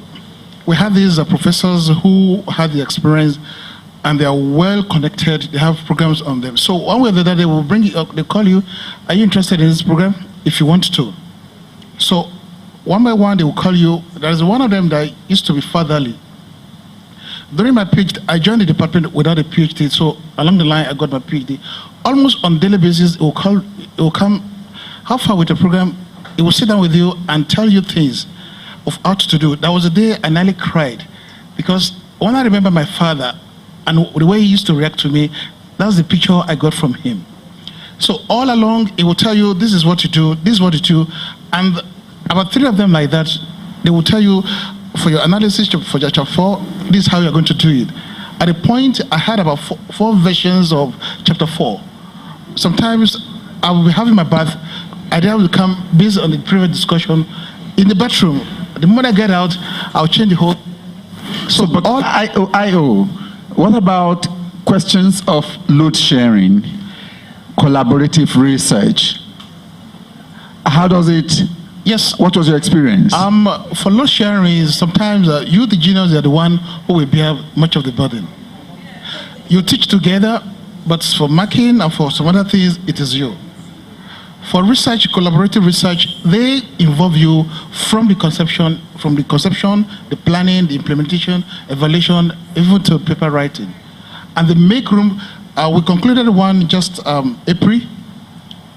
had these professors who had the experience, and they are well connected. They have programs on them. So one way or the other, they will bring you up. They call you. Are you interested in this program? If you want to. So one by one, they will call you. There is one of them that used to be fatherly. During my PhD, I joined the department without a PhD. So along the line, I got my PhD. Almost on a daily basis, it will come. How far with the program? It will sit down with you and tell you things of how to do. That was the day I nearly cried, because when I remember my father and the way he used to react to me, that's the picture I got from him. So all along, it will tell you, this is what you do, this is what you do. And about 3 of them like that, they will tell you, for your analysis for chapter 4, this is how you're going to do it. At a point, I had about 4 versions of chapter 4. Sometimes I will be having my bath, idea will come based on the previous discussion in the bathroom. The moment I get out, I'll change the whole. So, but all IO, what about questions of load sharing, collaborative research? How does it? Yes. What was your experience? For load sharing, sometimes you, the juniors, are the one who will bear much of the burden. You teach together, but for marking and for some other things, it is you. For research, collaborative research, they involve you from the conception, the planning, the implementation, evaluation, even to paper writing. And the make room, we concluded one just April,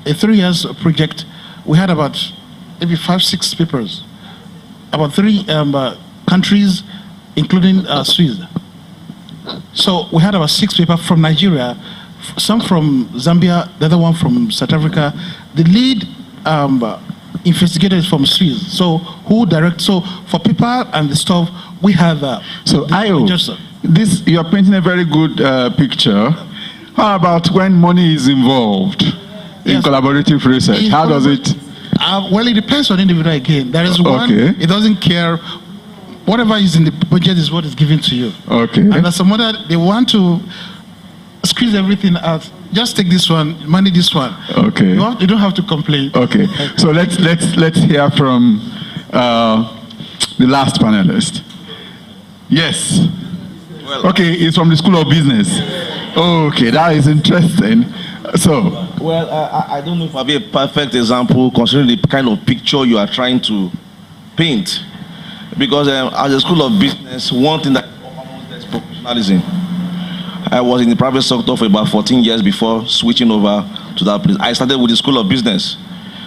a 3 years project. We had about maybe 5, 6 papers, about 3 countries, including Swiss. So we had about 6 papers from Nigeria, some from Zambia, the other one from South Africa. The lead investigator is from Swiss. So who directs? So for paper and the stuff, we have. So IO, this you are painting a very good picture. How about when money is involved in collaborative research? How does it? Well, it depends on individual again. There is one, it doesn't care. Whatever is in the budget is what is given to you. Okay. And there's some other, they want to squeeze everything out. Just take this one, money this one. Okay. You don't have to complain. Okay. So let's hear from the last panelist. Yes. Well, okay, it's from the School of Business. Okay, that is interesting. So. Well, I don't know if I'll be a perfect example considering the kind of picture you are trying to paint. Because as a School of Business, one thing that is professionalism. I was in the private sector for about 14 years before switching over to that place. I started with the School of Business.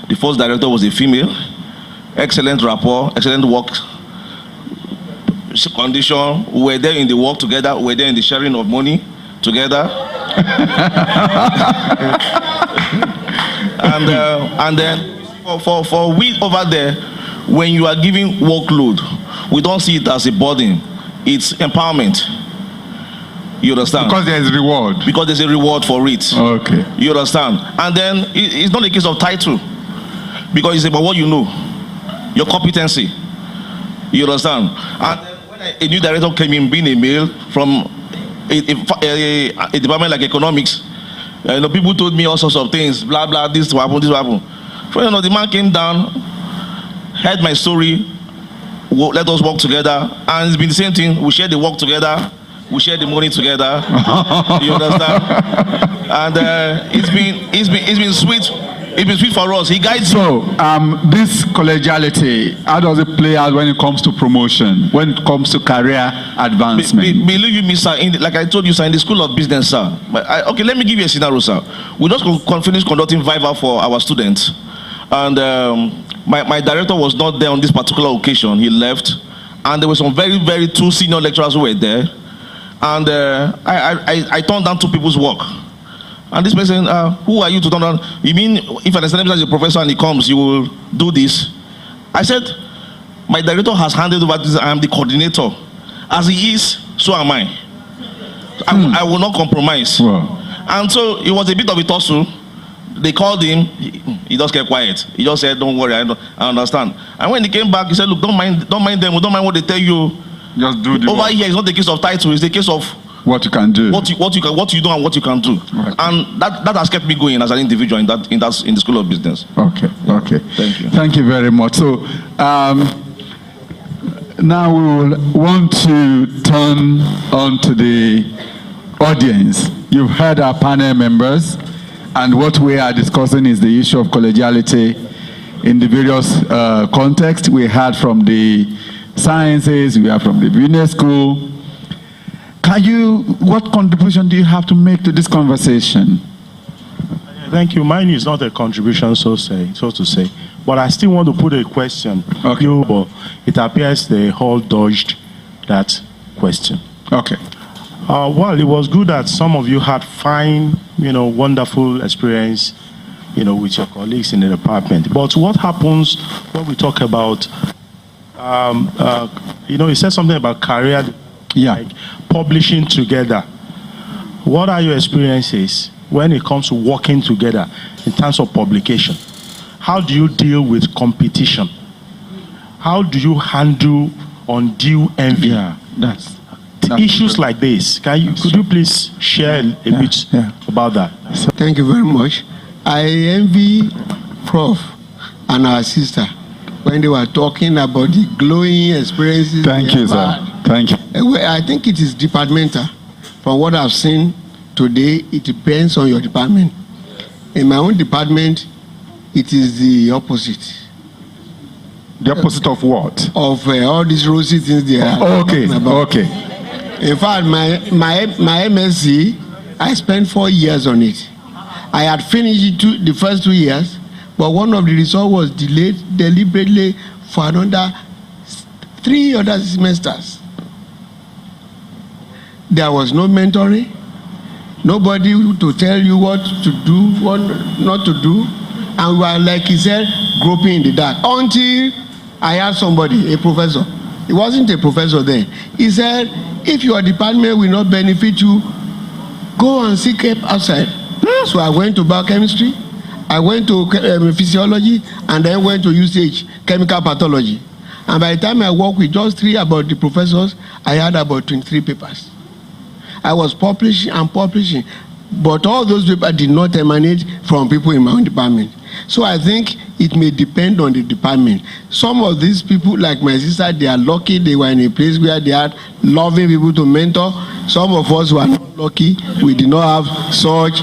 The first director was a female. Excellent rapport, excellent work condition. We were there in the work together. We were there in the sharing of money together. And then for we over there, when you are giving workload, we don't see it as a burden. It's empowerment. You understand? Because there is reward. Because there's a reward for it. Okay. You understand? And then it's not a case of title. Because it's about what you know. Your competency. You understand? And then when a new director came in, being a male from a department like economics, people told me all sorts of things, blah, blah, this will happen, this will happen. The man came down, heard my story, let us work together, and it's been the same thing. We share the work together, we share the money together. You understand? And it's been sweet. It's been sweet for us. He guides. So, this collegiality, how does it play out when it comes to promotion, when it comes to career advancement? Believe me, sir, like I told you, sir, in the School of Business, sir. Okay, let me give you a scenario, sir. We just finished conducting Viva for our students. And my director was not there on this particular occasion. He left. And there were some very, very two senior lecturers who were there. And I turned down two people's work. And this person, who are you to turn down? You mean if an external is a professor and he comes, you will do this? I said, my director has handed over this. I am the coordinator. As he is, so am I. I will not compromise. Wow. And so it was a bit of a tussle. They called him. He just kept quiet. He just said, "Don't worry, I understand." And when he came back, he said, "Look, don't mind them. Don't mind what they tell you. Just do the over work. Here. It's not the case of title. It's the case of what you can do, what you do, and what you can do." Right. And that has kept me going as an individual in the School of Business. Okay. Yeah. Okay. Thank you. Thank you very much. So now we will want to turn on to the audience. You've heard our panel members, and what we are discussing is the issue of collegiality in the various contexts. We heard from the sciences, we heard from the business school. What contribution do you have to make to this conversation? Thank you. Mine is not a contribution, so to say, but I still want to put a question. Okay. But it appears they all dodged that question. Okay. Well, it was good that some of you had fine, wonderful experience, with your colleagues in the department. But what happens when we talk about, you said something about career, like publishing together. What are your experiences when it comes to working together in terms of publication? How do you deal with competition? How do you handle undue envy? Yeah, that's issues true. Like this. Could you please share a bit about that? Thank you very much. I envy Prof and our sister when they were talking about the glowing experiences. Thank you, sir. Thank you. I think it is departmental. From what I've seen today, it depends on your department. In my own department, it is the opposite. The opposite of what? Of all these rosy things they are talking about. Okay. In fact, my MSc, I spent 4 years on it. I had finished the first 2 years, but one of the results was delayed deliberately for another 3 other semesters. There was no mentoring, nobody to tell you what to do, what not to do, and we were, like he said, groping in the dark. Until I had somebody, a professor. He wasn't a professor then. He said, if your department will not benefit you, go and seek help outside. So I went to biochemistry, I went to physiology, and then went to UCH, chemical pathology. And by the time I worked with just 3 about the professors, I had about 23 papers. I was publishing and publishing, but all those papers did not emanate from people in my own department. So I think it may depend on the department. Some of these people, like my sister, they are lucky they were in a place where they had loving people to mentor. Some of us who are not lucky, we did not have such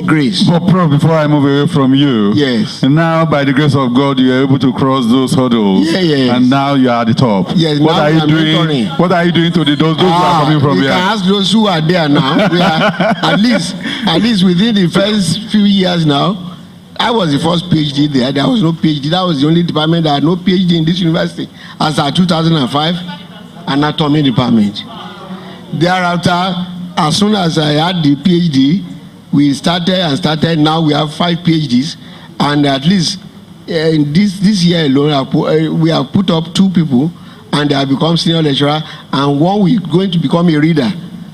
grace. But Prof, before I move away from you, yes. And now by the grace of God, you are able to cross those hurdles. Yes. And now you are at the top. Yes. What are you doing? Mentoring. What are you doing to those who are coming from here? You can ask those who are there now. We are, at least within the first few years now, I was the first PhD there. There was no PhD. That was the only department that had no PhD in this university. As at 2005, anatomy department. Thereafter, as soon as I had the PhD, we started. Now we have 5 PhDs, and at least in this year alone, we have put up 2 people, and they have become senior lecturer, and one will going to become a reader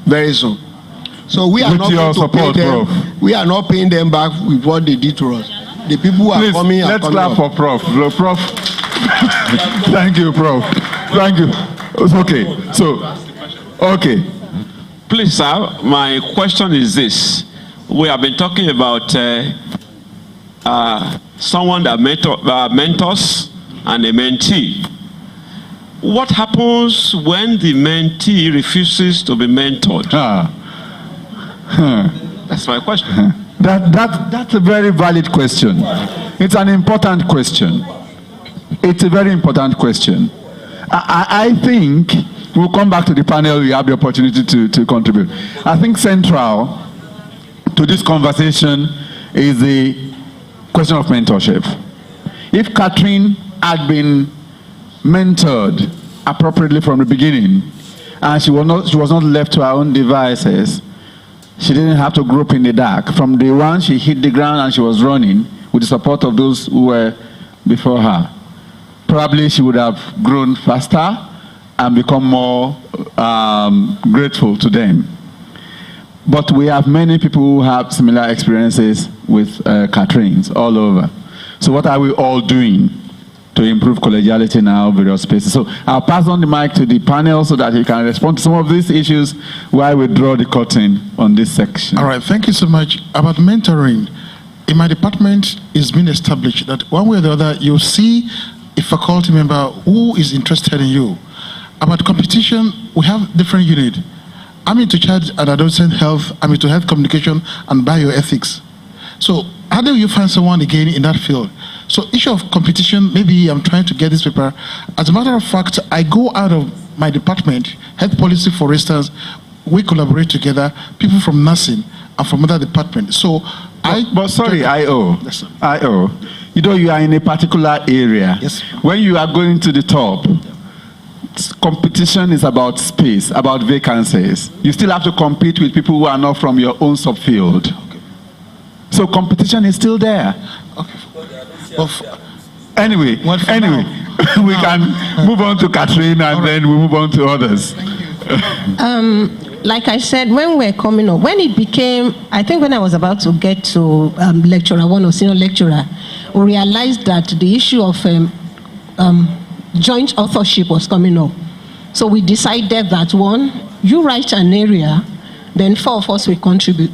very soon. So we are not going to pay them. Prof. We are not paying them back with what they did to us. The people who are coming. Let's clap for Prof. Prof. Thank you, Prof. Thank you. Okay. So, okay. Please, sir. My question is this: we have been talking about someone that mentors and a mentee. What happens when the mentee refuses to be mentored? That's my question. That's a very valid question. It's an important question. It's a very important question. I think we'll come back to the panel. We have the opportunity to contribute. I think central to this conversation is the question of mentorship. If Catherine had been mentored appropriately from the beginning, and she was not left to her own devices, she didn't have to grope in the dark. From day one, she hit the ground and she was running with the support of those who were before her. Probably she would have grown faster and become more grateful to them. But we have many people who have similar experiences with Catherine's all over. So what are we all doing to improve collegiality in our various spaces? So I'll pass on the mic to the panel so that he can respond to some of these issues while we draw the curtain on this section. All right, thank you so much. About mentoring, in my department, it's been established that one way or the other, you see a faculty member who is interested in you. About competition, we have different units. I'm into child and adolescent health, I'm into health communication and bioethics. So how do you find someone again in that field? So issue of competition, maybe I'm trying to get this paper. As a matter of fact, I go out of my department, health policy for instance, we collaborate together, people from nursing and from other departments. So but sorry, I.O. Yes, I.O. You know you are in a particular area. Yes. When you are going to the top, competition is about space, about vacancies. You still have to compete with people who are not from your own subfield. Okay. So competition is still there. Okay. Anyway, we can move on to Catherine and then we move on to others. Like I said, when we're coming up, when it became, I think when I was about to get to lecturer 1 or senior lecturer, we realized that the issue of joint authorship was coming up. So we decided that one, you write an area, then 4 of us will contribute.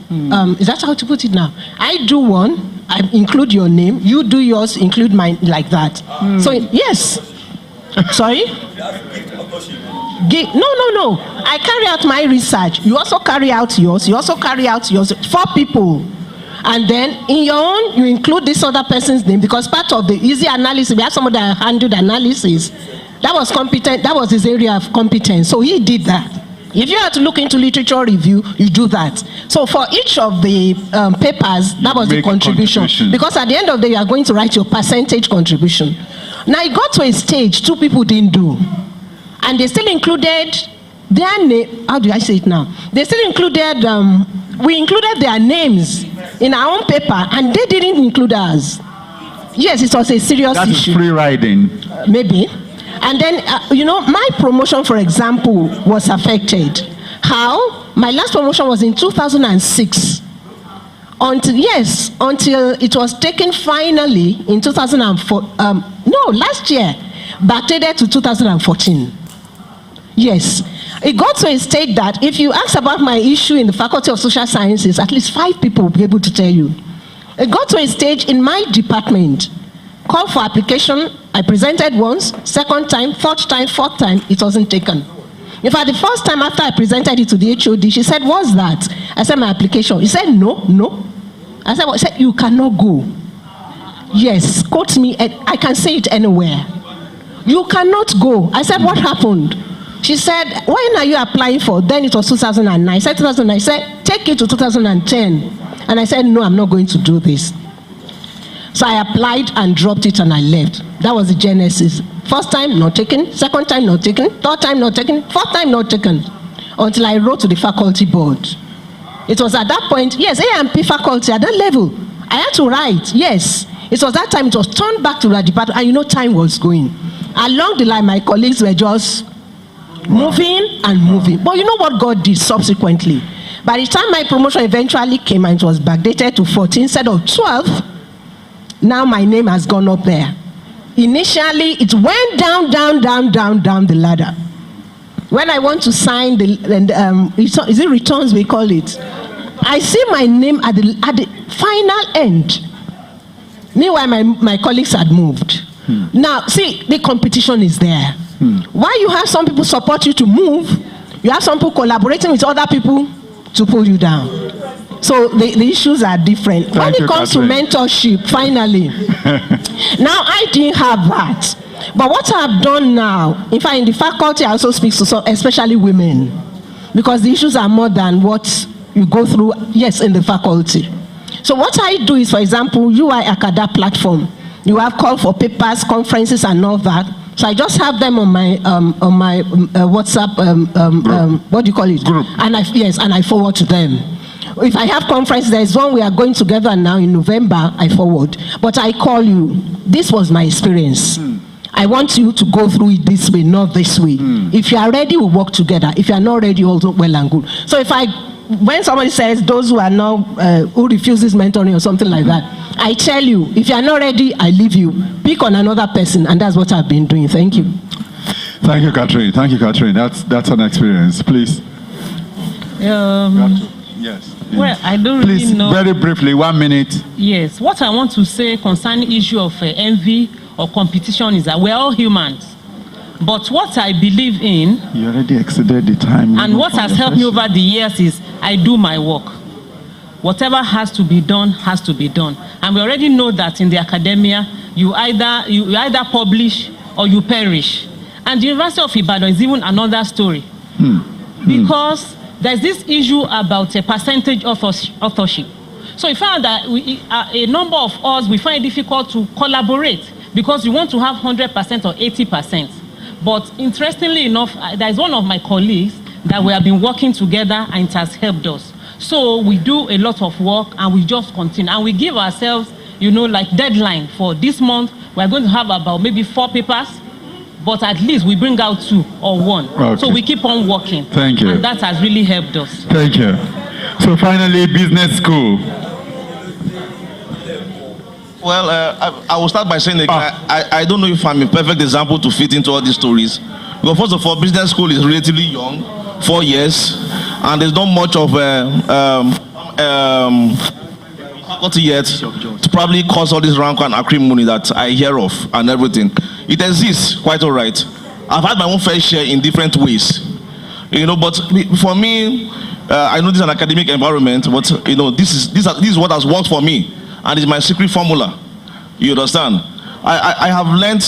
Is that how to put it now? I do one, I include your name, you do yours, include mine, like that. So, yes. Sorry? No. I carry out my research. You also carry out yours. You also carry out yours. 4 people. And then in your own, you include this other person's name because part of the easy analysis, we have somebody that handled analysis. That was competent. That was his area of competence. So he did that. If you had to look into literature review, you do that. So for each of the papers, that was the contribution. Because at the end of the day, you are going to write your percentage contribution. Now it got to a stage 2 people didn't do. And they still included their name. How do I say it now? They still included, we included their names in our own paper and they didn't include ours. Yes, it was a serious issue. That's free riding. Maybe. And then, my promotion, for example, was affected. How? My last promotion was in 2006. Until it was taken finally in 2004. Last year, backdated to 2014. Yes. It got to a state that if you ask about my issue in the Faculty of Social Sciences, at least 5 people will be able to tell you. It got to a stage in my department, call for application, I presented once, second time, third time, fourth time, it wasn't taken. In fact, the first time after I presented it to the HOD, she said, what's that? I said, my application. He said, no. I said, well, he said, you cannot go. Yes, quote me, I can say it anywhere. You cannot go. I said, what happened? She said, when are you applying for? Then it was 2009. I said 2009. I said, take it to 2010. And I said, no, I'm not going to do this. So I applied and dropped it and I left. That was the genesis. First time, not taken. Second time, not taken. Third time, not taken. Fourth time, not taken. Until I wrote to the faculty board. It was at that point, yes, A&P faculty at that level. I had to write, yes. It was that time it was turned back to the department, and you know time was going. Along the line, my colleagues were just moving and moving. But you know what God did subsequently? By the time my promotion eventually came and it was backdated to 14 instead of 12, now my name has gone up there. Initially, it went down the ladder. When I want to sign is it returns we call it? I see my name at the final end. Meanwhile, my colleagues had moved. Now, see, the competition is there. While you have some people support you to move, you have some people collaborating with other people to pull you down. So the issues are different. When it comes to mentorship, finally, now I didn't have that. But what I've done now, in fact, in the faculty, I also speak to some, especially women, because the issues are more than what you go through, yes, in the faculty. So what I do is, for example, UI Acada platform. You have call for papers, conferences, and all that. So I just have them on my WhatsApp, what do you call it? Group. And I forward to them. If I have conference, there's one we are going together now in November, I forward. But I call you. This was my experience. I want you to go through it this way, not this way. If you are ready, we'll work together. If you are not ready, also well and good. So when somebody says those who are not, who refuses mentoring or something like that, I tell you, if you are not ready, I leave you. Pick on another person, and that's what I've been doing. Thank you. Thank you, Catherine. Thank you, Catherine. That's an experience. Please. Yes. Well, I don't really know. Very briefly, 1 minute. Yes. What I want to say concerning issue of envy or competition is that we're all humans. But what I believe in, you already exceeded the time. And what has helped me over the years is I do my work. Whatever has to be done has to be done. And we already know that in the academia, you either publish or you perish. And the University of Ibadan is even another story. Because there's this issue about a percentage authorship. So we found that a number of us, we find it difficult to collaborate because we want to have 100% or 80%. But interestingly enough, there's one of my colleagues that we have been working together and it has helped us. So we do a lot of work and we just continue. And we give ourselves, like deadline for this month. We're going to have about maybe 4 papers, but at least we bring out 2 or 1. Okay. So we keep on working. Thank you. And that has really helped us. Thank you. So finally, business school. Well, I will start by saying I don't know if I'm a perfect example to fit into all these stories. But first of all, business school is relatively young, 4 years, and there's not much of faculty yet to probably cause all this rank and acrimony that I hear of and everything. It exists, quite all right. I've had my own fair share in different ways, But for me, I know this is an academic environment, but this is what has worked for me. And it's my secret formula. You understand? I have learned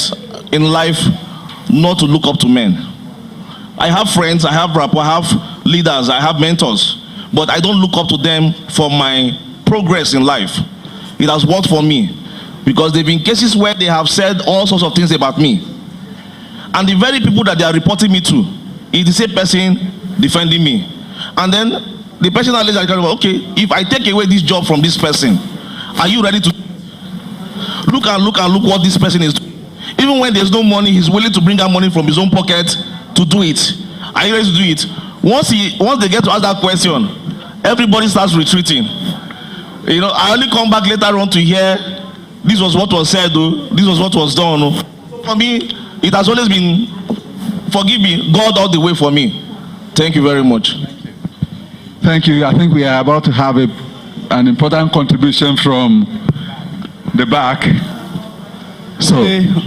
in life not to look up to men. I have friends, I have rappers, I have leaders, I have mentors, but I don't look up to them for my progress in life. It has worked for me because there have been cases where they have said all sorts of things about me. And the very people that they are reporting me to is the same person defending me. And then the person that later goes, okay, if I take away this job from this person, are you ready to look what this person is doing? Even when there's no money, he's willing to bring out money from his own pocket to do it. Are you ready to do it? Once they get to ask that question, everybody starts retreating. I only come back later on to hear this was what was said, this was what was done. For me, it has always been, forgive me, God all the way for me. Thank you very much. Thank you. I think we are about to have an important contribution from the back. So,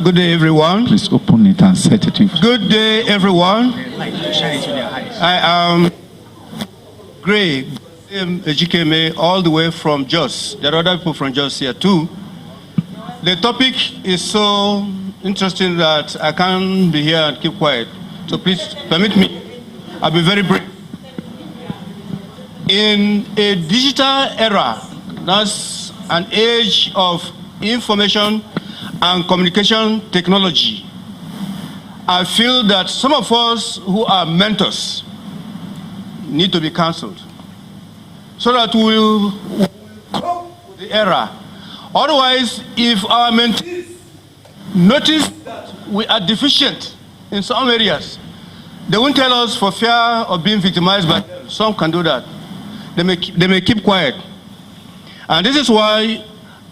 good day, everyone. Please open it and set it in. Good day, everyone. I am Gray Ejikeme, all the way from Jos. There are other people from Jos here too. The topic is so interesting that I can't be here and keep quiet. So please permit me. I'll be very brief. In a digital era, that's an age of information and communication technology, I feel that some of us who are mentors need to be counseled so that we will cope with the era. Otherwise, if our mentees notice that we are deficient in some areas, they won't tell us for fear of being victimized by them. Some can do that. They may keep quiet. And this is why,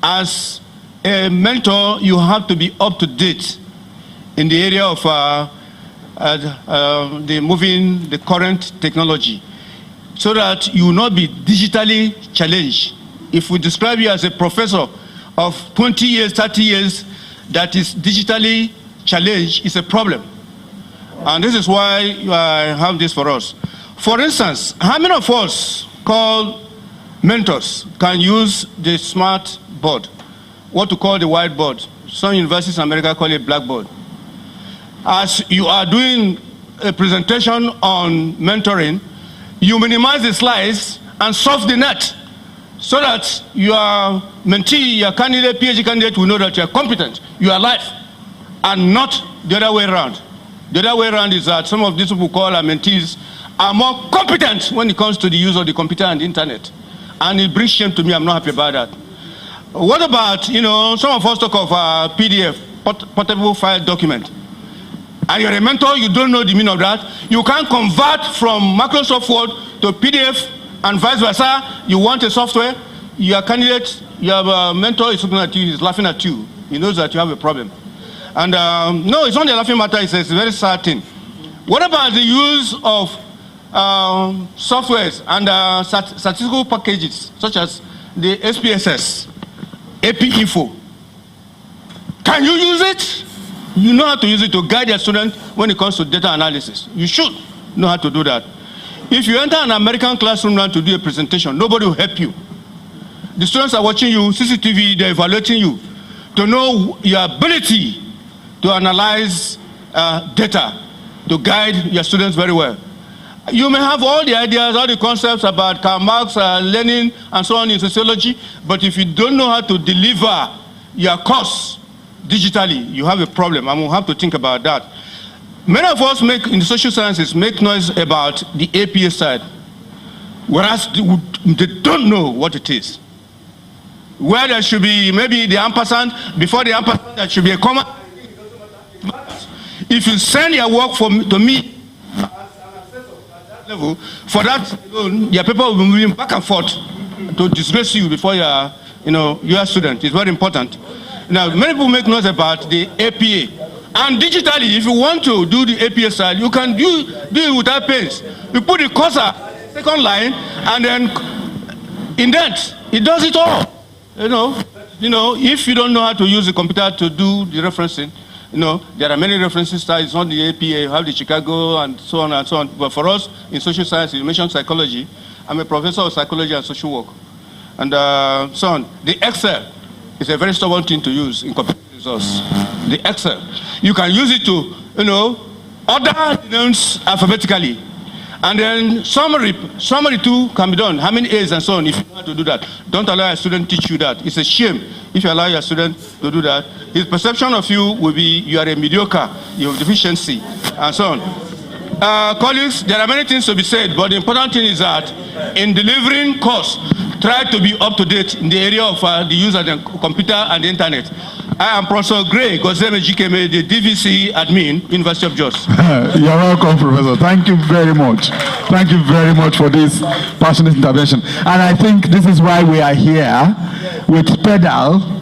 as a mentor, you have to be up to date in the area of the current technology, so that you will not be digitally challenged. If we describe you as a professor of 20 years, 30 years, that is digitally challenged, is a problem. And this is why I have this for us. For instance, how many of us called mentors can use the smart board, what to call the whiteboard? Some universities in America call it blackboard. As you are doing a presentation on mentoring, you minimize the slides and surf the net so that your mentee, your candidate, PhD candidate will know that you are competent, you are live, and not the other way around. The other way around is that some of these people call our mentees are more competent when it comes to the use of the computer and the internet. And it brings shame to me. I'm not happy about that. What about, some of us talk of PDF, portable file document. And you're a mentor, you don't know the meaning of that. You can't convert from Microsoft Word to PDF and vice versa. You want a software, your candidate, your mentor is looking at you, he's laughing at you. He knows that you have a problem. And no, it's not a laughing matter, it's a very sad thing. What about the use of softwares and statistical packages, such as the SPSS, AP Info? Can you use it? You know how to use it to guide your students when it comes to data analysis. You should know how to do that. If you enter an American classroom now to do a presentation, nobody will help you. The students are watching you, CCTV, they're evaluating you to know your ability to analyze data, to guide your students very well. You may have all the ideas, all the concepts about Karl Marx, Lenin, and so on in sociology, but if you don't know how to deliver your course digitally, you have a problem, and we'll have to think about that. Many of us in the social sciences make noise about the APA side, whereas they don't know what it is. Where there should be maybe the ampersand, before the ampersand there should be a comma. If you send your work to me as an assessor at that level, for that your paper will be moving back and forth to disgrace you before your student. It's very important. Now, many people make noise about the APA. And digitally, if you want to do the APA side, you can do it without pains. You put the cursor, second line, and then indent. It does it all. If you don't know how to use the computer to do the referencing, there are many references that it's not the APA, you have the Chicago and so on and so on. But for us in social science, you mentioned psychology. I'm a professor of psychology and social work. And so on. The Excel is a very stubborn thing to use in computer resource. The Excel. You can use it to, order the names alphabetically. And then summary too can be done. How many A's and so on, if you know how to do that. Don't allow a student to teach you that. It's a shame if you allow your student to do that. His perception of you will be you are a mediocre, you have deficiency, and so on. Colleagues, there are many things to be said, but the important thing is that in delivering course, try to be up to date in the area of the use of the computer and the internet. I am Professor Gray Gozeme Jikeme, the DVC admin, University of Jos. You're welcome, Professor. Thank you very much. Thank you very much for this passionate intervention. And I think this is why we are here with PEDAL.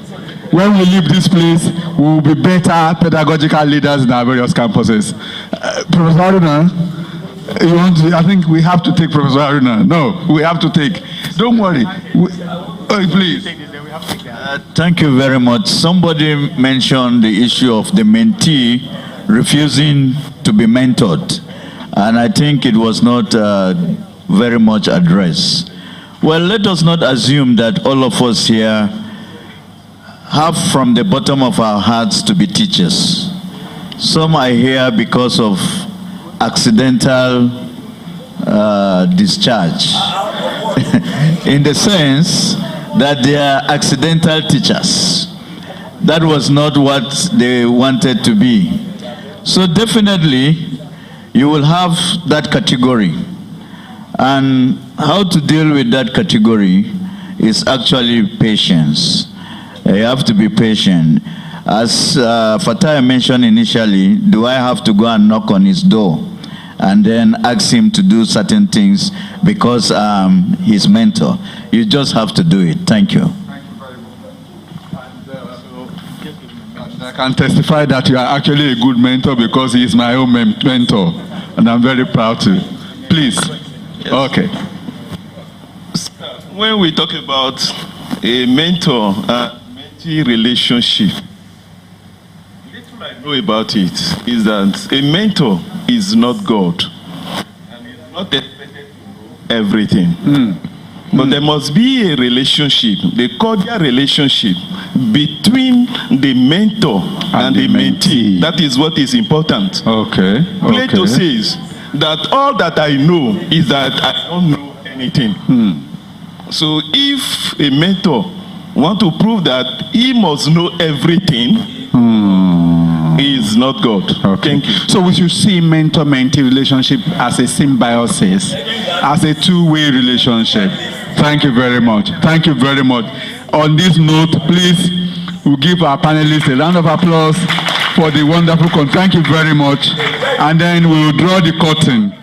When we leave this place, we will be better pedagogical leaders in our various campuses. Professor Aruna, I think we have to take Professor Aruna. No, we have to take. Don't worry. Please. Thank you very much. Somebody mentioned the issue of the mentee refusing to be mentored, and I think it was not very much addressed. Well, let us not assume that all of us here have from the bottom of our hearts to be teachers. Some are here because of accidental discharge, in the sense that they are accidental teachers. that was not what they wanted to be. So definitely, you will have that category. And how to deal with that category is actually patience. You have to be patient. As Fatai mentioned initially, do I have to go and knock on his door and then ask him to do certain things because his mentor? You just have to do it. Thank you. I can testify that you are actually a good mentor because he is my own mentor, and I'm very proud to. Please. Yes. Okay. When we talk about a mentor and mentee relationship, little I know about it is that a mentor is not God, and is not expected to know everything. But there must be a relationship, the cordial relationship between the mentor and the mentee. That is what is important. Okay. Plato says that all that I know is that I don't know anything. So if a mentor wants to prove that he must know everything, he is not God. Okay. Thank you. So we should see mentor-mentee relationship as a symbiosis, as a two-way relationship. Thank you very much. Thank you very much. On this note, please, we'll give our panelists a round of applause for the wonderful Thank you very much. And then we'll draw the curtain.